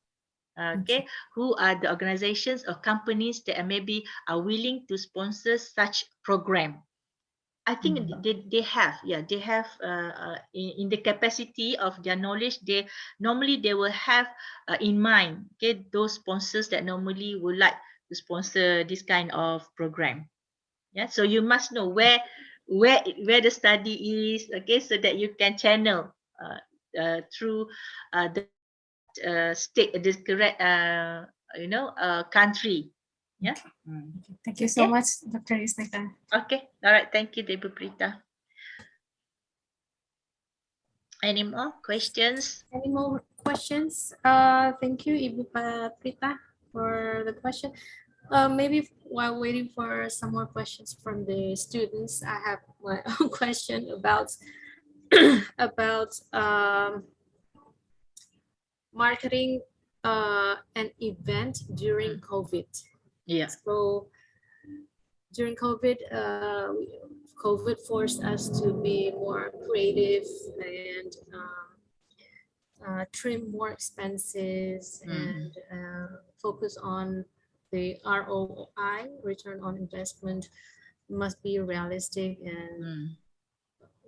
okay, who are the organizations or companies that are maybe are willing to sponsor such program. I think they have, yeah, they have in the capacity of their knowledge, they will have in mind, okay, those sponsors that normally would like to sponsor this kind of program. Yeah, so you must know where the study is, okay, so that you can channel through the state, this correct country. Yeah. Thank you so much, Dr. Yusnita. Okay. All right. Thank you, Ibu Prita. Any more questions? Any more questions? Thank you, Ibu Prita, for the question. Maybe while waiting for some more questions from the students, I have my own question about marketing an event during COVID. Yeah. So during COVID, COVID forced us to be more creative and trim more expenses and focus on the ROI, return on investment, must be realistic, and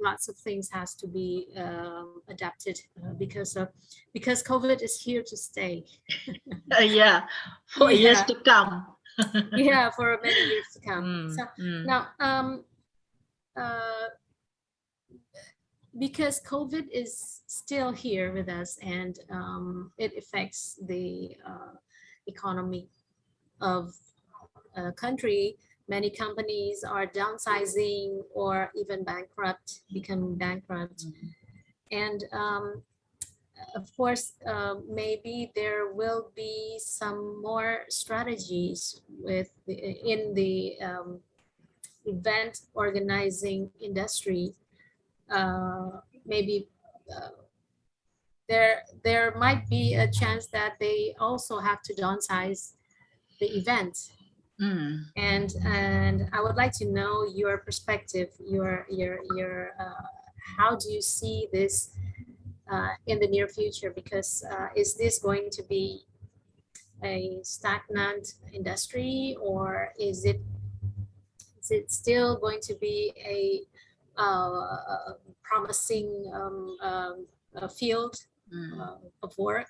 lots of things has to be adapted because COVID is here to stay. Yeah, for years to come. Yeah, for many years to come. So now, because COVID is still here with us, and it affects the economy of a country. Many companies are downsizing or even becoming bankrupt. And of course, maybe there will be some more strategies in the event organizing industry. Maybe there might be a chance that they also have to downsize the event. And I would like to know your perspective, your how do you see this in the near future? Because is this going to be a stagnant industry, or is it still going to be a promising field of work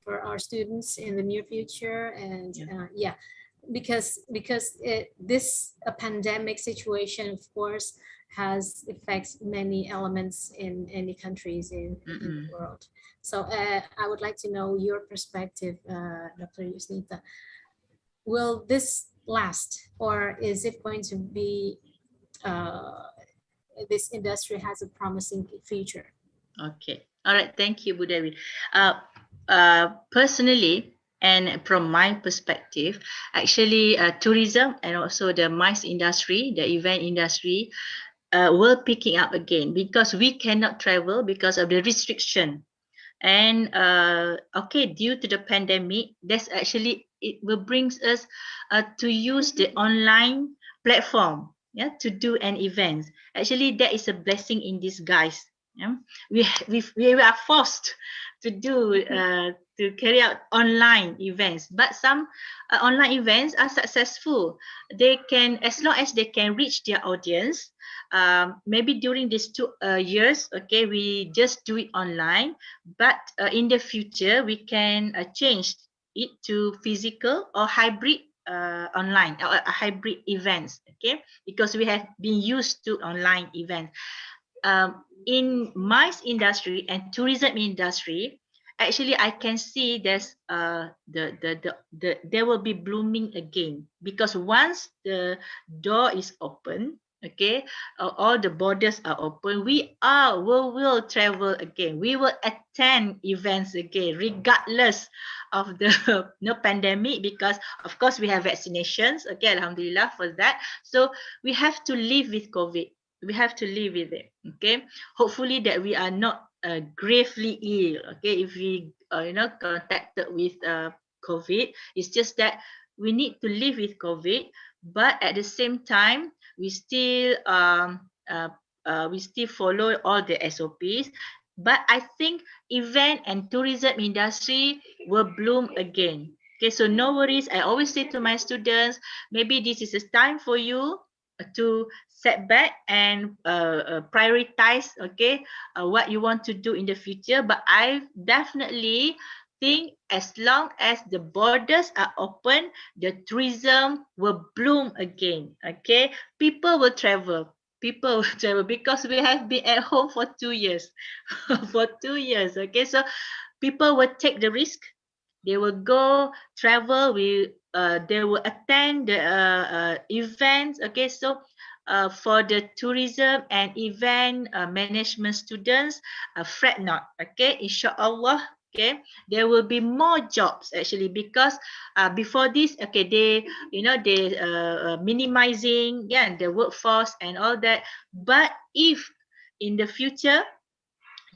for our students in the near future? And yeah, because this pandemic situation, of course, has affects many elements in any countries in the world. So I would like to know your perspective, Dr. Yusnita. Will this last, or is it going to be this industry has a promising future? Okay. All right. Thank you, Bu Dewi. Personally, and from my perspective, actually, tourism and also the MICE industry, the event industry, will picking up again, because we cannot travel because of the restriction. And okay, due to the pandemic, that's actually, it will brings us to use the online platform, yeah, to do an event. Actually, that is a blessing in disguise. Yeah? We are forced to do to carry out online events, but some online events are successful. They can, as long as they can reach their audience. Maybe during these 2 years, okay, we just do it online, but in the future we can change it to physical or hybrid online or hybrid events, okay, because we have been used to online events. In MICE industry and tourism industry, actually I can see there's there will be blooming again, because once the door is open, okay, all the borders are open, we will travel again, we will attend events again regardless of the no pandemic, because of course we have vaccinations, okay, alhamdulillah for that. So we have to live with COVID, we have to live with it, okay. Hopefully that we are not gravely ill, okay, if we contacted with COVID. It's just that we need to live with COVID, but at the same time we still follow all the SOPs. But I think event and tourism industry will bloom again. Okay, so no worries. I always say to my students, maybe this is a time for you to set back and prioritize, okay, what you want to do in the future. But I definitely think as long as the borders are open, the tourism will bloom again, okay. People will travel, because we have been at home for 2 years for 2 years, okay. So people will take the risk, they will go travel, they will attend the events, okay. So for the tourism and event management students, fret not, okay, inshallah, okay, there will be more jobs actually, because before this, okay, they minimizing, yeah, the workforce and all that. But if in the future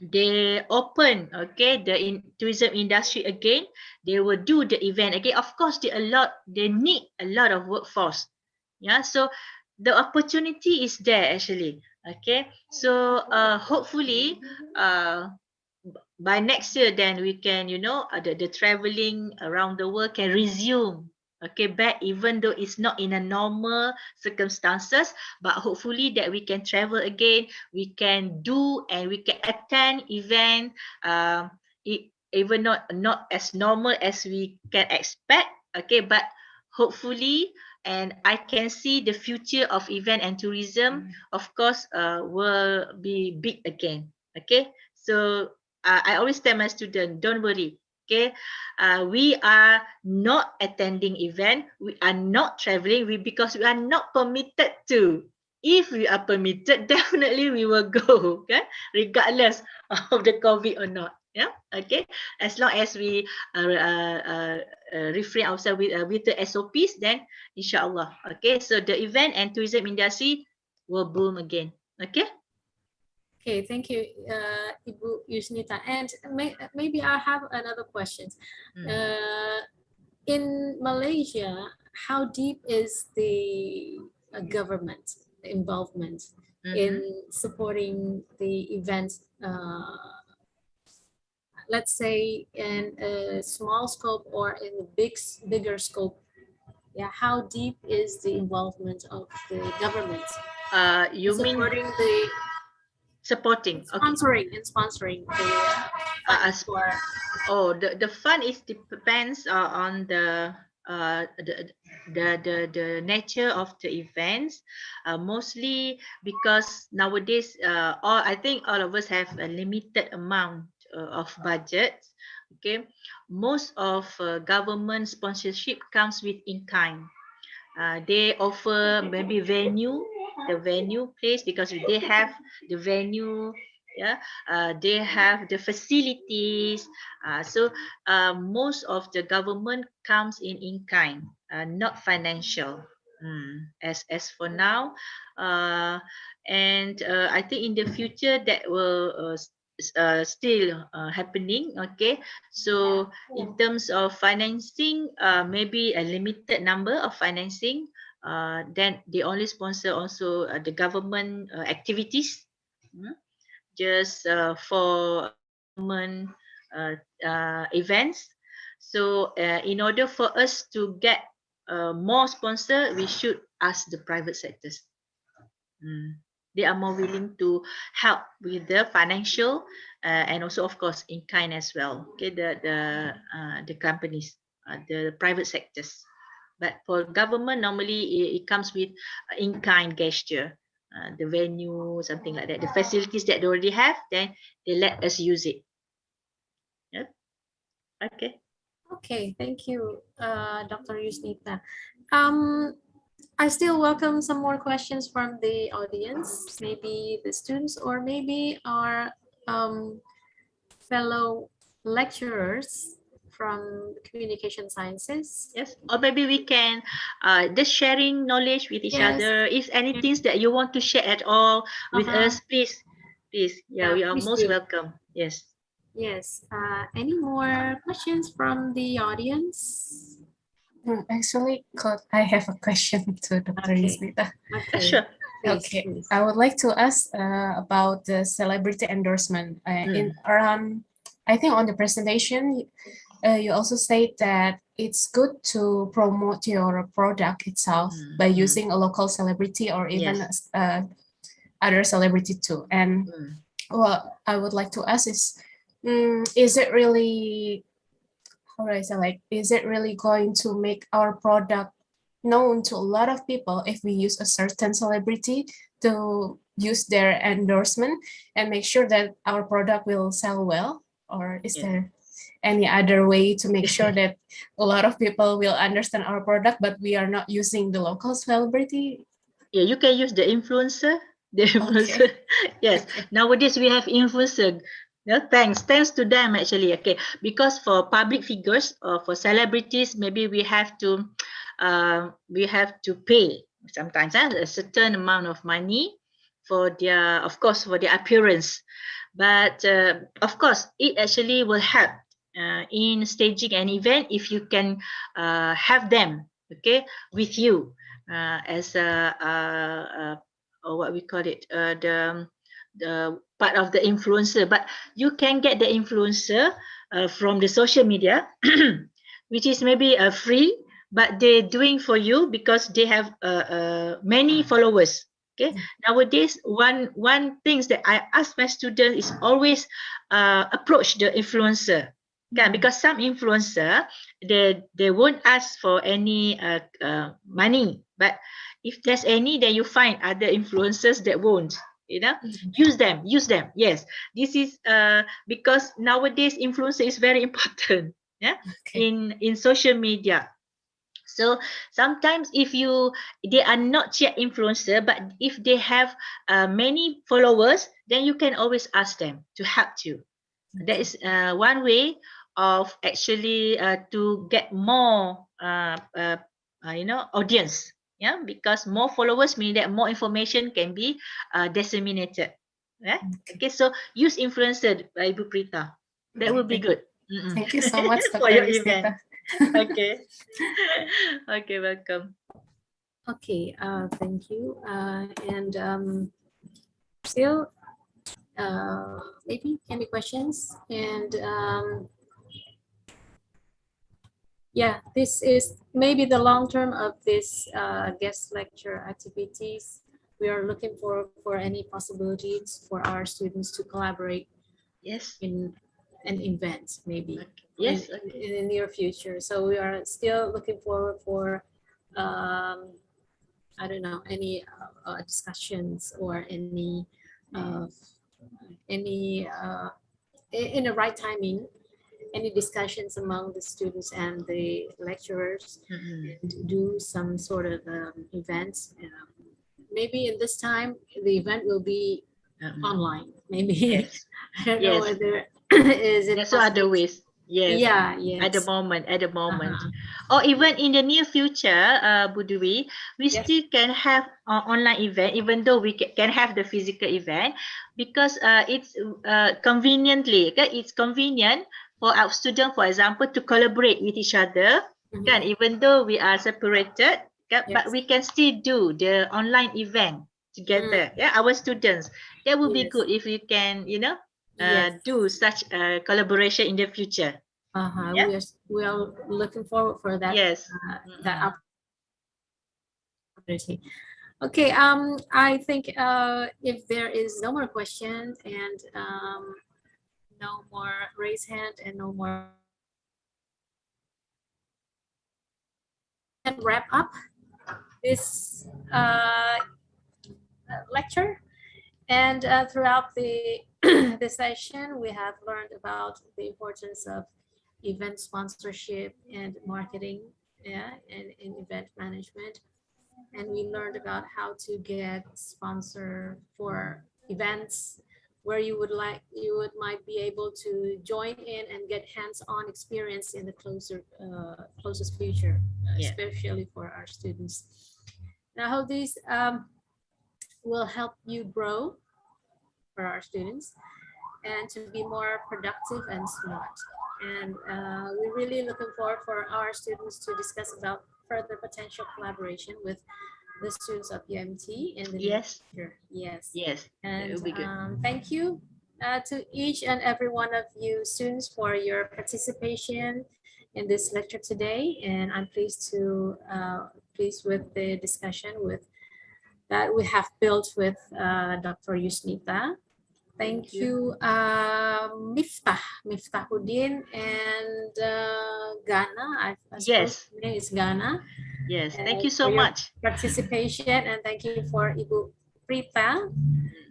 they open, okay, the tourism industry again, they will do the event again, of course they need a lot of workforce, yeah. So the opportunity is there actually, okay. So hopefully by next year, then we can, the traveling around the world can resume, okay, back, even though it's not in a normal circumstances, but hopefully that we can travel again, we can do and we can attend event, even not as normal as we can expect, okay, but hopefully, and I can see the future of event and tourism, of course, will be big again, okay. So I always tell my students, don't worry, okay. We are not attending event, we are not traveling, because we are not permitted to. If we are permitted, definitely we will go, okay, regardless of the COVID or not. Yeah, okay. As long as we refrain ourselves with the SOPs, then inshallah, okay. So the event and tourism industry will boom again, okay. Okay, thank you, Ibu Yusnita. And maybe I have another question. In Malaysia, how deep is the government involvement in supporting the events? Let's say in a small scope or in a bigger scope. Yeah, how deep is the involvement of the government? You mean supporting, sponsoring the the fund is depends on the nature of the events, mostly because nowadays I think all of us have a limited amount of budget, okay. Most of government sponsorship comes with in kind. They offer maybe the venue place, because they have the venue, yeah. They have the facilities, so most of the government comes in kind, not financial. As for now, and I think in the future that will still happening, okay. So in terms of financing, maybe a limited number of financing, then they only sponsor also the government activities, just for government events. So in order for us to get more sponsor, we should ask the private sectors. They are more willing to help with the financial and also of course in kind as well, okay. The companies, the private sectors. But for government, normally it comes with in kind gesture, the venue, something like that, the facilities that they already have, then they let us use it. Yep. Okay. Okay, thank you, Dr. Yusnita. I still welcome some more questions from the audience, maybe the students or maybe our fellow lecturers from communication sciences. Yes, or maybe we can just sharing knowledge with each Yes. other. If anything that you want to share at all with us, please, yeah, we are please most do. welcome. Yes. Yes. Any more questions from the audience? Actually, I have a question to Dr. Yusnita. Okay. Sure. Okay, Please. I would like to ask about the celebrity endorsement. In around, I think on the presentation, you also state that it's good to promote your product itself by using a local celebrity or even other celebrity too. And what I would like to ask is it really, how do I say, like, is it really going to make our product known to a lot of people if we use a certain celebrity to use their endorsement and make sure that our product will sell well? Or is there any other way to make sure that a lot of people will understand our product, but we are not using the local celebrity? Yeah, you can use the influencer. The influencer. Yes. Nowadays we have influencer. Yeah, thanks to them actually. Okay, because for public figures or for celebrities, maybe we have to pay sometimes a certain amount of money for their, of course, for their appearance. But of course, it actually will help in staging an event if you can have them, okay, with you as or what we call it, the part of the influencer. But you can get the influencer from the social media, which is maybe free, but they're doing for you because they have many followers. Okay. Nowadays, one things that I ask my students is always approach the influencer. Okay, because some influencer they won't ask for any money, but if there's any, then you find other influencers that won't. Use them. Yes, this is because nowadays influencer is very important. Yeah, in social media. So sometimes if they are not yet influencer, but if they have many followers, then you can always ask them to help you. That is one way of actually to get more audience. Yeah, because more followers mean that more information can be disseminated. Yeah. Okay, so use influencer, Ibu Prita. That would be good. Thank you so much, for Dr. your Yusnita. event. Okay. Okay, welcome. Okay, thank you. And still, maybe any questions? And yeah, this is maybe the long term of this guest lecture activities. We are looking for any possibilities for our students to collaborate. Yes. In an event, maybe. Yes. In the near future. So we are still looking forward for I don't know, any discussions or any in the right timing, any discussions among the students and the lecturers to do some sort of events. Maybe in this time, the event will be online. Maybe. Yes. I don't know whether is it There's other ways. Yes. Yeah, yes. At the moment. Or even in the near future, Bu Dwi, we still can have online event, even though we can have the physical event, because it's conveniently, okay? It's convenient for our students, for example, to collaborate with each other, kan? Even though we are separated, kan? But we can still do the online event together. Yeah, our students. That would be good if we can, do such collaboration in the future. Yeah? We are looking forward for that. Yes. That opportunity. Okay. I think if there is no more questions and no more raise hand and no more, and wrap up this lecture. And throughout the the session, we have learned about the importance of event sponsorship and marketing, yeah, and in event management. And we learned about how to get sponsor for events where you would might be able to join in and get hands-on experience in the closest future, Yeah. especially for our students. And I hope these will help you grow for our students and to be more productive and smart. And we're really looking forward for our students to discuss about further potential collaboration with the students of UMT in the near Yes. future. Yes. Yes. That And will be good. thank you to each and every one of you students for your participation in this lecture today. And I'm pleased with the discussion that we have built with Dr. Yusnita. Thank you, Miftahuddin and Ghana. I suppose Yes. his name is Ghana. Yes. Thank you so for your much. participation, and thank you for Ibu Prita.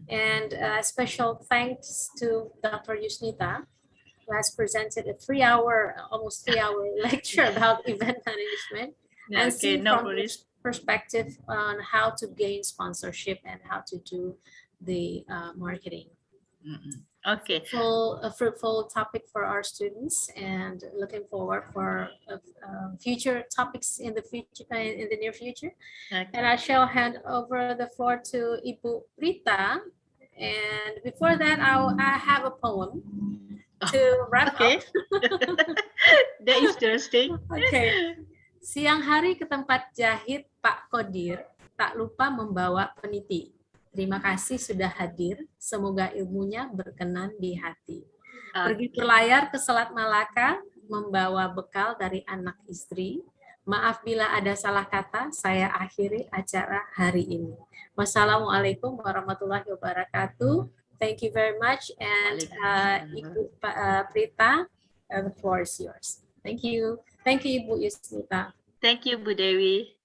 And special thanks to Dr. Yusnita, who has presented a almost 3 hour lecture about event management and Okay, seen no from worries. his perspective on how to gain sponsorship and how to do the marketing. Okay. A fruitful topic for our students, and looking forward for future topics in the near future. Okay. And I shall hand over the floor to Ibu Rita. And before that, I have a poem to wrap Okay. up. That is interesting. Okay. Siang hari ke tempat jahit Pak Kodir, tak lupa membawa peniti. Terima kasih sudah hadir, semoga ilmunya berkenan di hati. Pergi berlayar ke Selat Malaka, membawa bekal dari anak istri. Maaf bila ada salah kata, saya akhiri acara hari ini. Wassalamualaikum warahmatullahi wabarakatuh. Thank you very much. And Ibu Prita, the floor is yours. Thank you. Thank you, Ibu Yusnita. Thank you, Bu Dewi.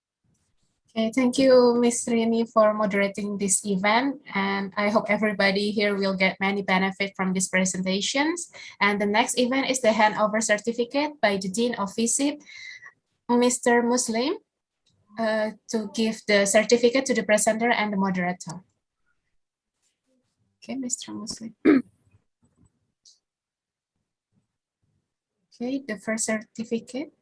Okay, thank you, Ms. Rini, for moderating this event. And I hope everybody here will get many benefit from these presentations. And the next event is the handover certificate by the Dean of FISIP, Mr. Muslim, to give the certificate to the presenter and the moderator. Okay, Mr. Muslim. Okay, the first certificate.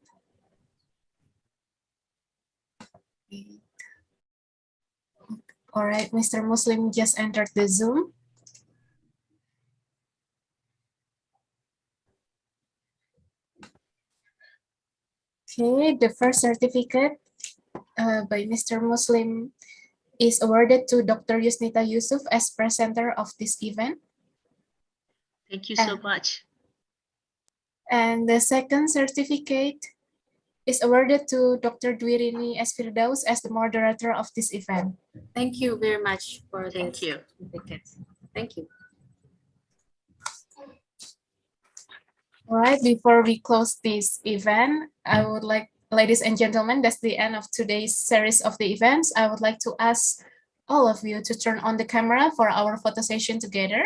All right, Mr. Muslim just entered the Zoom. Okay, the first certificate by Mr. Muslim is awarded to Dr. Yusnita Yusuf as presenter of this event. Thank you so much. And the second certificate is awarded to Dr. Dwirini S. Firdaus as the moderator of this event. Thank you very much for Thank you. Thank you. All right, before we close this event, I would like, ladies and gentlemen, that's the end of today's series of the events. I would like to ask all of you to turn on the camera for our photo session together.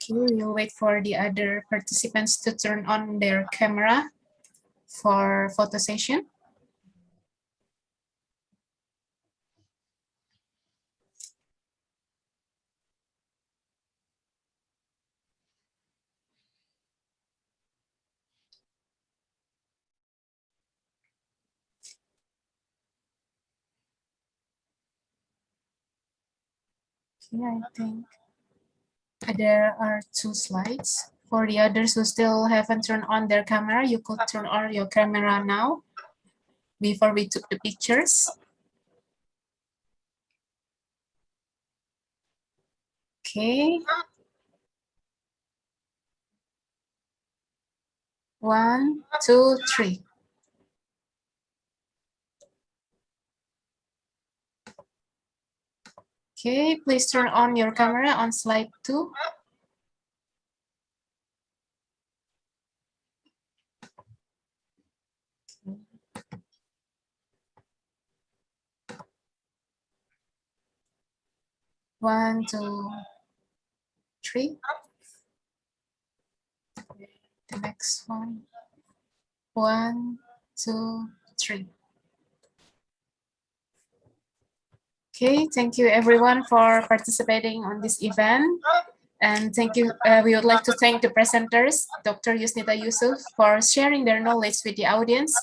Okay, we'll wait for the other participants to turn on their camera for photo session. Okay, I think there are 2 slides. For the others who still haven't turned on their camera, you could turn on your camera now before we took the pictures. Okay. 1, 2, 3. Okay, please turn on your camera on slide 2. 1, 2, 3. The next one. 1, 2, 3. Okay, thank you everyone for participating on this event. And thank you. We would like to thank the presenters, Dr. Yusnita Yusuf, for sharing their knowledge with the audience.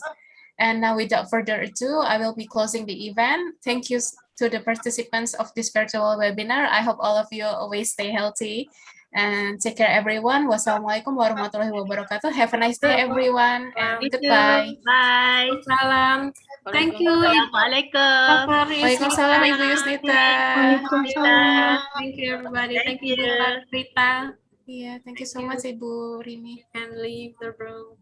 And now without further ado, I will be closing the event. Thank you to the participants of this virtual webinar. I hope all of you always stay healthy. And take care everyone. Wassalamualaikum warahmatullahi wabarakatuh. Have a nice day everyone and goodbye. Bye. Salam. Thank you. Assalamualaikum. Waalaikumsalam Ibu Yusnita. Thank you everybody. Thank you Rita. Yeah, thank you so much Ibu Rini. And leave the room.